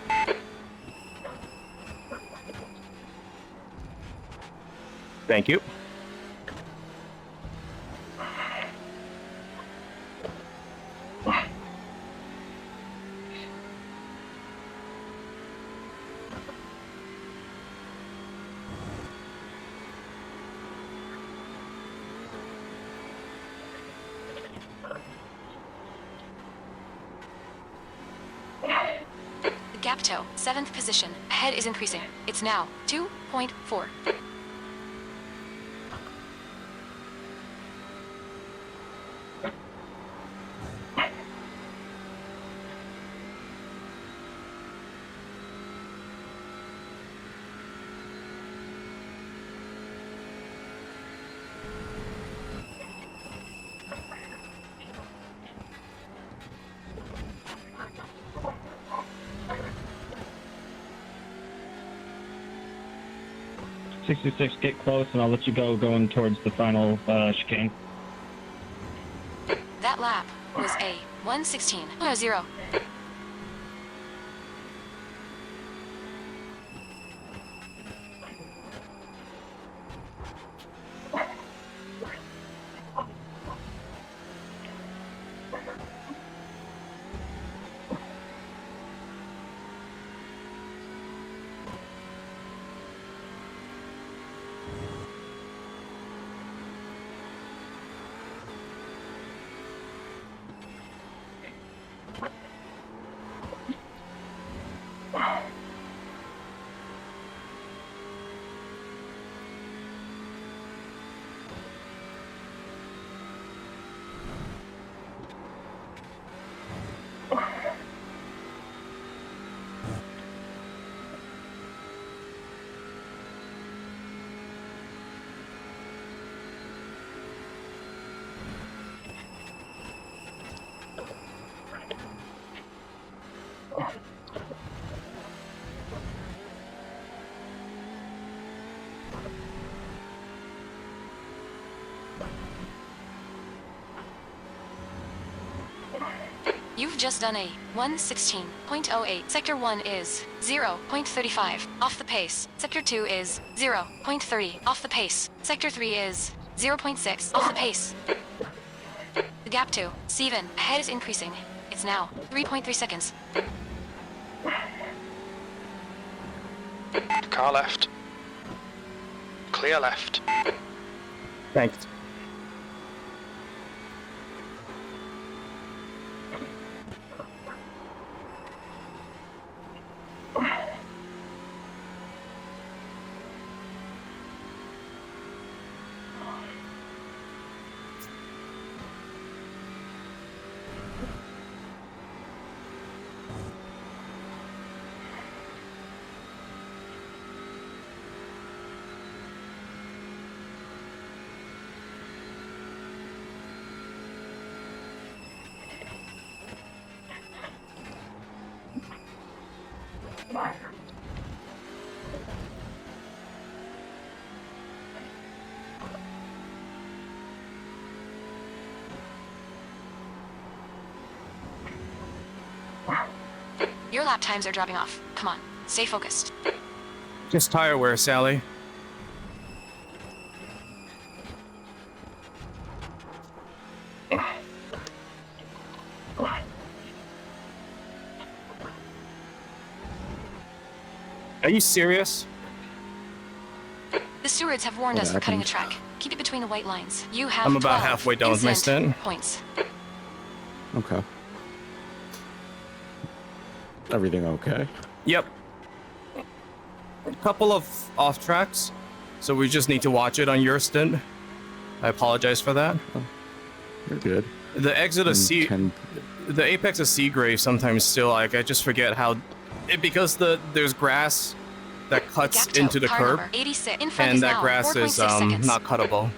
Thank you. The Gap toe, 7th position. Ahead is increasing. It's now 2.4. Get close, and I'll let you go going towards the final chicane. That lap was a 1:16.0. You've just done a 1:16.08. Sector 1 is 0.35 off the pace. Sector 2 is 0.30 off the pace. Sector 3 is 0.6 off the pace. The gap to Steven ahead is increasing. It's now 3.3 seconds. Car left. Clear left. Thanks. Your lap times are dropping off. Come on, stay focused. Just tire wear, Sally. Are you serious? The stewards have warned us for cutting a track. Keep it between the white lines. You have I'm about 12 halfway done with my incident stint. points. Okay. Everything okay? Yep. A couple of off tracks, so we just need to watch it on your stint. I apologize for that. You're good. The exit of C, the apex of Seagrave sometimes still like I just forget how, because there's grass that cuts Gap into the car curb, number 86. In front and is that now grass 4.6 is seconds. not cuttable.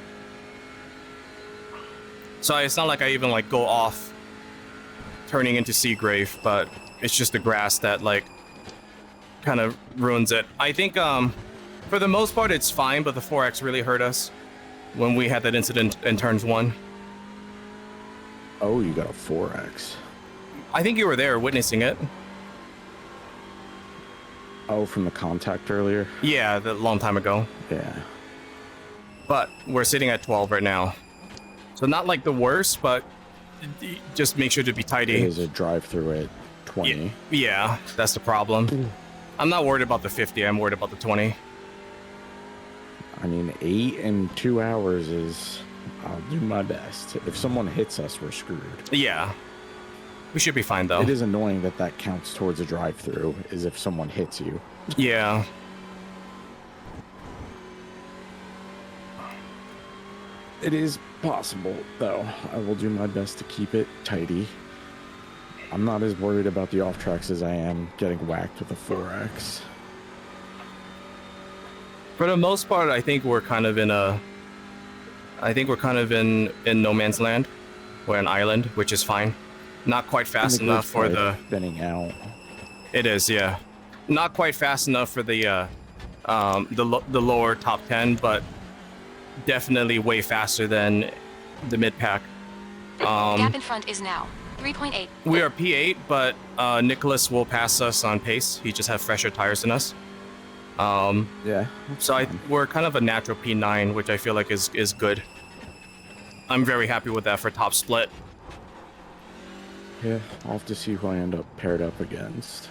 So it's not like I even like go off turning into Seagrave, but it's just the grass that like kind of ruins it. I think for the most part it's fine, but the 4X really hurt us when we had that incident in turns 1. Oh, you got a 4X. I think you were there witnessing it. Oh, from the contact earlier? Yeah, a long time ago. Yeah. But we're sitting at 12 right now. So not like the worst, but just make sure to be tidy. It is a drive-through at 20. Yeah, that's the problem. I'm not worried about the 50, I'm worried about the 20. I mean, 8 in 2 hours is... I'll do my best. If someone hits us, we're screwed. Yeah. We should be fine though. It is annoying that that counts towards a drive-through, as if someone hits you. Yeah. It is possible, though. I will do my best to keep it tidy. I'm not as worried about the off tracks as I am getting whacked with a 4X. For the most part, I think we're kind of in no man's land. We're an island, which is fine. Not quite fast enough for the spinning out. It is, yeah. Not quite fast enough for the lower top 10, but definitely way faster than the mid pack. Gap in front is now 3.8. We are P8, but Nicholas will pass us on pace. He just has fresher tires than us. Yeah. So we're kind of a natural P9, which I feel like is good. I'm very happy with that for top split. Yeah, I'll have to see who I end up paired up against.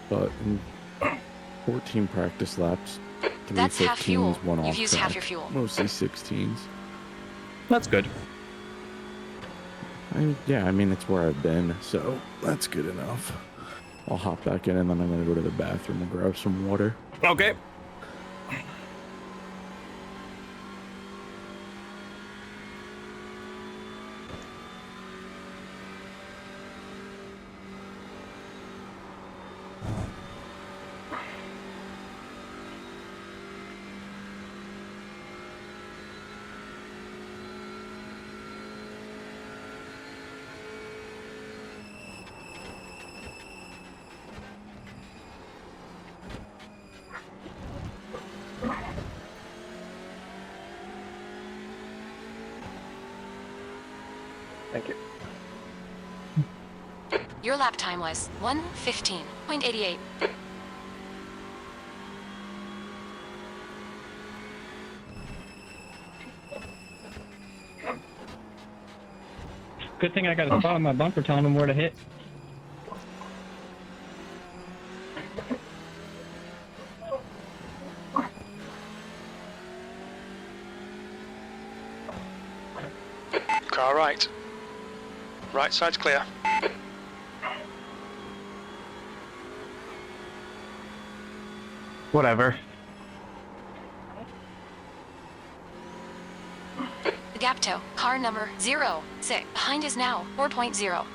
But in 14 practice laps, 3 That's half 15s, fuel. 1 off You've used track. half your fuel. Mostly 16s. That's good. I mean, it's where I've been, so that's good enough. I'll hop back in and then I'm going to go to the bathroom and grab some water. Okay. Thank you. Your lap time was 1:15.88. Good thing I got a spot on my bumper telling him where to hit. Car right. Right side's clear. Whatever. The gap to car number 06 behind is now 4.0.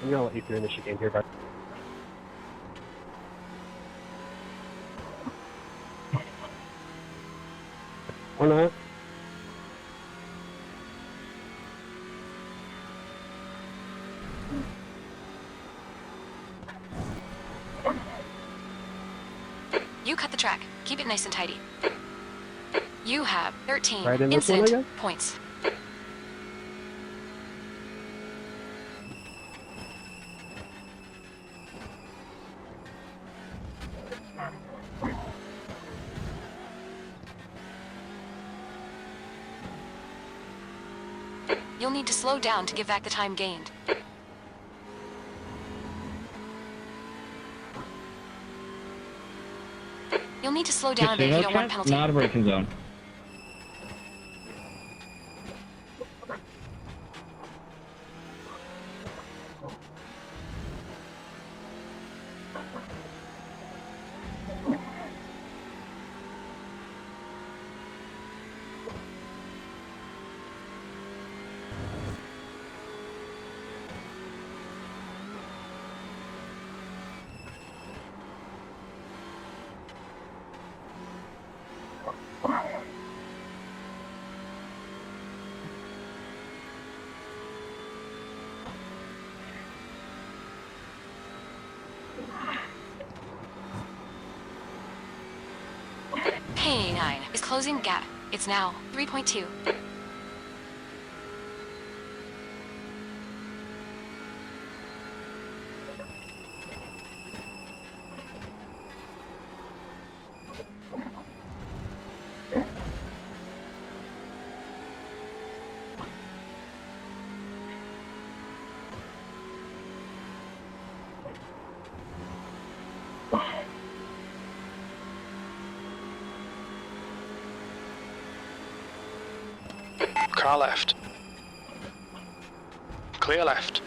I'm gonna let you through in the chicane here, but or not. You cut the track. Keep it nice and tidy. You have 13 Right in this one, I incident guess? points. You'll need to slow down to give back the time gained. You'll need to slow down a bit if you don't want a penalty. Not a braking zone. line is closing gap. It's now 3.2. Car left. Clear left.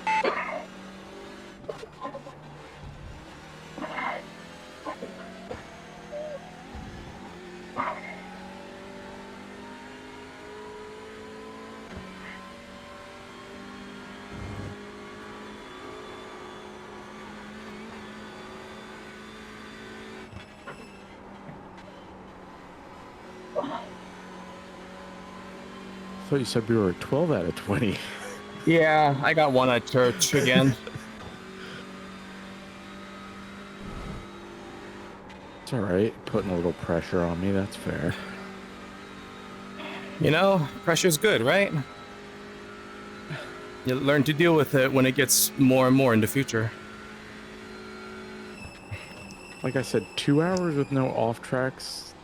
I thought you said we were 12 out of 20. Yeah, I got one at church again. It's alright, putting a little pressure on me, that's fair. You know, pressure's good, right? You learn to deal with it when it gets more and more in the future. Like I said, 2 hours with no off tracks,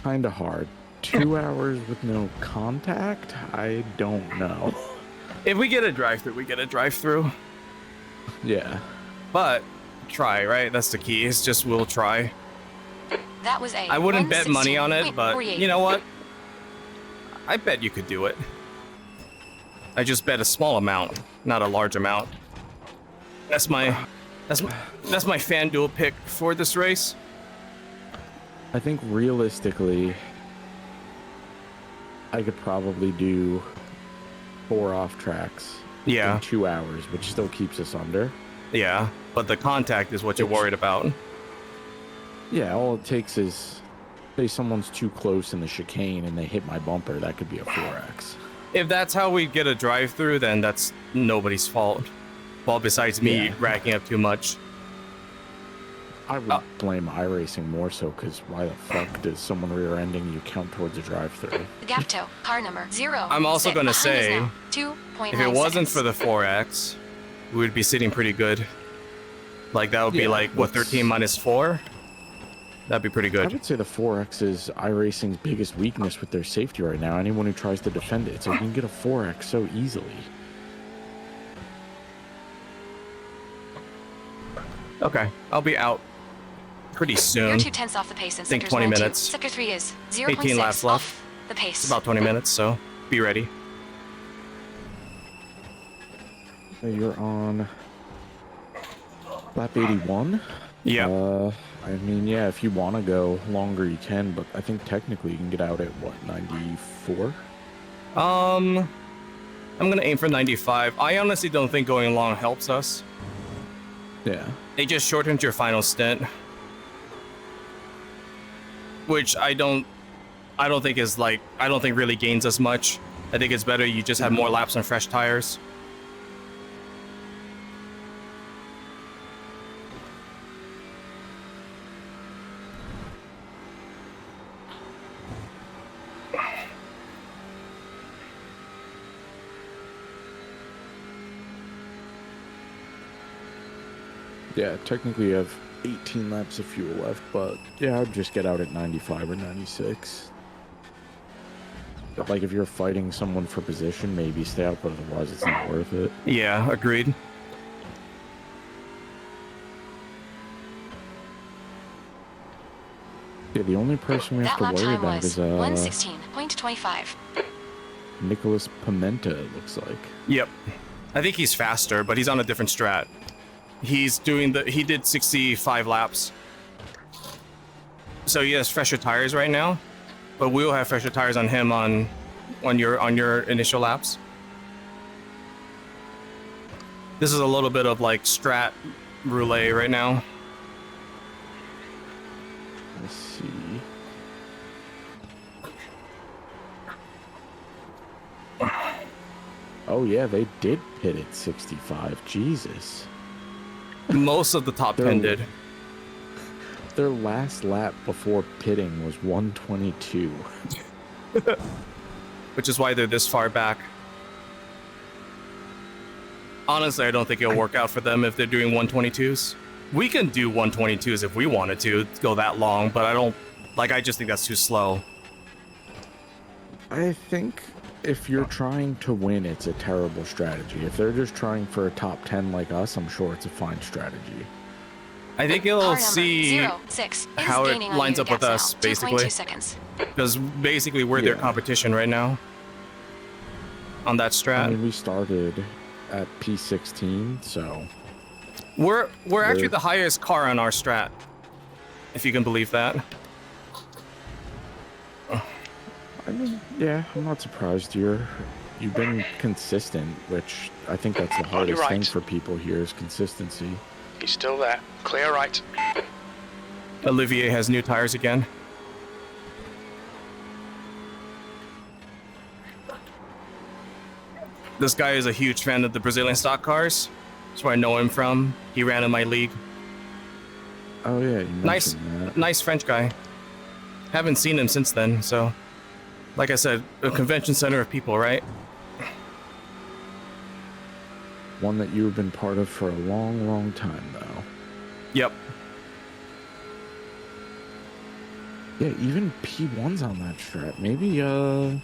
kinda hard. 2 hours with no contact? I don't know. If we get a drive-through, we get a drive-through. Yeah. But try, right? That's the key. It's just we'll try. That was a I wouldn't bet money on it, but 116.48. you know what? I bet you could do it. I just bet a small amount, not a large amount. That's my FanDuel pick for this race. I think realistically, I could probably do 4 off tracks Yeah, in 2 hours, which still keeps us under. yeah. But the contact is what you're worried about. Yeah, all it takes is, say someone's too close in the chicane and they hit my bumper, that could be a 4X. If that's how we get a drive-through, then that's nobody's fault. Well, besides me Yeah. racking up too much. I would blame iRacing more so, because why the fuck does someone rear-ending you count towards a drive-through? The gap toe, car number 0. I'm also gonna say, 2.9 if it wasn't seconds. for the 4X, we would be sitting pretty good. Like, that would be Yeah, like, what, that's- 13 minus 4? That'd be pretty I good. would say the 4X is iRacing's biggest weakness with their safety right now. Anyone who tries to defend it, so you can get a 4X so easily. Okay, I'll be out pretty You're soon. 2/10 off the pace in think sectors 20 1 and 2. minutes. Sector 3 is 18 laps 0.6 left. off the pace. It's about 20 minutes, so be ready. So you're on lap 81? Yeah. I mean, yeah, if you want to go longer, you can, but I think technically you can get out at, what, 94? I'm gonna aim for 95. I honestly don't think going long helps us. Yeah. It just shortens your final stint, which I don't think is like, I don't think really gains us much. I think it's better you just have more laps on fresh tires. Yeah, technically you have 18 laps of fuel left, but yeah, I'd just get out at 95 or 96. But like if you're fighting someone for position, maybe stay out, but otherwise it's not worth it. Yeah, agreed. Yeah, the only person we have That to lap worry time about was is 116.25. Nicholas Pimenta, it looks like. Yep. I think he's faster, but he's on a different strat. He did 65 laps. So he has fresher tires right now, but we'll have fresher tires on him on your initial laps. This is a little bit of like strat roulette right now. Let's see. Oh yeah, they did pit at 65. Jesus. Most of the top 10 did. Their last lap before pitting was 122. Which is why they're this far back. Honestly, I don't think it'll work out for them if they're doing 122s. We can do 122s if we wanted to go that long, but I just think that's too slow. I think if you're trying to win, it's a terrible strategy. If they're just trying for a top 10 like us, I'm sure it's a fine strategy. I think it'll see 06 how it gaining on lines you. up with Gas us, now, basically. 2.2 seconds. Because basically we're their Yeah. competition right now. On that strat. I mean, we started at P16, so We're actually the highest car on our strat. If you can believe that. I mean, yeah, I'm not surprised. You've been consistent, which I think that's the hardest right. thing for people here is consistency. He's still there. Clear right. Olivier has new tires again. This guy is a huge fan of the Brazilian stock cars. That's where I know him from. He ran in my league. Oh yeah, you Nice, mentioned that. nice French guy. Haven't seen him since then, so... Like I said, a convention center of people, right? One that you've been part of for a long, long time, though. Yep. Yeah, even P1's on that strat. Maybe the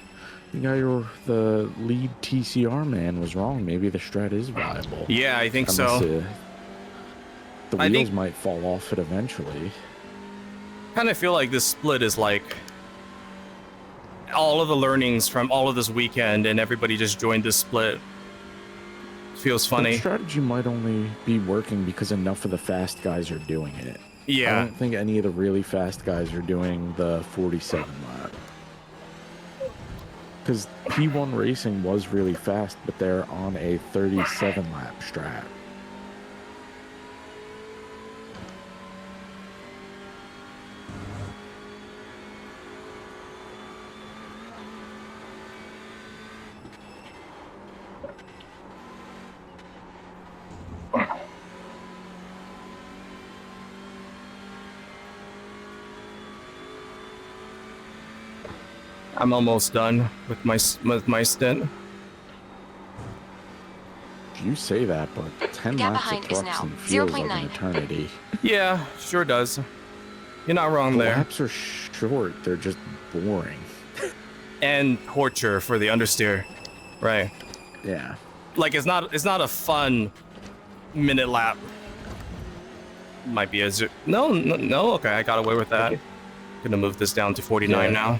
lead TCR man was wrong. Maybe the strat is viable. Yeah, I think Unless, so. the I wheels think- might fall off it eventually. Kind of feel like this split is like... all of the learnings from all of this weekend and everybody just joined this split. Feels The funny. strategy might only be working because enough of the fast guys are doing it. I Yeah. don't think any of the really fast guys are doing the 47 lap. Because P1 Racing was really fast, but they're on a 37 lap strat. I'm almost done with my stint. You say that, but 10 Gap laps behind of is now Thruxton feels like 0.9. an eternity. Yeah, sure does. You're not wrong The there. laps are short, they're just boring. And torture for the understeer. Right. Yeah. Like it's not a fun minute lap. Might be a no, okay, I got away with that. Gonna move this down to 49 Yeah. now.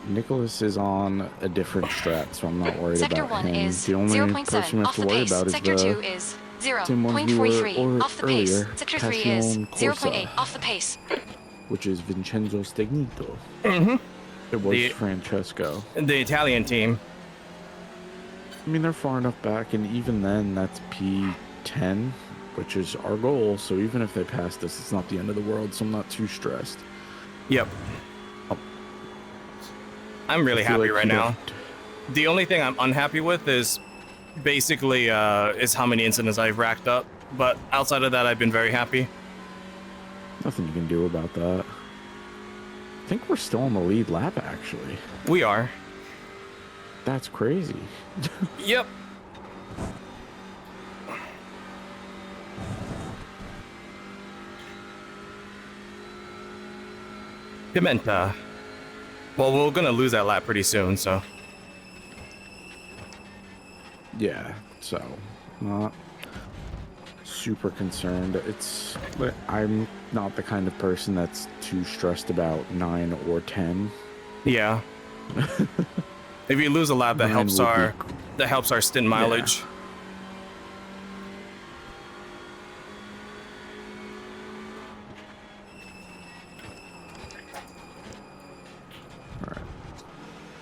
Nicholas is on a different strat, so I'm not worried Sector about 1 him. is The only 0.7 person we have off to the worry pace. about is Sector the 2 is same one we were 0.43 off the pace. earlier, Sector 3 is Passion 0.8 Corsa. off the pace. which is Vincenzo Stegnito. Mm-hmm. It was The- Francesco. The Italian team. I mean, they're far enough back, and even then, that's P10, which is our goal. So even if they passed us, it's not the end of the world, so I'm not too stressed. Yep. I'm really I feel happy like right you'd now. have to- The only thing I'm unhappy with is basically is how many incidents I've racked up. But outside of that, I've been very happy. Nothing you can do about that. I think we're still on the lead lap, actually. We are. That's crazy. Yep. Pimenta. Well, we're gonna lose that lap pretty soon, so. Yeah, so not super concerned. I'm not the kind of person that's too stressed about 9 or 10. Yeah. If you lose a lap, that 9 helps would be our stint mileage. Alright.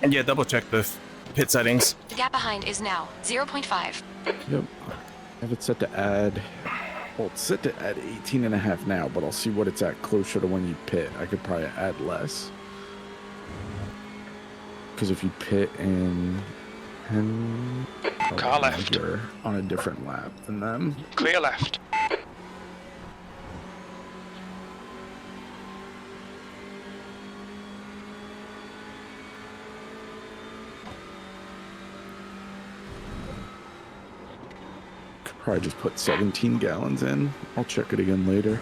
And yeah, double check the pit settings. The gap behind is now 0.5. Yep. I have it set to add. Well, it's set to add 18.5 now, but I'll see what it's at closer to when you pit. I could probably add less. Because if you pit in 10, Car left. you're on a different lap than them. Clear left. Probably just put 17 gallons in. I'll check it again later.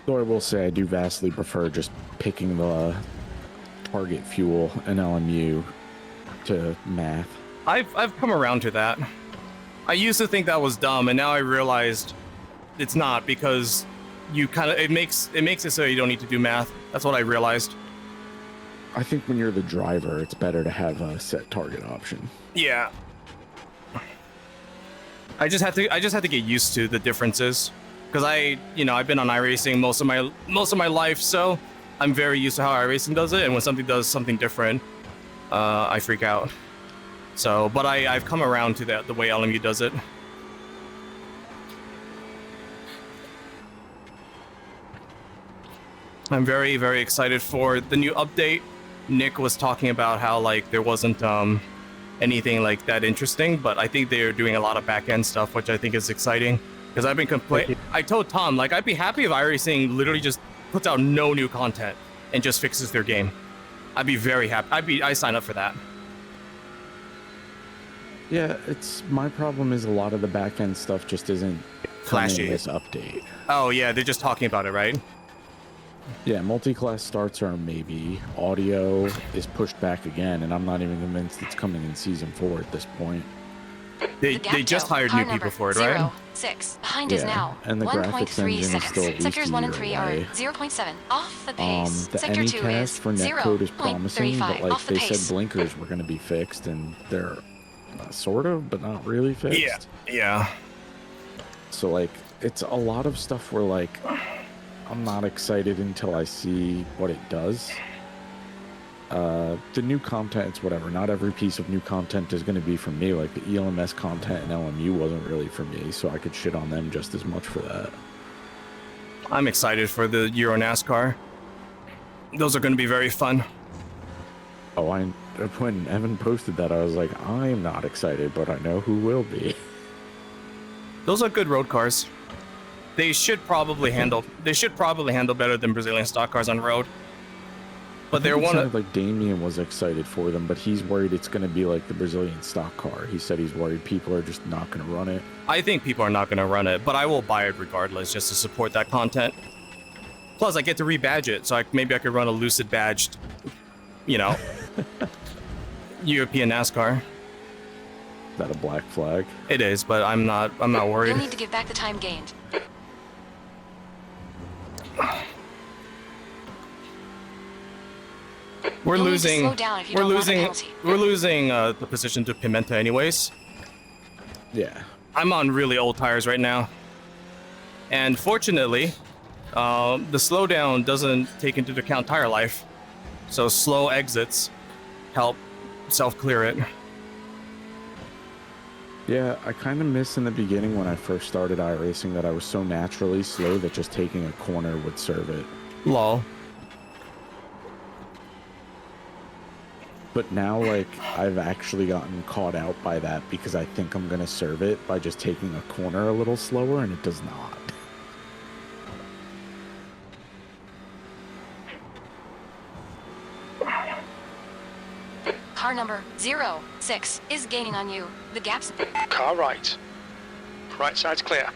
Though I will say I do vastly prefer just picking the target fuel and LMU to math. I've come around to that. I used to think that was dumb, and now I realized it's not, because you kind of it makes it so you don't need to do math. That's what I realized. I think when you're the driver, it's better to have a set target option. Yeah. I just had to get used to the differences, because I've been on iRacing most of my life, so I'm very used to how iRacing does it, and when something does something different, I freak out. So, but I've come around to the way LMU does it. I'm very, very excited for the new update. Nick was talking about how like there wasn't anything like that interesting, but I think they're doing a lot of back-end stuff, which I think is exciting. Because I've been I told Tom, like, I'd be happy if iRacing literally just puts out no new content and just fixes their game. I'd be very happy. I sign up for that. Yeah, my problem is a lot of the back end stuff just isn't flashy. In this update. Oh yeah, they're just talking about it, right? Yeah, multi-class starts are maybe. Audio is pushed back again, and I'm not even convinced it's coming in season 4 at this point. They just hired new people for it, right? 0.6 behind is now and the graphics 1.3 engine is still at seconds. least Sectors a 1 and year 3 away. are 0.7 off the pace. The Sector 2 is Anycast for netcode is promising, but 0.35 like off the they pace. said blinkers were going to be fixed, and they're sort of, but not really fixed. Yeah. So like, it's a lot of stuff where like, I'm not excited until I see what it does. The new content, it's whatever. Not every piece of new content is going to be for me. Like the ELMS content and LMU wasn't really for me, so I could shit on them just as much for that. I'm excited for the Euro NASCAR. Those are going to be very fun. Oh, when Evan posted that, I was like, I'm not excited, but I know who will be. Those are good road cars. They should probably handle better than Brazilian stock cars on road. But they're one of like Damien was excited for them, but he's worried it's going to be like the Brazilian stock car. He said he's worried people are just not going to run it. I think people are not going to run it, but I will buy it regardless just to support that content. Plus, I get to rebadge it, so maybe I could run a Lucid badged, European NASCAR. Is that a black flag? It is, but I'm not worried. You'll need to give back the time gained. We're You'll losing. need to slow down if you don't want a penalty. We're losing the position to Pimenta, anyways. Yeah. I'm on really old tires right now, and fortunately, the slowdown doesn't take into account tire life, so slow exits help self-clear it. Yeah, I kind of miss in the beginning when I first started iRacing that I was so naturally slow that just taking a corner would serve it. Lol. But now, like, I've actually gotten caught out by that because I think I'm going to serve it by just taking a corner a little slower, and it does not. Car number 06 is gaining on you. The gaps. Car right. Right side's clear.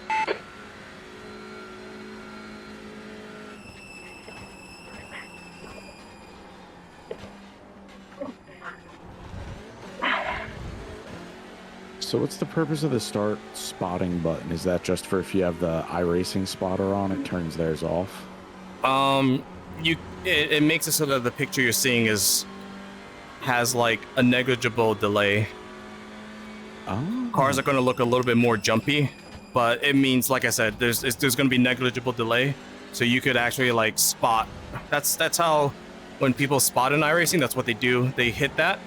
So what's the purpose of the start spotting button? Is that just for if you have the iRacing spotter on, it turns theirs off? It makes it so that the picture you're seeing has like a negligible delay. Oh. Cars are going to look a little bit more jumpy, but it means, like I said, there's going to be negligible delay, so you could actually like spot. That's how when people spot in iRacing, that's what they do. They hit that.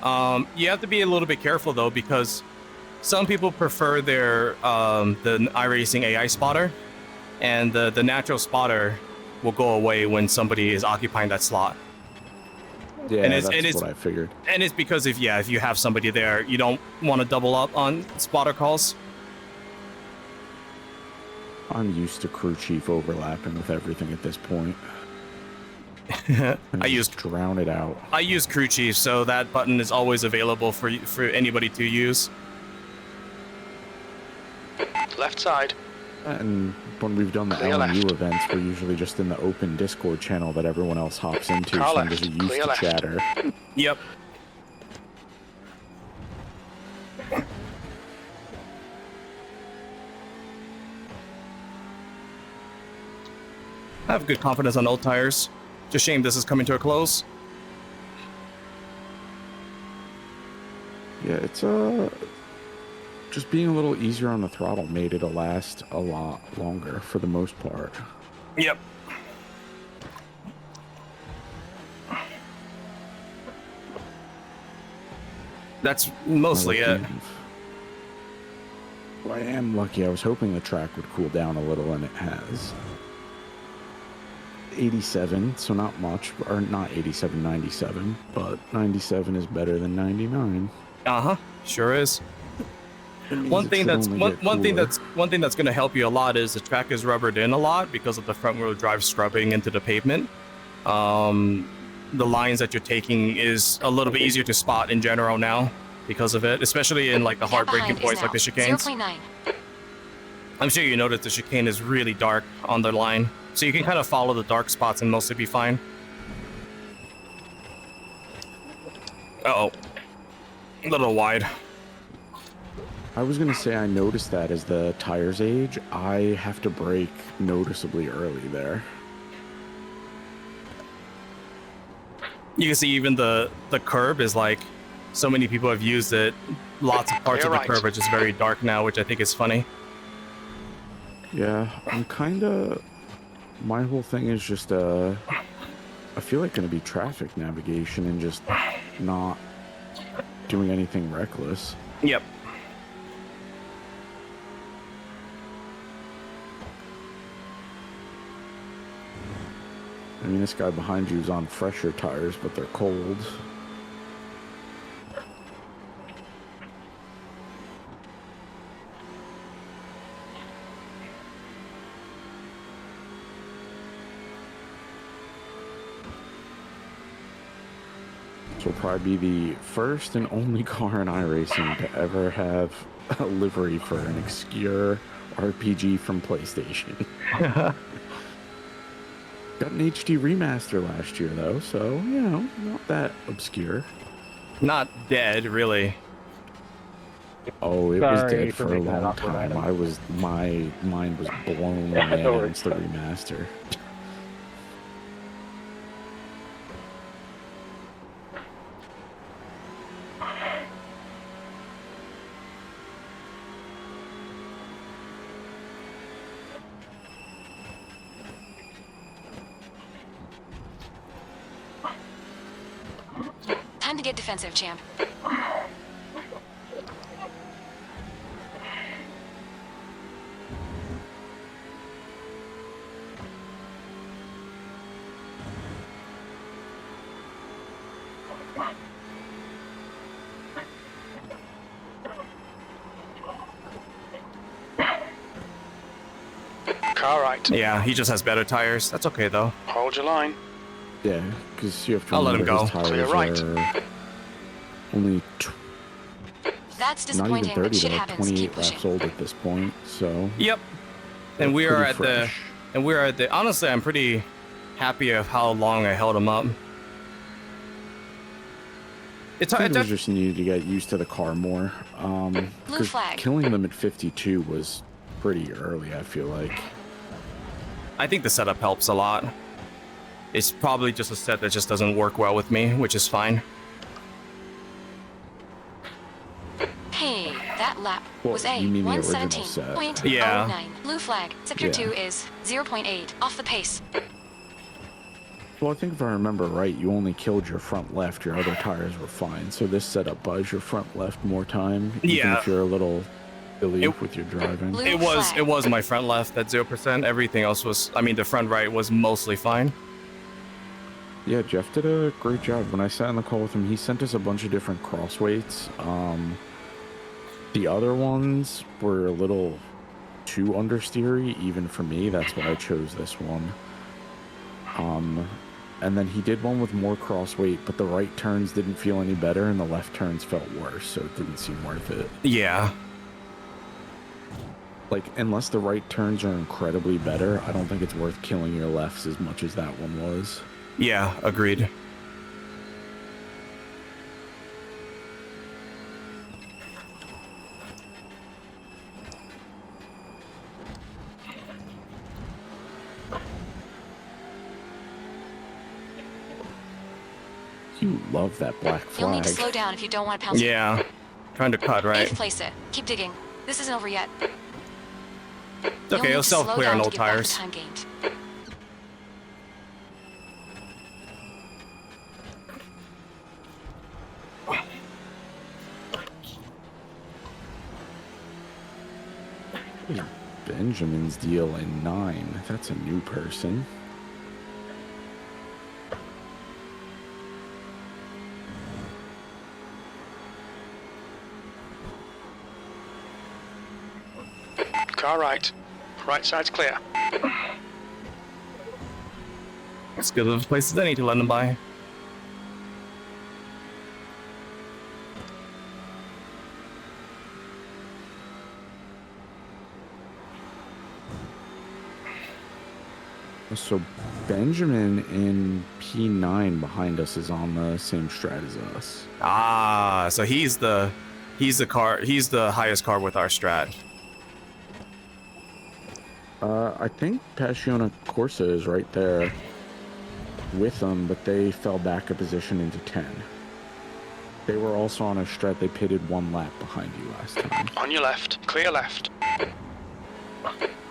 You have to be a little bit careful though, because some people prefer the iRacing AI spotter, and the natural spotter will go away when somebody is occupying that slot. Yeah, that's what I figured. And it's because if you have somebody there, you don't want to double up on spotter calls. I'm used to crew chief overlapping with everything at this point. I use drown it out. I use crew chief, so that button is always available for anybody to use. Left side. And when we've done the Clear LMU left. events, we're usually just in the open Discord channel that everyone else hops into, Car so I'm left, just used clear to left. chatter. Yep. I have good confidence on old tires. Just shame this is coming to a close. Yeah, it's just being a little easier on the throttle made it last a lot longer for the most part. Yep. That's mostly it. Well, I am lucky. I was hoping the track would cool down a little, and it has. 87, so not much, or not 87, 97, but 97 is better than 99. Uh-huh. Sure is. One It thing should that's only get one thing cooler. that's going to help you a lot is the track is rubbered in a lot because of the front wheel drive scrubbing into the pavement. The lines that you're taking is a little bit easier to spot in general now because of it, especially in like the hard braking Behind is points like now the chicanes. 0.9. I'm sure you noticed the chicane is really dark on the line, so you can kind of follow the dark spots and mostly be fine. Uh-oh. A little wide. I was going to say I noticed that as the tires age, I have to brake noticeably early there. You can see even the curb is like, so many people have used it. Lots of parts Clear of the right. curb are just very dark now, which I think is funny. Yeah, I'm kind of... My whole thing is just, I feel like going to be traffic navigation and just not doing anything reckless. Yep. I mean, this guy behind you is on fresher tires, but they're cold. This will probably be the first and only car in iRacing to ever have a livery for an obscure RPG from PlayStation. Got an HD remaster last year, though, so, you know, not that obscure. Not dead, really. Oh, it was Sorry dead for for a making that long awkward, time. Adam. My mind was blown Yeah, when they no worries. announced the remaster. Time to get defensive, champ. Car right. Yeah, he just has better tires. That's okay, though. Hold your line. Yeah, because you have to I'll let him remember his go. tires Clear right. are only That's not even disappointing, 30, but shit they're like happens. 28 Keep laps pushing. old at this point, so... Yep. And we they're are pretty at fresh. honestly, I'm pretty happy of how long I held him up. It's I hard. think we just needed to get used to the car more. Blue Because flag. killing them at 52 was pretty early, I feel like. I think the setup helps a lot. It's probably just a set that just doesn't work well with me, which is fine. Hey, that lap Well, was a you mean the original set. 117.09. Yeah. Blue flag. Sector Yeah. 2 is 0.8. Off the pace. Well, I think if I remember right, you only killed your front left. Your other tires were fine. So this setup buys your front left more time, even Yeah. if you're a little illy It- with your driving. Blue It was flag. my front left at 0%. Everything else was, I mean, the front right was mostly fine. Yeah, Jeff did a great job. When I sat in the call with him, he sent us a bunch of different cross weights. The other ones were a little too understeery, even for me. That's why I chose this one. And then he did one with more cross weight, but the right turns didn't feel any better, and the left turns felt worse, so it didn't seem worth it. Yeah. Like, unless the right turns are incredibly better, I don't think it's worth killing your lefts as much as that one was. Yeah, agreed. You love that black You'll need to flag. slow down if you don't want to pounce. Yeah. Trying to cut, right? Eighth place it. Keep digging. This isn't over yet. It's okay, it'll self-clear on old tires. Time gained. Benjamin's deal in 9. That's a new person. Car right. Right side's clear. As good of places as any to let them by. So Benjamin in P9 behind us is on the same strat as us. Ah, so he's the highest car with our strat. I think Passiona Corsa is right there with them, but they fell back a position into 10. They were also on a strat. They pitted 1 lap behind you last time. On your left. Clear left.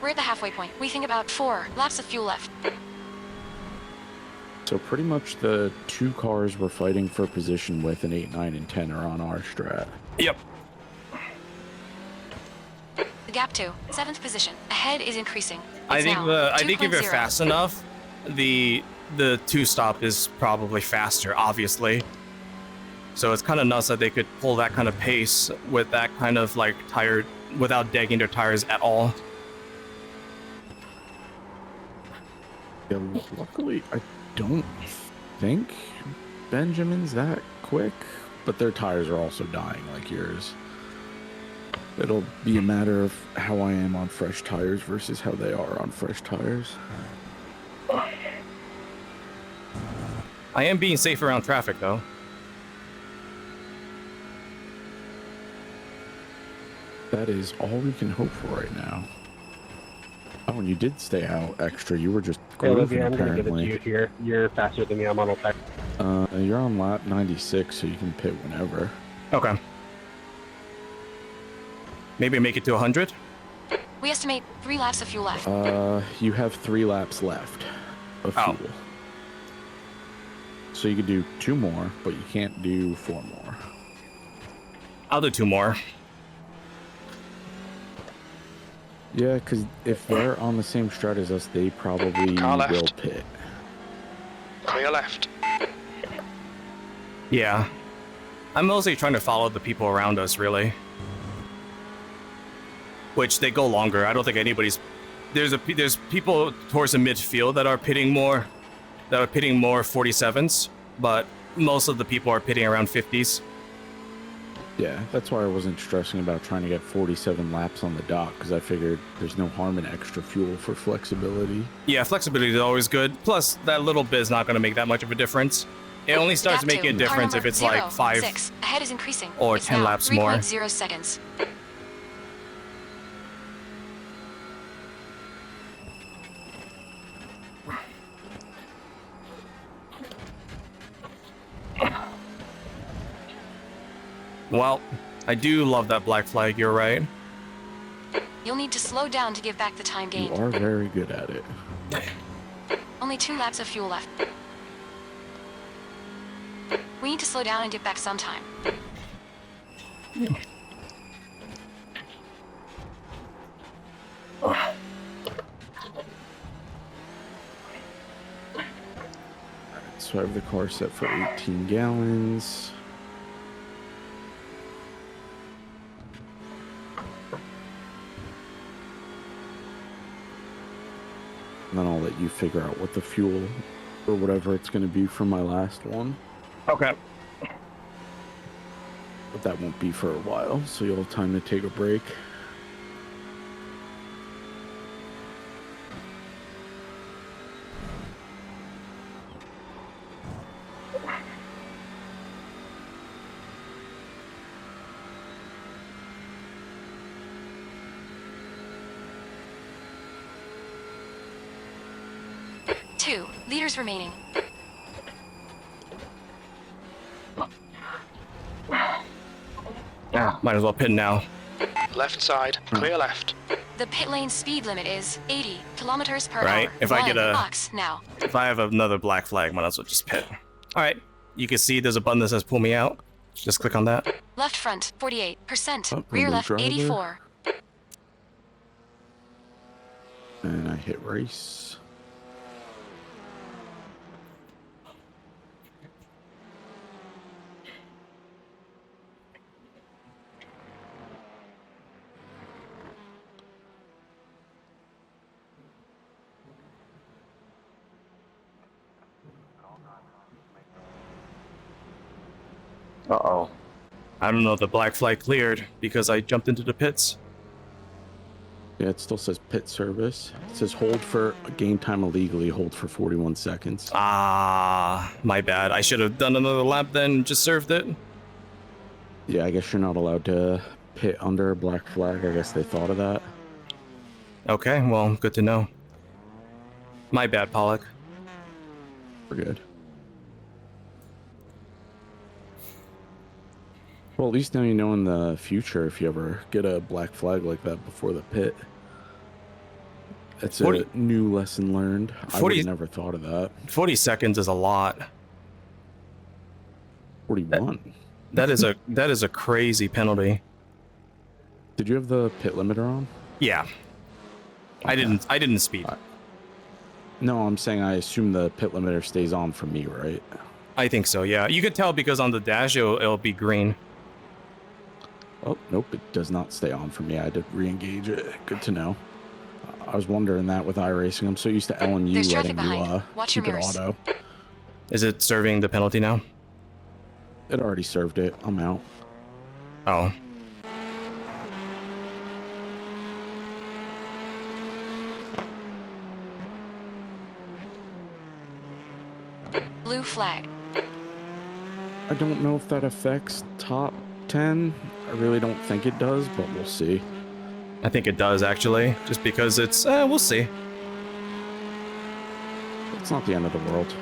We're at the halfway point. We think about 4 laps of fuel left. So pretty much the 2 cars we're fighting for position with in 8, 9, and 10 are on our strat. Yep. The gap to 7th position. Ahead is increasing. I think if you're 2.0. fast enough, the 2-stop is probably faster, obviously. So it's kind of nuts that they could pull that kind of pace with that kind of like tire without degging their tires at all. Yeah, luckily, I don't think Benjamin's that quick, but their tires are also dying like yours. It'll be a matter of how I am on fresh tires versus how they are on fresh tires. I am being safe around traffic, though. That is all we can hope for right now. Oh, and you did stay out extra. You were just Hey, grooving, Olivia, I'm going to give it to apparently. you here. You're faster than me. I'm on attack. You're on lap 96, so you can pit whenever. Okay. Maybe make it to 100? We estimate 3 laps of fuel left. You have 3 laps left of fuel. Oh. So you could do 2 more, but you can't do 4 more. I'll do 2 more. Yeah, because if they're on the same strat as us, they probably Car left. will pit. Clear left. Yeah. I'm mostly trying to follow the people around us, really. Which they go longer. I don't think anybody's... There's people towards the midfield that are pitting more 47s, but most of the people are pitting around 50s. Yeah, that's why I wasn't stressing about trying to get 47 laps on the dock, because I figured there's no harm in extra fuel for flexibility. Yeah, flexibility is always good. Plus, that little bit is not going to make that much of a difference. It only starts Gap to making a car difference number if it's like 5 6. Ahead is increasing. or It's 10 now laps more. 3.0 seconds. Well, I do love that black flag, you're right. You'll need to slow down to give back the time You gained. are very good at it. Only 2 laps of fuel left. We need to slow down and give back some time. So I have the car set for 18 gallons. let you figure out what the fuel or whatever it's going to be for my last one. Okay. But that won't be for a while, so you'll have time to take a break. Two liters remaining. Might as well pit now. Left side, clear left. The pit lane speed limit is 80 kilometers per Right, hour. if I get One a- box now. If I have another black flag, might as well just pit. All right. You can see there's a button that says pull me out. Just click on that. Left front 48%. Up, Rear remove left driver. 84. And I hit race. Uh-oh. I don't know if the black flag cleared because I jumped into the pits. Yeah, it still says pit service. It says hold for game time illegally, hold for 41 seconds. Ah, my bad. I should have done another lap then, just served it. Yeah, I guess you're not allowed to pit under a black flag. I guess they thought of that. Okay, well, good to know. My bad, Pollock. We're good. Well, at least now you know in the future if you ever get a black flag like that before the pit. That's 40 a new lesson learned. I 40 would have never thought of that. 40 seconds is a lot. 41. That is a crazy penalty. Did you have the pit limiter on? Yeah. I didn't speed. No, I'm saying I assume the pit limiter stays on for me, right? I think so, yeah. You could tell because on the dash it'll be green. Oh, nope, it does not stay on for me. I had to re-engage it. Good to know. I was wondering that with iRacing. I'm so used to LMU There's traffic letting you behind. Watch your keep it mirrors. auto. Is it serving the penalty now? It already served it. I'm out. Oh. Blue flag. I don't know if that affects top 10. I really don't think it does, but we'll see. I think it does, actually. Just because it's... we'll see. It's not the end of the world.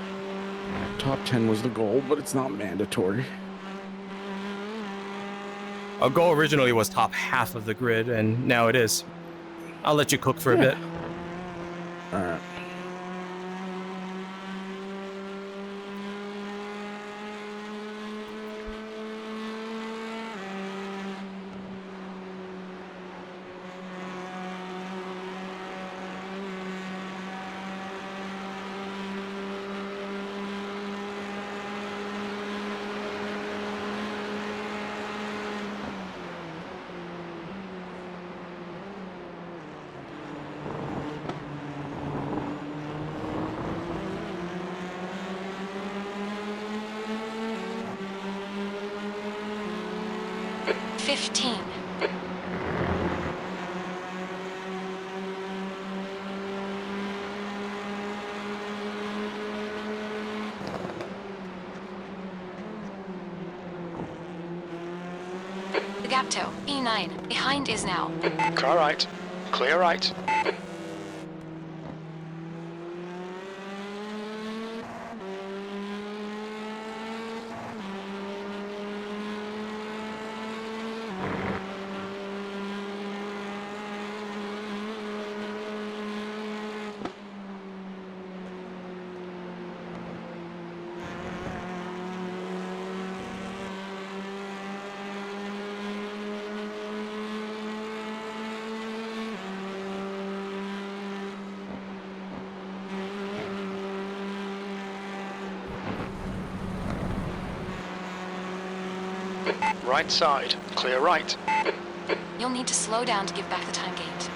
Top 10 was the goal, but it's not mandatory. Our goal originally was top half of the grid, and now it is. I'll let you cook for a bit. Alright. The gap toe, E9. Behind is now. Car right, clear right. Right side, clear right. You'll need to slow down to give back the time gate.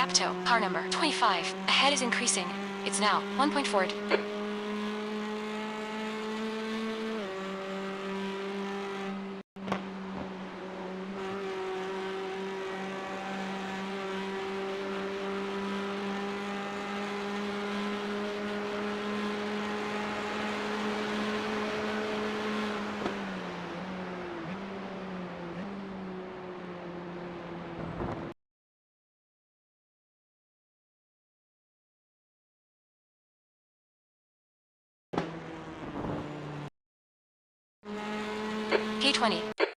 Gap toe. Car number 25. Ahead is increasing. It's now 1.4. K20.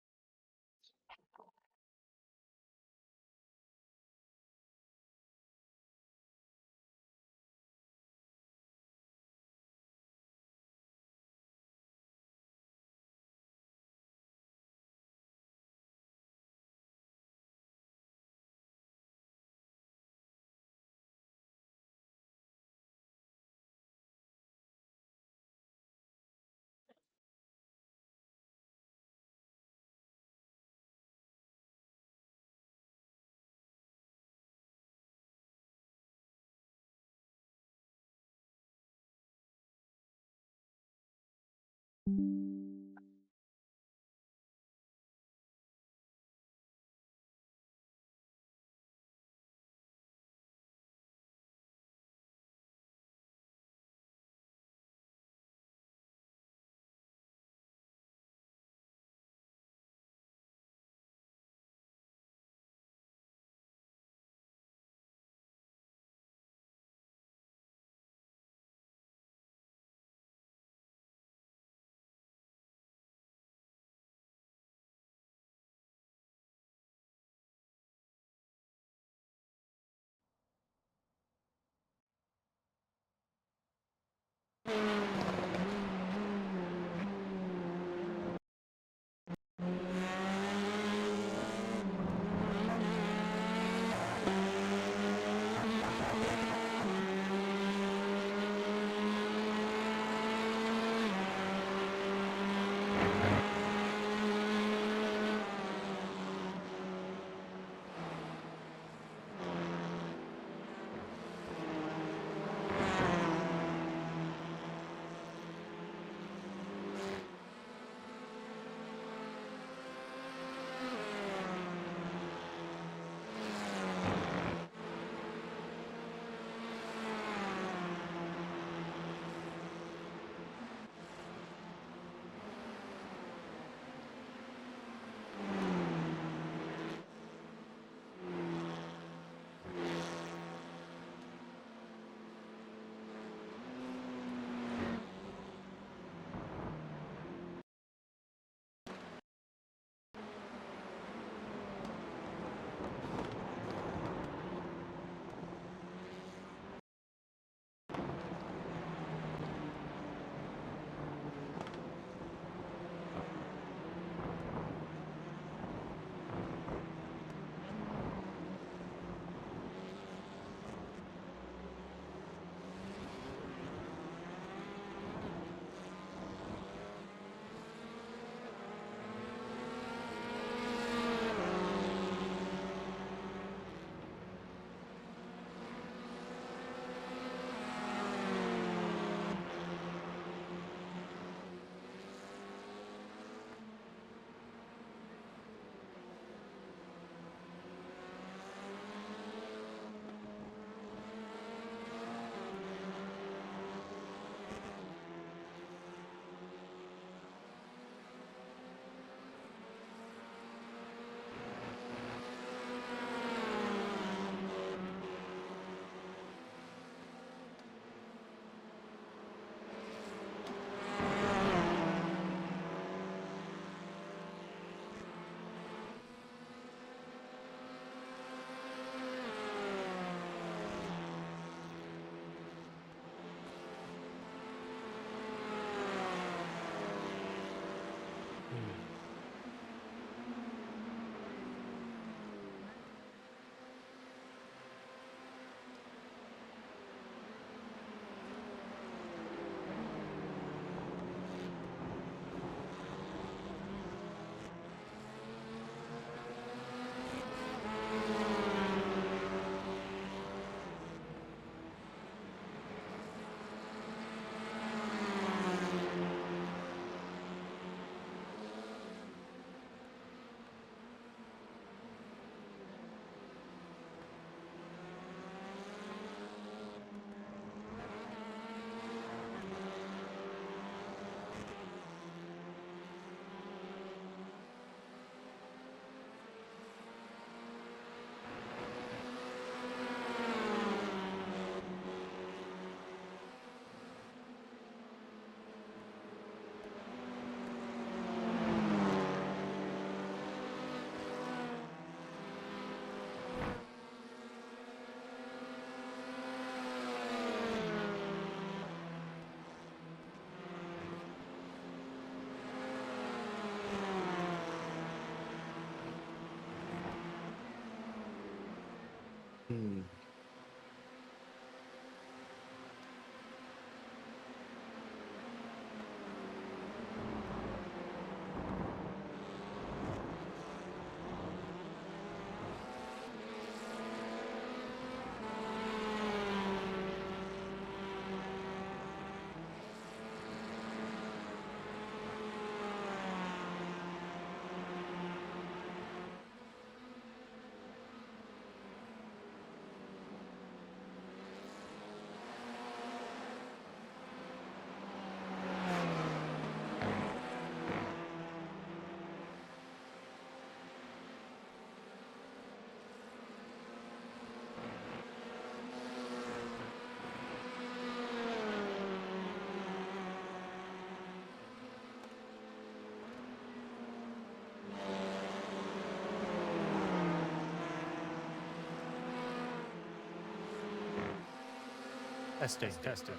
Testing.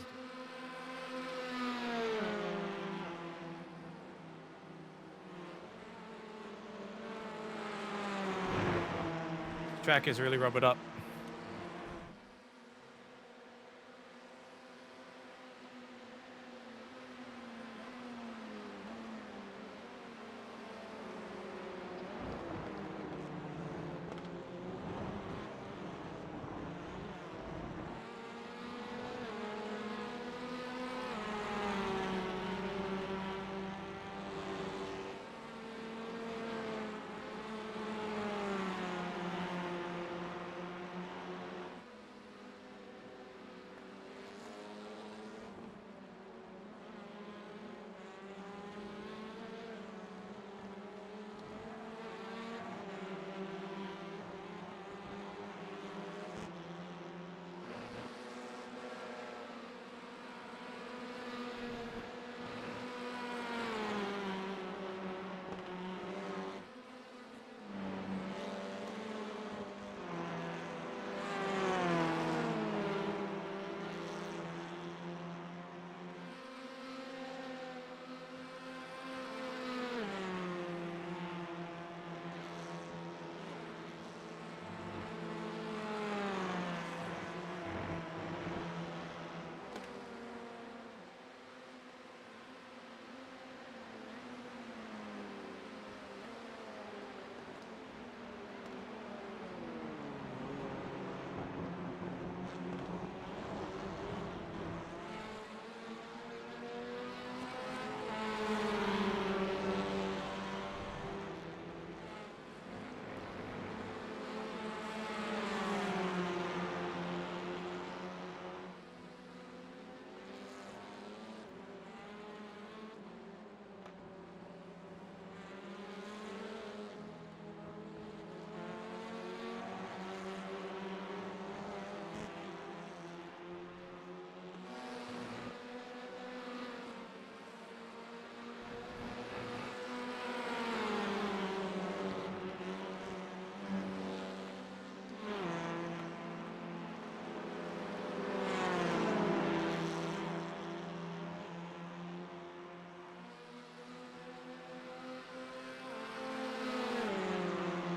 Track is really rubbered up.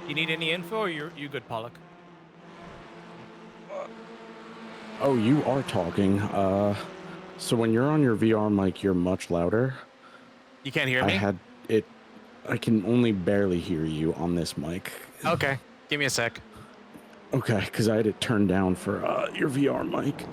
You need any info, or you good, Pollock? Oh, you are talking. So when you're on your VR mic, you're much louder. You can't hear me? I can only barely hear you on this mic. Okay, give me a sec. Okay, because I had it turned down for your VR mic.